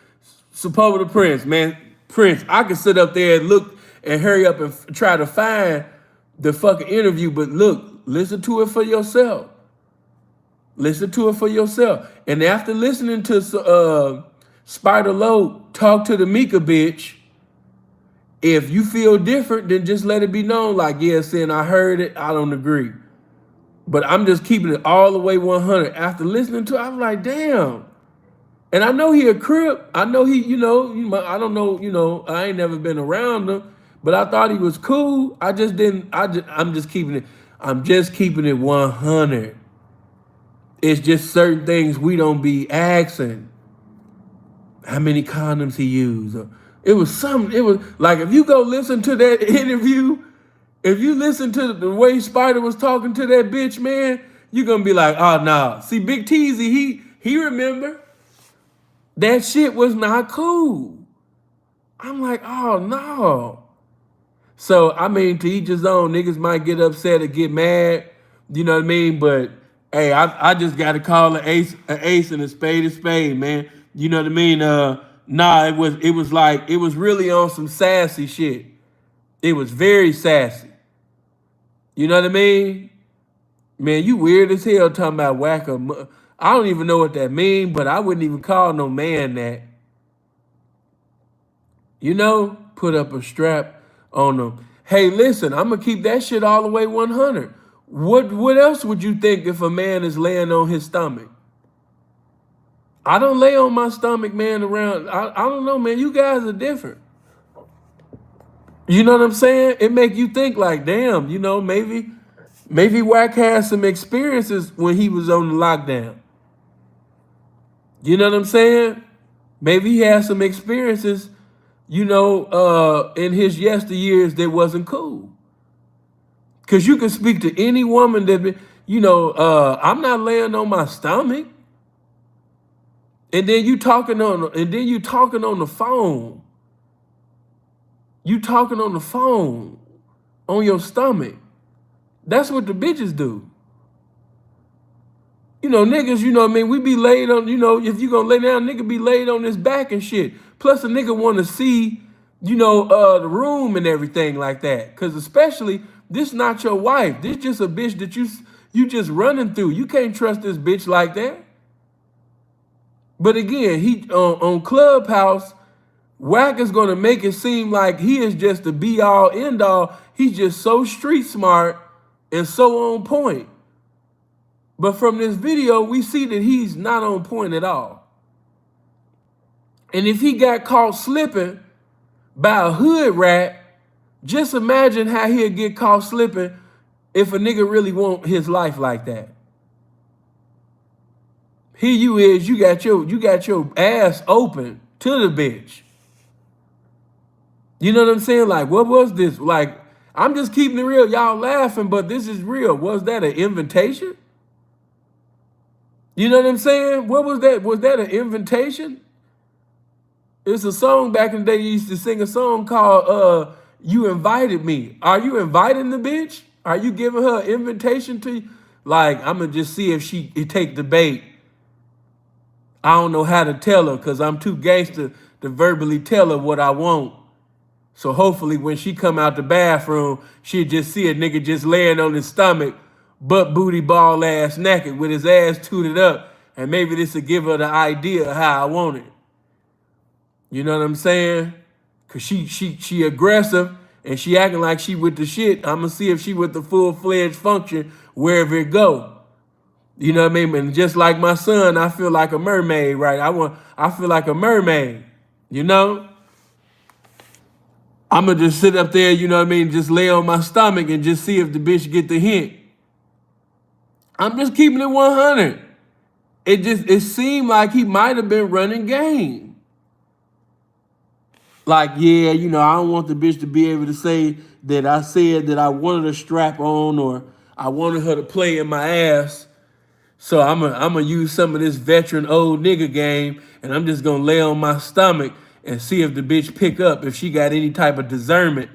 [SPEAKER 1] Support the Prince, man. Prince, I can sit up there and look and hurry up and try to find the fucking interview, but look, listen to it for yourself. Listen to it for yourself. And after listening to Spider Loke talk to the Mika bitch, if you feel different, then just let it be known. Like, yeah, saying I heard it, I don't agree. But I'm just keeping it all the way 100. After listening to it, I'm like, damn. And I know he a Crip. I know he, I don't know, I ain't never been around him, but I thought he was cool. I'm just keeping it 100. It's just certain things we don't be asking. How many condoms he used? It was like, if you go listen to that interview, if you listen to the way Spider was talking to that bitch, man, you're gonna be like, oh nah. See, Big Teasy, he remember. That shit was not cool. I'm like, oh no. So, I mean, to each his own. Niggas might get upset or get mad. You know what I mean? But, hey, I just got to call an ace and a spade, man. You know what I mean? It was really on some sassy shit. It was very sassy. You know what I mean? Man, you weird as hell talking about Wack. I don't even know what that means, but I wouldn't even call no man that. Put up a strap on them. Hey, listen, I'm going to keep that shit all the way 100. What else would you think if a man is laying on his stomach? I don't lay on my stomach, man, around. I don't know, man. You guys are different. You know what I'm saying? It make you think like, damn, maybe Wack had some experiences when he was on the lockdown. You know what I'm saying? Maybe he had some experiences, in his yesteryears that wasn't cool. Because you can speak to any woman that, I'm not laying on my stomach. And then you talking on the phone. You talking on the phone on your stomach. That's what the bitches do. Niggas, we be laid on, if you gonna lay down, nigga be laid on his back and shit. Plus a nigga wanna see, the room and everything like that. Cause especially, this not your wife. This just a bitch that you just running through. You can't trust this bitch like that. But again, he on Clubhouse, Wack is gonna make it seem like he is just the be all end all. He's just so street smart and so on point. But from this video, we see that he's not on point at all. And if he got caught slipping by a hood rat, just imagine how he'll get caught slipping if a nigga really want his life like that. Here you is, you got your ass open to the bitch. You know what I'm saying? Like, what was this? Like, I'm just keeping it real. Y'all laughing, but this is real. Was that an invitation? You know what I'm saying? What was that? Was that an invitation? It's a song back in the day. You used to sing a song called You Invited Me. Are you inviting the bitch? Are you giving her an invitation to you? Like, I'm going to just see if she take the bait. I don't know how to tell her because I'm too gangster to verbally tell her what I want. So hopefully when she come out the bathroom, she'll just see a nigga just laying on his stomach, butt booty ball ass naked with his ass tooted up. And maybe this will give her the idea of how I want it. You know what I'm saying? Cause she aggressive and she acting like she with the shit. I'ma see if she with the full-fledged function wherever it go. You know what I mean? And just like my son, I feel like a mermaid, right? I feel like a mermaid, you know? I'ma just sit up there, you know what I mean, just lay on my stomach and just see if the bitch get the hint. I'm just keeping it 100. It seemed like he might have been running game. Like, yeah, you know, I don't want the bitch to be able to say that I said that I wanted a strap on or I wanted her to play in my ass. So I'm gonna use some of this veteran old nigga game and I'm just gonna lay on my stomach and see if the bitch pick up, if she got any type of discernment,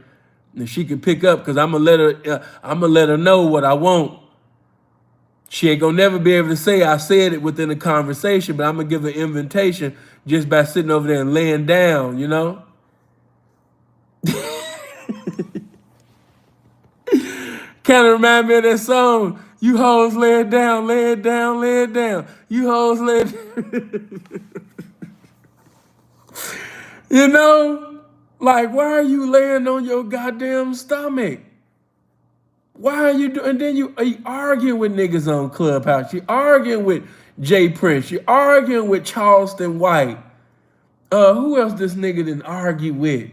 [SPEAKER 1] if she can pick up, because I'm gonna let her know what I want. She ain't gonna never be able to say I said it within a conversation, but I'm gonna give her an invitation just by sitting over there and laying down, you know? Kind of remind me of that song, you hoes lay it down, lay it down, lay it down. You hoes lay it down. You know? Like, why are you laying on your goddamn stomach? Why are you doing? And then you arguing with niggas on Clubhouse. You arguing with Jay Prince. You arguing with Charleston White. Who else this nigga didn't argue with?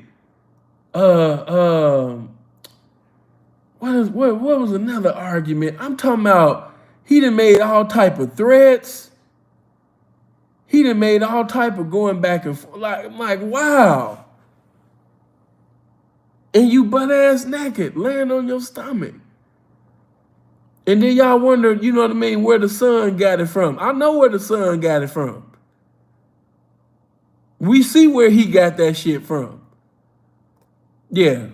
[SPEAKER 1] What was another argument? I'm talking about he done made all type of threats. He done made all type of going back and forth. Like, I'm like, wow. And you butt ass naked, laying on your stomach. And then y'all wonder, you know what I mean, where the son got it from. I know where the son got it from. We see where he got that shit from. Yeah.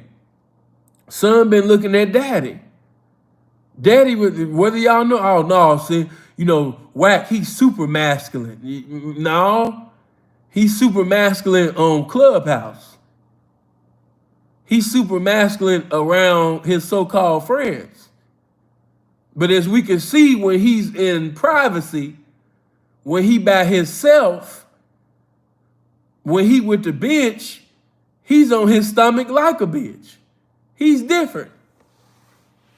[SPEAKER 1] Son been looking at daddy. Daddy, whether y'all know, oh no, see, you know, Wack, he's super masculine. No, he's super masculine on Clubhouse. He's super masculine around his so-called friends. But as we can see when he's in privacy, when he by himself, when he with the bitch, he's on his stomach like a bitch. He's different.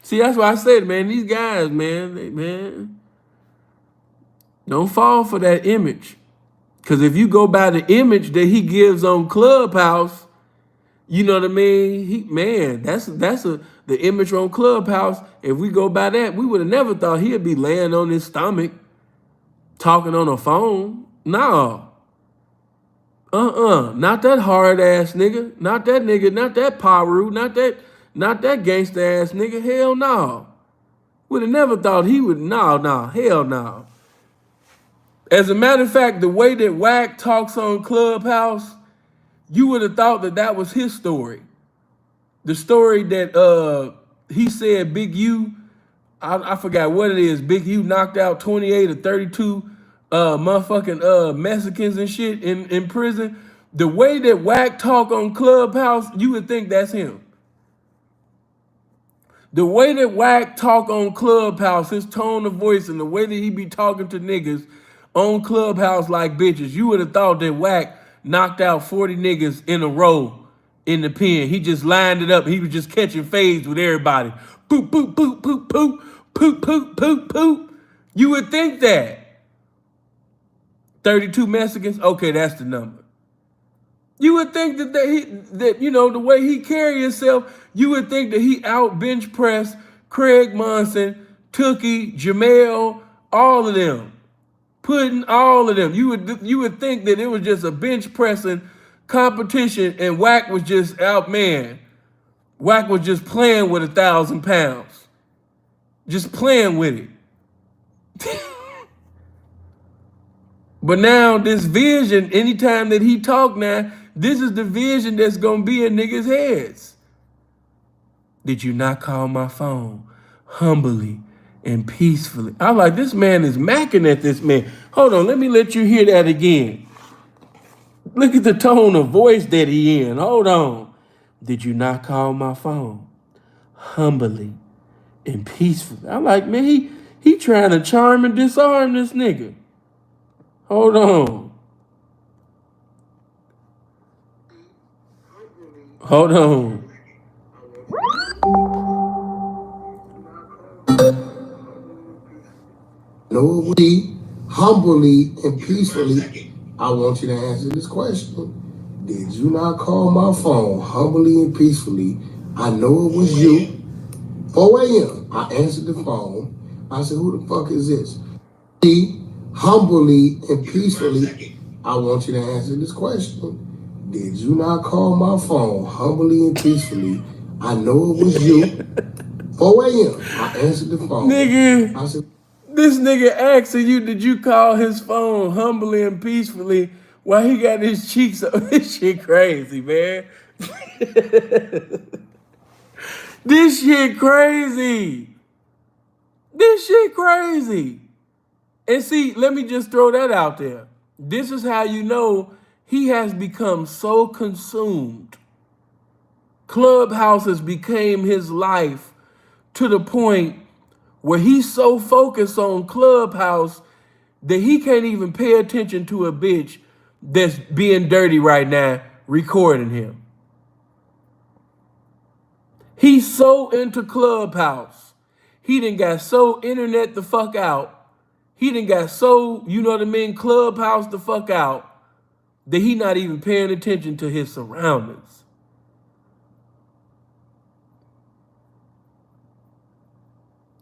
[SPEAKER 1] See, that's why I said, man, these guys, man, don't fall for that image. Because if you go by the image that he gives on Clubhouse, you know what I mean? That's the image on Clubhouse. If we go by that, we would have never thought he'd be laying on his stomach, talking on a phone. No. Not that hard ass nigga. Not that nigga, not that Paru, not that gangster ass nigga. Hell no. Would have never thought he would. No, hell no. As a matter of fact, the way that Wack talks on Clubhouse, you would have thought that was his story. The story that he said Big U, I forgot what it is, Big U knocked out 28 or 32 motherfucking Mexicans and shit in prison. The way that Wack talk on Clubhouse, you would think that's him. The way that Wack talk on Clubhouse, his tone of voice and the way that he be talking to niggas on Clubhouse like bitches, you would have thought that Wack knocked out 40 niggas in a row in the pen. He just lined it up. He was just catching fades with everybody. Poop, poop, poop, poop, poop, poop, poop, poop, poop. You would think that. 32 Mexicans? Okay, that's the number. You would think that you know, the way he carry himself, you would think that he out bench pressed Craig Monson, Tookie, Jamel, all of them, putting all of them. You would think that it was just a bench pressing competition, and Wack was just out, man. Wack was just playing with 1,000 pounds, just playing with it. But now this vision, anytime that he talk now, this is the vision that's gonna be in niggas' heads. Did you not call my phone humbly and peacefully? I'm like, this man is macking at this man. Hold on, let me let you hear that again. Look at the tone of voice that he in. Hold on. Did you not call my phone humbly and peacefully? I'm like, man, he trying to charm and disarm this nigga. Hold on. Hold on.
[SPEAKER 3] No, we humbly and peacefully, I want you to answer this question. Did you not call my phone humbly and peacefully? I know it was you. 4 a.m. I answered the phone. I said, who the fuck is this? Humbly and peacefully, I want you to answer this question. Did you not call my phone humbly and peacefully? I know it was you. 4 a.m. I answered the phone.
[SPEAKER 1] Nigga,
[SPEAKER 3] I said,
[SPEAKER 1] this nigga asking you, did you call his phone humbly and peacefully while he got his cheeks up? This shit crazy, man. This shit crazy. This shit crazy. And see, let me just throw that out there. This is how you know he has become so consumed. Clubhouse has became his life to the point where he's so focused on Clubhouse that he can't even pay attention to a bitch that's being dirty right now recording him. He's so into Clubhouse. He done got so internet the fuck out. He done got so, you know what I mean, Clubhouse the fuck out, that he not even paying attention to his surroundings.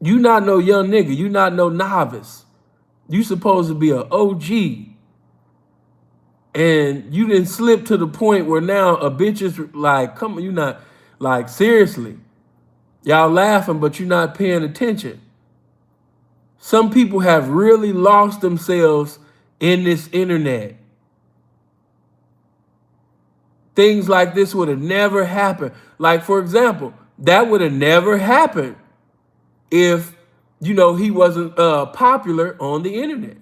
[SPEAKER 1] You not no young nigga. You not no novice. You supposed to be an OG. And you didn't slip to the point where now a bitch is like, come on, you not, like, seriously. Y'all laughing, but you're not paying attention. Some people have really lost themselves in this internet. Things like this would have never happened. Like, for example, that would have never happened if, you know, he wasn't popular on the internet.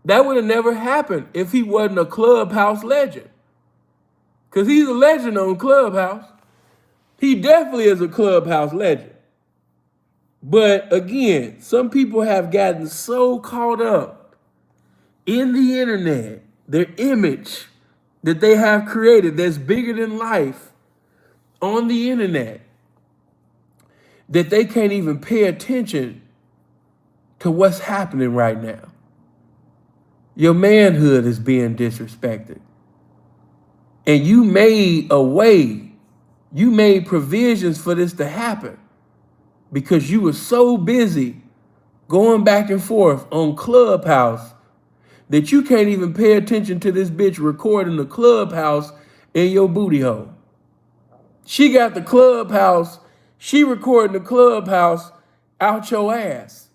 [SPEAKER 1] That would have never happened if he wasn't a Clubhouse legend. Because he's a legend on Clubhouse. He definitely is a Clubhouse legend. But again, some people have gotten so caught up in the internet, their image that they have created that's bigger than life on the internet, that they can't even pay attention to what's happening right now. Your manhood is being disrespected. And you made a way, you made provisions for this to happen because you were so busy going back and forth on Clubhouse that you can't even pay attention to this bitch recording the Clubhouse in your booty hole. She got the Clubhouse, she recording the Clubhouse out your ass.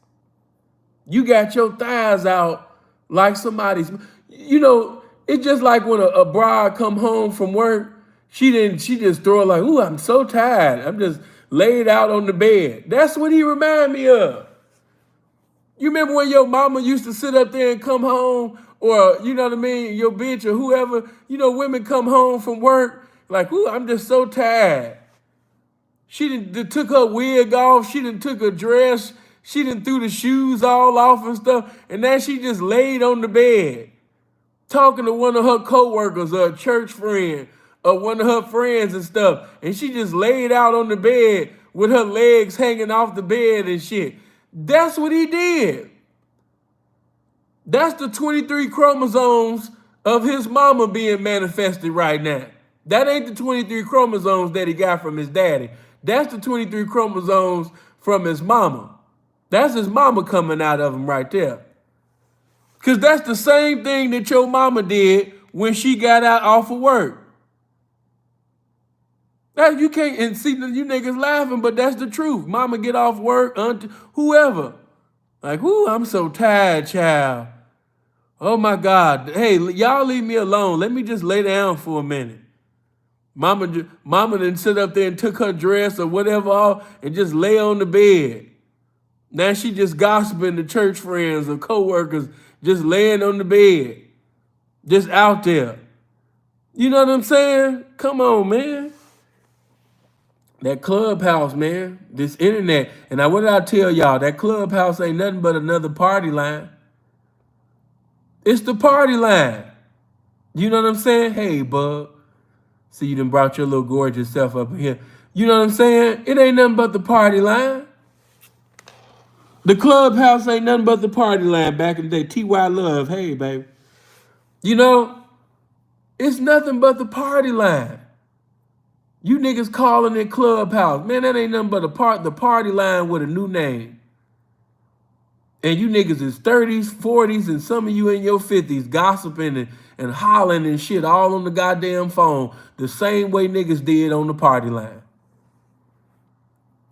[SPEAKER 1] You got your thighs out like somebody's, you know, it's just like when a bride come home from work, she just throw it like, ooh, I'm so tired. I'm just laid out on the bed. That's what he remind me of. You remember when your mama used to sit up there and come home, or, you know what I mean, your bitch or whoever, you know, women come home from work, like, ooh, I'm just so tired. She done took her wig off, she done took her dress, she done threw the shoes all off and stuff, and now she just laid on the bed, talking to one of her coworkers or a church friend or one of her friends and stuff, and she just laid out on the bed with her legs hanging off the bed and shit. That's what he did. That's the 23 chromosomes of his mama being manifested right now. That ain't the 23 chromosomes that he got from his daddy. That's the 23 chromosomes from his mama. That's his mama coming out of him right there. Because that's the same thing that your mama did when she got out off of work. That you can't, and see you niggas laughing, but that's the truth. Mama get off work, auntie, whoever. Like, ooh, I'm so tired, child. Oh my God. Hey, y'all leave me alone. Let me just lay down for a minute. Mama didn't sit up there and took her dress or whatever off and just lay on the bed. Now she just gossiping to church friends or coworkers, just laying on the bed, just out there. You know what I'm saying? Come on, man. That Clubhouse, man, this internet. And now what did I tell y'all? That Clubhouse ain't nothing but another party line. It's the party line. You know what I'm saying? Hey, bub. See, you done brought your little gorgeous self up in here. You know what I'm saying? It ain't nothing but the party line. The Clubhouse ain't nothing but the party line back in the day. T.Y. Love, hey, baby. You know, it's nothing but the party line. You niggas calling it Clubhouse. Man, that ain't nothing but the party line with a new name. And you niggas is 30s, 40s, and some of you in your 50s gossiping and hollering and shit all on the goddamn phone the same way niggas did on the party line.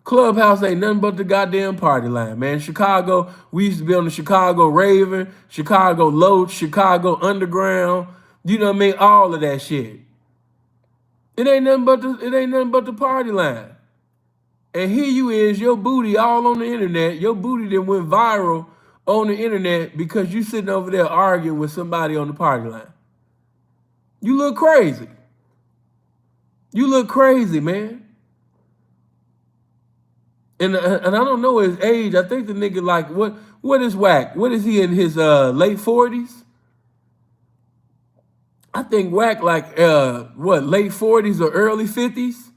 [SPEAKER 1] Clubhouse ain't nothing but the goddamn party line, man. Chicago, we used to be on the Chicago Raven, Chicago Loach, Chicago Underground. You know what I mean? All of that shit. It ain't nothing but the party line. And here you is, your booty all on the internet. Your booty that went viral on the internet because you sitting over there arguing with somebody on the party line. You look crazy. You look crazy, man. And I don't know his age. I think the nigga like, what is Wack? What is he in his late 40s? I think Wack like, late 40s or early 50s?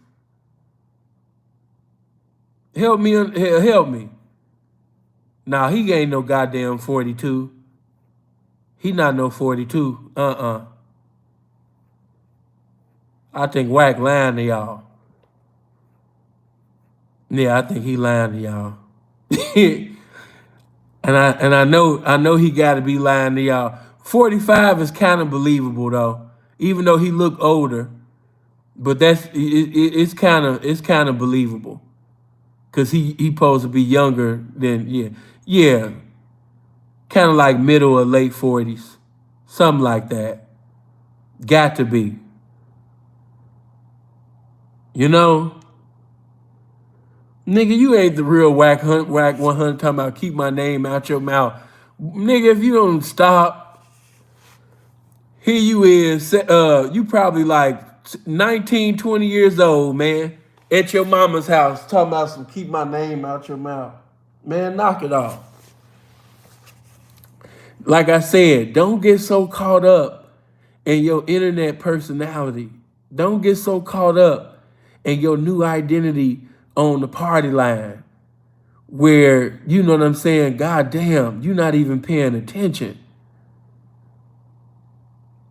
[SPEAKER 1] Help me. Nah, he ain't no goddamn 42. He not no 42. I think Wack lying to y'all. Yeah, I think he lying to y'all. and I know he gotta be lying to y'all. 45 is kind of believable though, even though he look older. But it's kind of believable. Cause he supposed to be younger than, yeah. Kind of like middle or late 40s. Something like that. Got to be. You know? Nigga, you ain't the real Wack 100 talking about keep my name out your mouth. Nigga, if you don't stop, here you is, you probably like 19, 20 years old, man, at your mama's house talking about some keep my name out your mouth. Man, knock it off. Like I said, don't get so caught up in your internet personality. Don't get so caught up in your new identity on the party line where, you know what I'm saying, God damn, you're not even paying attention.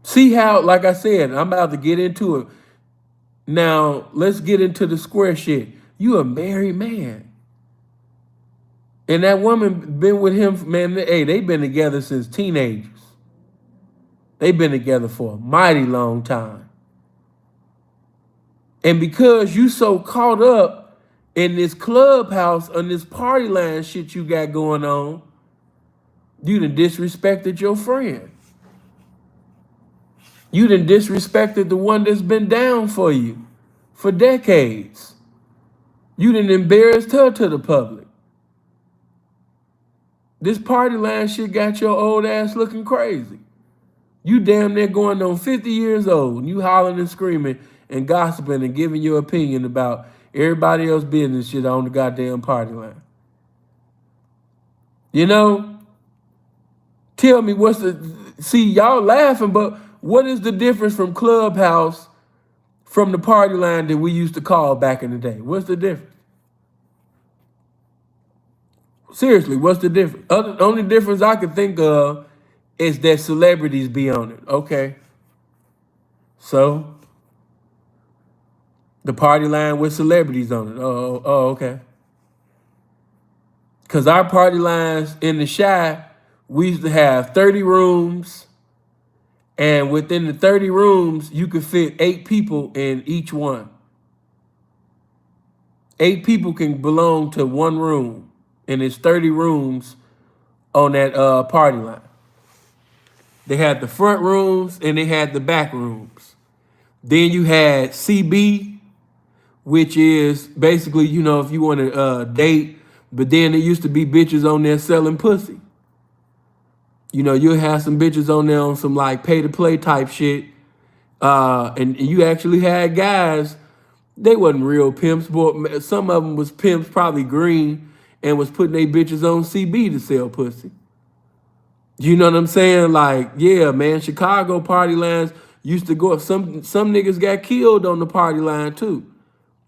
[SPEAKER 1] See how, like I said, I'm about to get into it. Now, let's get into the square shit. You a married man. And that woman been with him, man, hey, they been together since teenagers. They've been together for a mighty long time. And because you so caught up in this Clubhouse, on this party line shit you got going on, you done disrespected your friend. You done disrespected the one that's been down for you for decades. You done embarrassed her to the public. This party line shit got your old ass looking crazy. You damn near going on 50 years old and you hollering and screaming and gossiping and giving your opinion about everybody else's business shit on the goddamn party line. You know? Tell me see, y'all laughing, but what is the difference from Clubhouse from the party line that we used to call back in the day? What's the difference? Seriously, what's the difference? The only difference I can think of is that celebrities be on it. Okay. So the party line with celebrities on it. Oh, okay. Cause our party lines in the Shy, we used to have 30 rooms, and within the 30 rooms, you could fit 8 people in each one. 8 people can belong to one room, and it's 30 rooms on that party line. They had the front rooms and they had the back rooms. Then you had CB, which is basically, you know, if you want to date, but then there used to be bitches on there selling pussy. You know, you'll have some bitches on there on some like pay to play type shit. And you actually had guys, they wasn't real pimps, but some of them was pimps, probably green, and was putting their bitches on CB to sell pussy. You know what I'm saying? Like, yeah, man, Chicago party lines used to go up. Some niggas got killed on the party line too.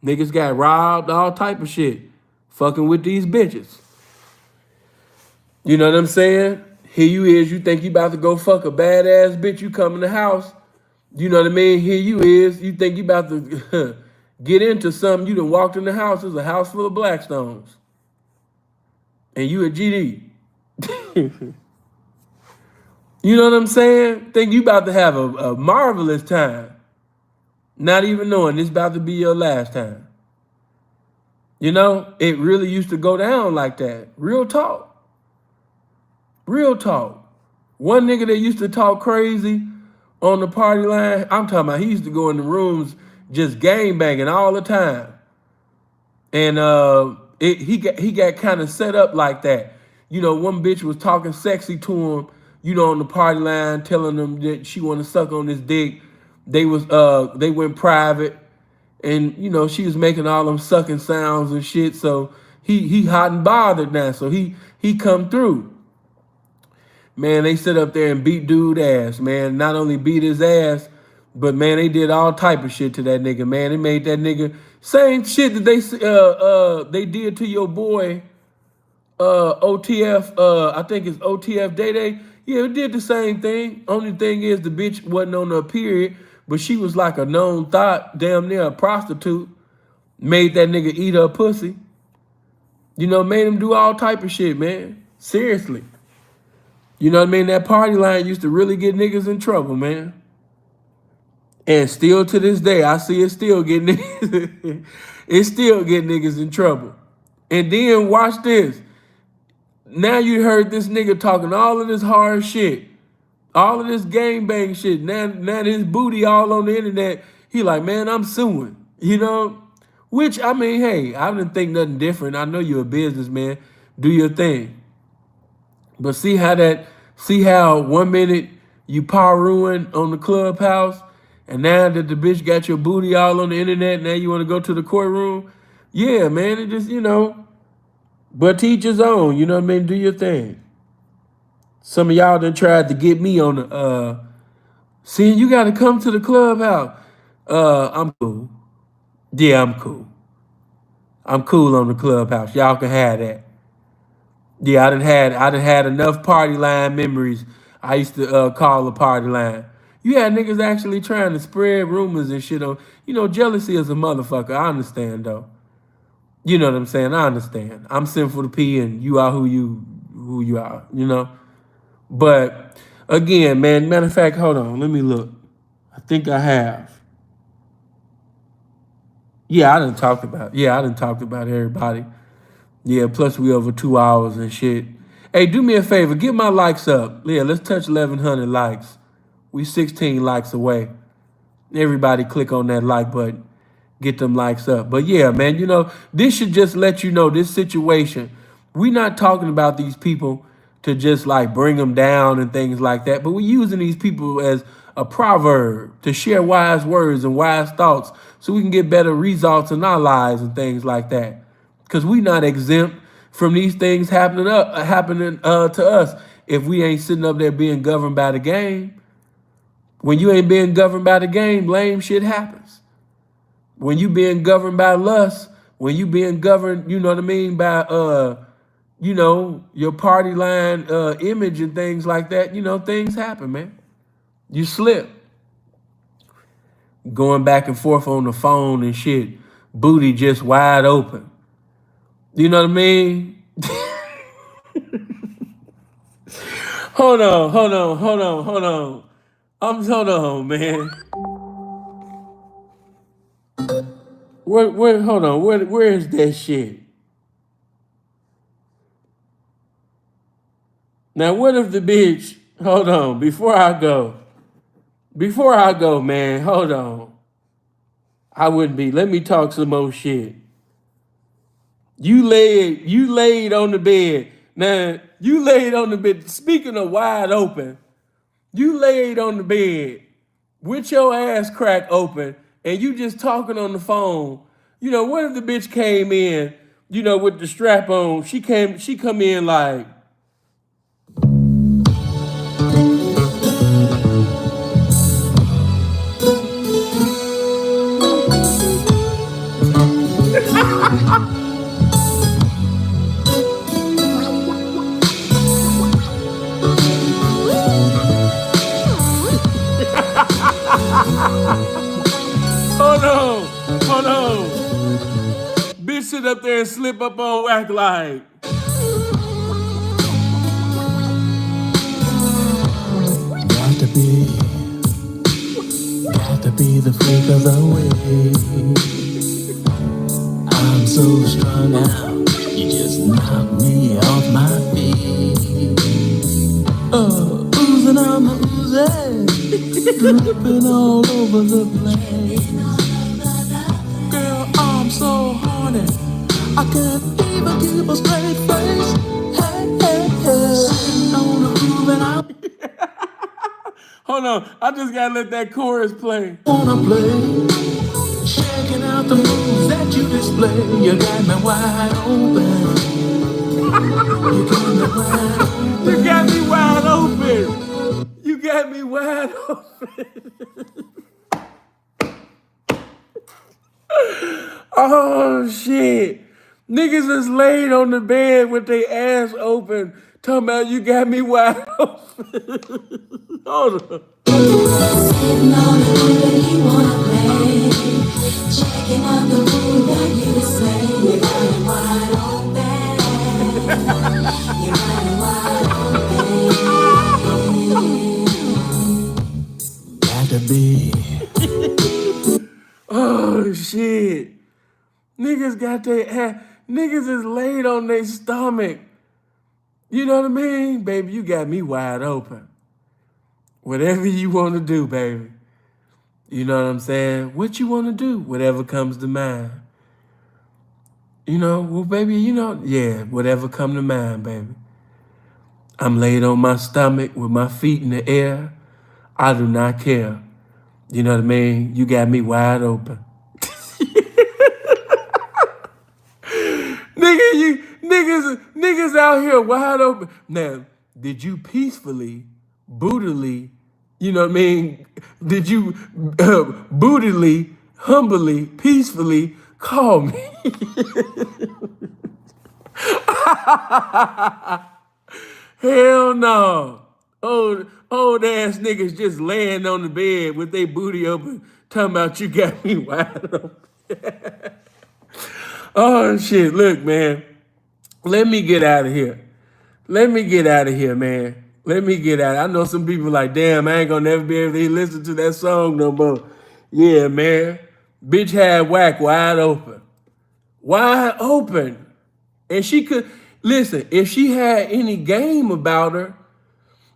[SPEAKER 1] Niggas got robbed, all type of shit, fucking with these bitches. You know what I'm saying? Here you is, you think you about to go fuck a badass bitch, you come in the house. You know what I mean? Here you is, you think you about to get into something, you done walked in the house, there's a house full of Blackstones. And you a GD. You know what I'm saying? Think you about to have a marvelous time. Not even knowing this about to be your last time. You know, it really used to go down like that. Real talk. Real talk. One nigga that used to talk crazy on the party line, I'm talking about he used to go in the rooms just gang banging all the time. And he got kind of set up like that. You know, one bitch was talking sexy to him, you know, on the party line, telling them that she want to suck on his dick. They went private, and you know, she was making all them sucking sounds and shit. So he hot and bothered now. So he come through. Man, they sit up there and beat dude ass, man. Not only beat his ass, but man, they did all type of shit to that nigga, man. They made that nigga same shit that they did to your boy OTF, I think it's OTF Day Day. Yeah, it did the same thing. Only thing is the bitch wasn't on her period, but she was like a known thought, damn near a prostitute. Made that nigga eat her pussy. You know, made him do all type of shit, man. Seriously. You know what I mean? That party line used to really get niggas in trouble, man. And still to this day, I see it still getting niggas, it still get niggas in trouble. And then watch this. Now you heard this nigga talking all of this hard shit, all of this gangbang shit. Now this booty all on the internet. He like, man, I'm suing. You know? Which, I mean, hey, I didn't think nothing different. I know you're a businessman. Do your thing. But see how 1 minute you power ruin on the Clubhouse, and now that the bitch got your booty all on the internet, now you want to go to the courtroom? Yeah, man, it just, you know. But teach his own, you know what I mean? Do your thing. Some of y'all done tried to get me on the, see, you got to come to the Clubhouse. I'm cool. Yeah, I'm cool. I'm cool on the Clubhouse. Y'all can have that. Yeah, I done had enough party line memories. I used to call a party line. You had niggas actually trying to spread rumors and shit on, you know, jealousy is a motherfucker. I understand though. You know what I'm saying? I understand. I'm sinful to P and you are who you are, you know? But again, man, matter of fact, hold on, let me look. I think I have. Yeah, I done talked about everybody. Yeah, plus we over 2 hours and shit. Hey, do me a favor, get my likes up. Yeah, let's touch 1,100 likes. We 16 likes away. Everybody click on that like button. Get them likes up. But yeah, man, you know, this should just let you know this situation. We're not talking about these people to just like bring them down and things like that, but we're using these people as a proverb to share wise words and wise thoughts so we can get better results in our lives and things like that. Because we're not exempt from these things happening to us if we ain't sitting up there being governed by the game. When you ain't being governed by the game, lame shit happens. When you being governed by lust, when you being governed, you know what I mean, by your party line image and things like that. Things happen, man. You slip. Going back and forth on the phone and shit. Booty just wide open. You know what I mean? Hold on. Hold on, man. Hold on. Where is that shit? Now, what if the bitch, hold on, before I go, man, hold on. I wouldn't be, let me talk some more shit. You laid on the bed. Now, you laid on the bed, speaking of wide open, you laid on the bed with your ass crack open and you just talking on the phone. What if the bitch came in, with the strap on, she come in like, hold on. Bitch sit up there and slip up on Wack like. Got to be the freak of the week. I'm so strung out, you just knock me off my feet. Oozing on the oozy, dripping all over the place. Girl, I'm so horny, I can't even keep a straight face. Hey. Sitting on the groove and I'm hold on, I just gotta let that chorus play. Wanna play, shaking out the moves that you display. You got me wide open. You got me wide open. You got me wide open. Oh shit. Niggas is laid on the bed with their ass open, talking about you got me wide open. Hold on. Sitting on the moon that you wanna play, checking out the mood that you say. You got it wide open. You got it wide open. Got to be. Oh shit. Niggas got their ass. Niggas is laid on their stomach. You know what I mean? Baby, you got me wide open. Whatever you want to do, baby. You know what I'm saying? What you want to do? Whatever comes to mind. Well, baby, yeah, whatever come to mind, baby. I'm laid on my stomach with my feet in the air. I do not care. You know what I mean? You got me wide open. Niggas out here wide open. Now, did you peacefully, bootily, you know what I mean? Did you bootily, humbly, peacefully call me? Hell no. Old ass niggas just laying on the bed with their booty open, talking about you got me wide open. Oh shit, look, man. Let me get out of here. Man. Let me get out. I know some people like, damn, I ain't gonna never be able to listen to that song no more. Yeah, man. Bitch had Wack wide open. Wide open. And she could, listen, if she had any game about her,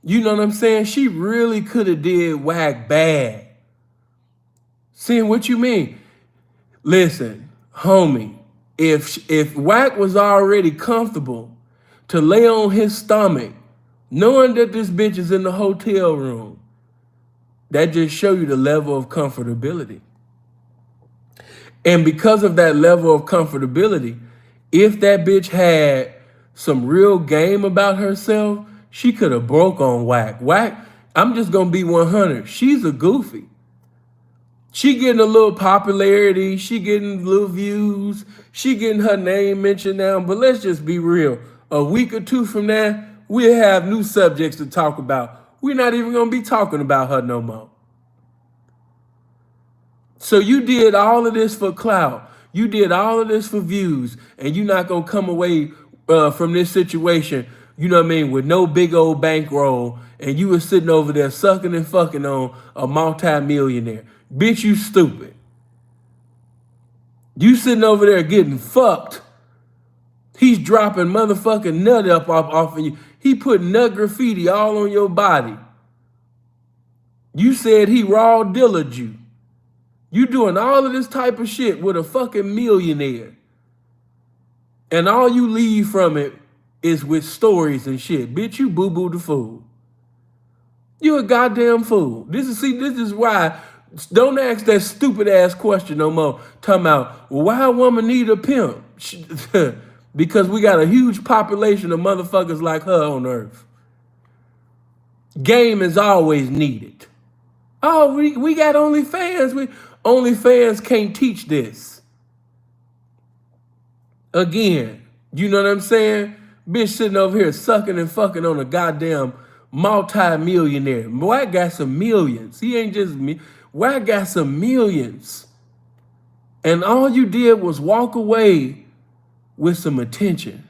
[SPEAKER 1] you know what I'm saying? She really could have did Wack bad. Seeing what you mean? Listen, homie, if Wack was already comfortable to lay on his stomach, knowing that this bitch is in the hotel room, that just show you the level of comfortability. And because of that level of comfortability, if that bitch had some real game about herself, she could have broke on Wack. Wack, I'm just gonna be 100. She's a goofy. She getting a little popularity. She getting little views. She getting her name mentioned now. But let's just be real. A week or two from now, we'll have new subjects to talk about. We're not even gonna be talking about her no more. So you did all of this for clout. You did all of this for views, and you're not gonna come away from this situation, you know what I mean, with no big old bankroll, and you were sitting over there sucking and fucking on a multi-millionaire. Bitch, you stupid. You sitting over there getting fucked. He's dropping motherfucking nut up off of you. He put nut graffiti all on your body. You said he raw dilled you. You doing all of this type of shit with a fucking millionaire. And all you leave from it is with stories and shit. Bitch, you boo-boo the fool. You a goddamn fool. This is why, don't ask that stupid ass question no more. Talking about, well, why a woman need a pimp? Because we got a huge population of motherfuckers like her on earth. Game is always needed. Oh, we got OnlyFans. OnlyFans can't teach this. Again, you know what I'm saying? Bitch sitting over here sucking and fucking on a goddamn multi-millionaire. Wack got some millions. He ain't just me. Wack got some millions. And all you did was walk away with some attention.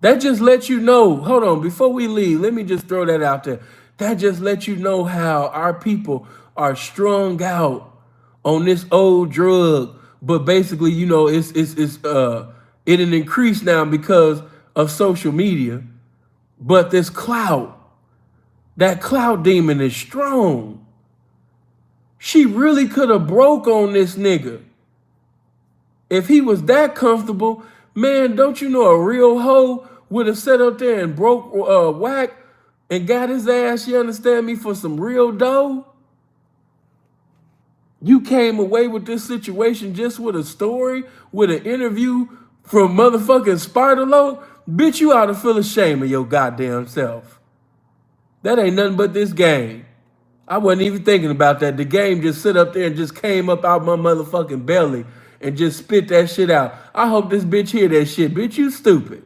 [SPEAKER 1] That just lets you know, hold on, before we leave, let me just throw that out there. That just lets you know how our people are strung out on this old drug, but basically, you know, it an increase now because of social media. But this clout, that clout demon is strong. She really could have broke on this nigga. If he was that comfortable, man, don't you know a real hoe would have sat up there and broke Wack and got his ass, you understand me, for some real dough? You came away with this situation just with a story, with an interview from motherfucking Spartalo? Bitch, you ought to feel ashamed of your goddamn self. That ain't nothing but this game. I wasn't even thinking about that. The game just sit up there and just came up out my motherfucking belly and just spit that shit out. I hope this bitch hear that shit. Bitch, you stupid.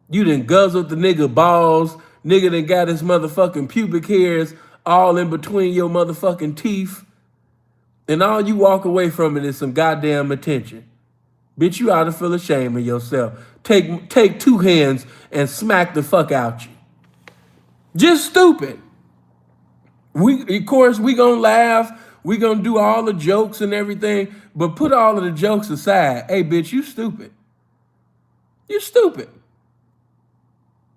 [SPEAKER 1] You done guzzled the nigga balls. Nigga done got his motherfucking pubic hairs all in between your motherfucking teeth. And all you walk away from it is some goddamn attention. Bitch, you ought to feel ashamed of yourself. Take two hands and smack the fuck out you. Just stupid. Of course, we gonna laugh. We gonna do all the jokes and everything, but put all of the jokes aside. Hey, bitch, you stupid. You stupid.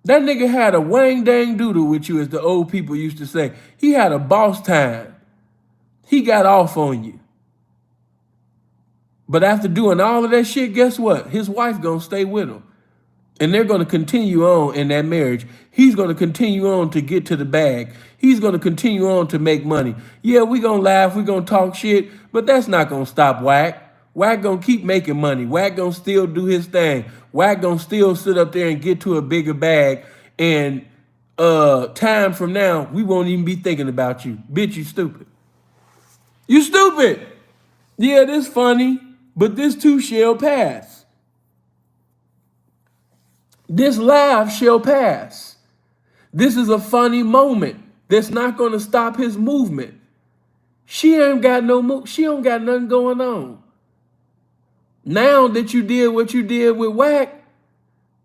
[SPEAKER 1] That nigga had a wang dang doodle with you, as the old people used to say. He had a boss time. He got off on you. But after doing all of that shit, guess what? His wife gonna stay with him. And they're gonna continue on in that marriage. He's gonna continue on to get to the bag. He's gonna continue on to make money. Yeah, we gonna laugh, we gonna talk shit, but that's not gonna stop Wack. Wack gonna keep making money. Wack gonna still do his thing. Wack gonna still sit up there and get to a bigger bag. And time from now, we won't even be thinking about you. Bitch, you stupid. You stupid. Yeah, this funny, but this too shall pass. This laugh shall pass. This is a funny moment that's not going to stop his movement. She ain't got she don't got nothing going on. Now that you did what you did with Wack,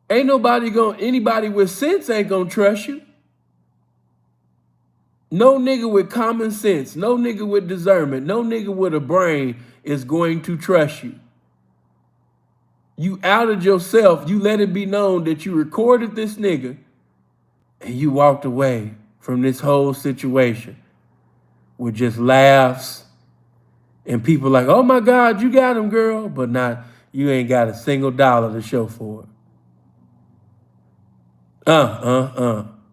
[SPEAKER 1] ain't anybody with sense ain't gonna trust you. No nigga with common sense, no nigga with discernment, no nigga with a brain is going to trust you. You outed yourself. You let it be known that you recorded this nigga and you walked away from this whole situation with just laughs and people like, oh my God, you got him, girl. But you ain't got a single dollar to show for it.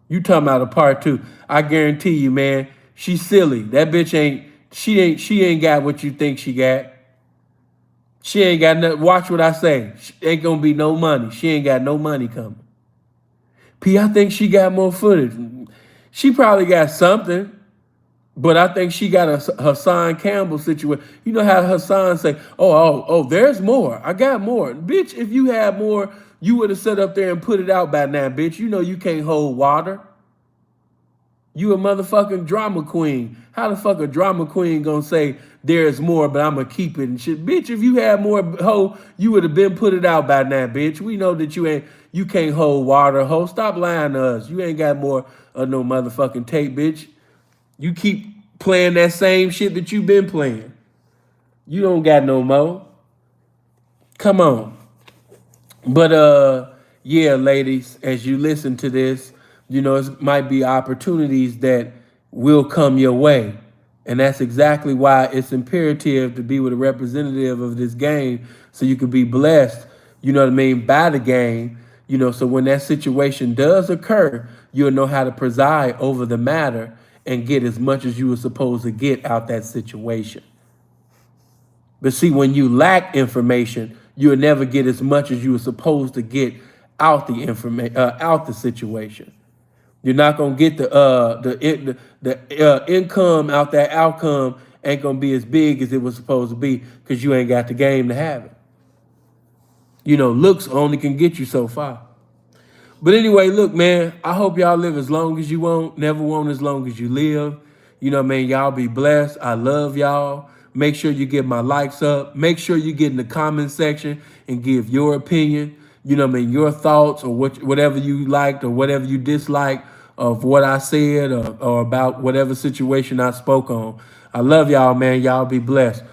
[SPEAKER 1] You talking about a part two. I guarantee you, man, she's silly. That bitch she ain't got what you think she got. She ain't got nothing. Watch what I say. She ain't gonna be no money. She ain't got no money coming. P, I think she got more footage. She probably got something, but I think she got a Hassan Campbell situation. You know how Hassan say, oh, there's more. I got more. Bitch, if you had more, You would have sat up there and put it out by now, bitch. You know you can't hold water. You a motherfucking drama queen. How the fuck a drama queen gonna say there's more, but I'm gonna keep it and shit? Bitch, if you had more, ho, you would have been put it out by now, bitch. We know that you can't hold water, ho. Stop lying to us. You ain't got more of no motherfucking tape, bitch. You keep playing that same shit that you been playing. You don't got no more. Come on. But yeah, ladies, as you listen to this, you know, it might be opportunities that will come your way. And that's exactly why it's imperative to be with a representative of this game so you can be blessed, you know what I mean, by the game, you know, so when that situation does occur, you'll know how to preside over the matter and get as much as you were supposed to get out that situation. But see, when you lack information, you'll never get as much as you were supposed to get out the information, out the situation. You're not gonna get the income out that outcome ain't gonna be as big as it was supposed to be because you ain't got the game to have it. You know, looks only can get you so far. But anyway, look, man, I hope y'all live as long as you want, never want as long as you live. You know what I mean? Y'all be blessed. I love y'all. Make sure you get my likes up. Make sure you get in the comment section and give your opinion. You know what I mean? Your thoughts or whatever you liked or whatever you disliked of what I said or about whatever situation I spoke on. I love y'all, man. Y'all be blessed.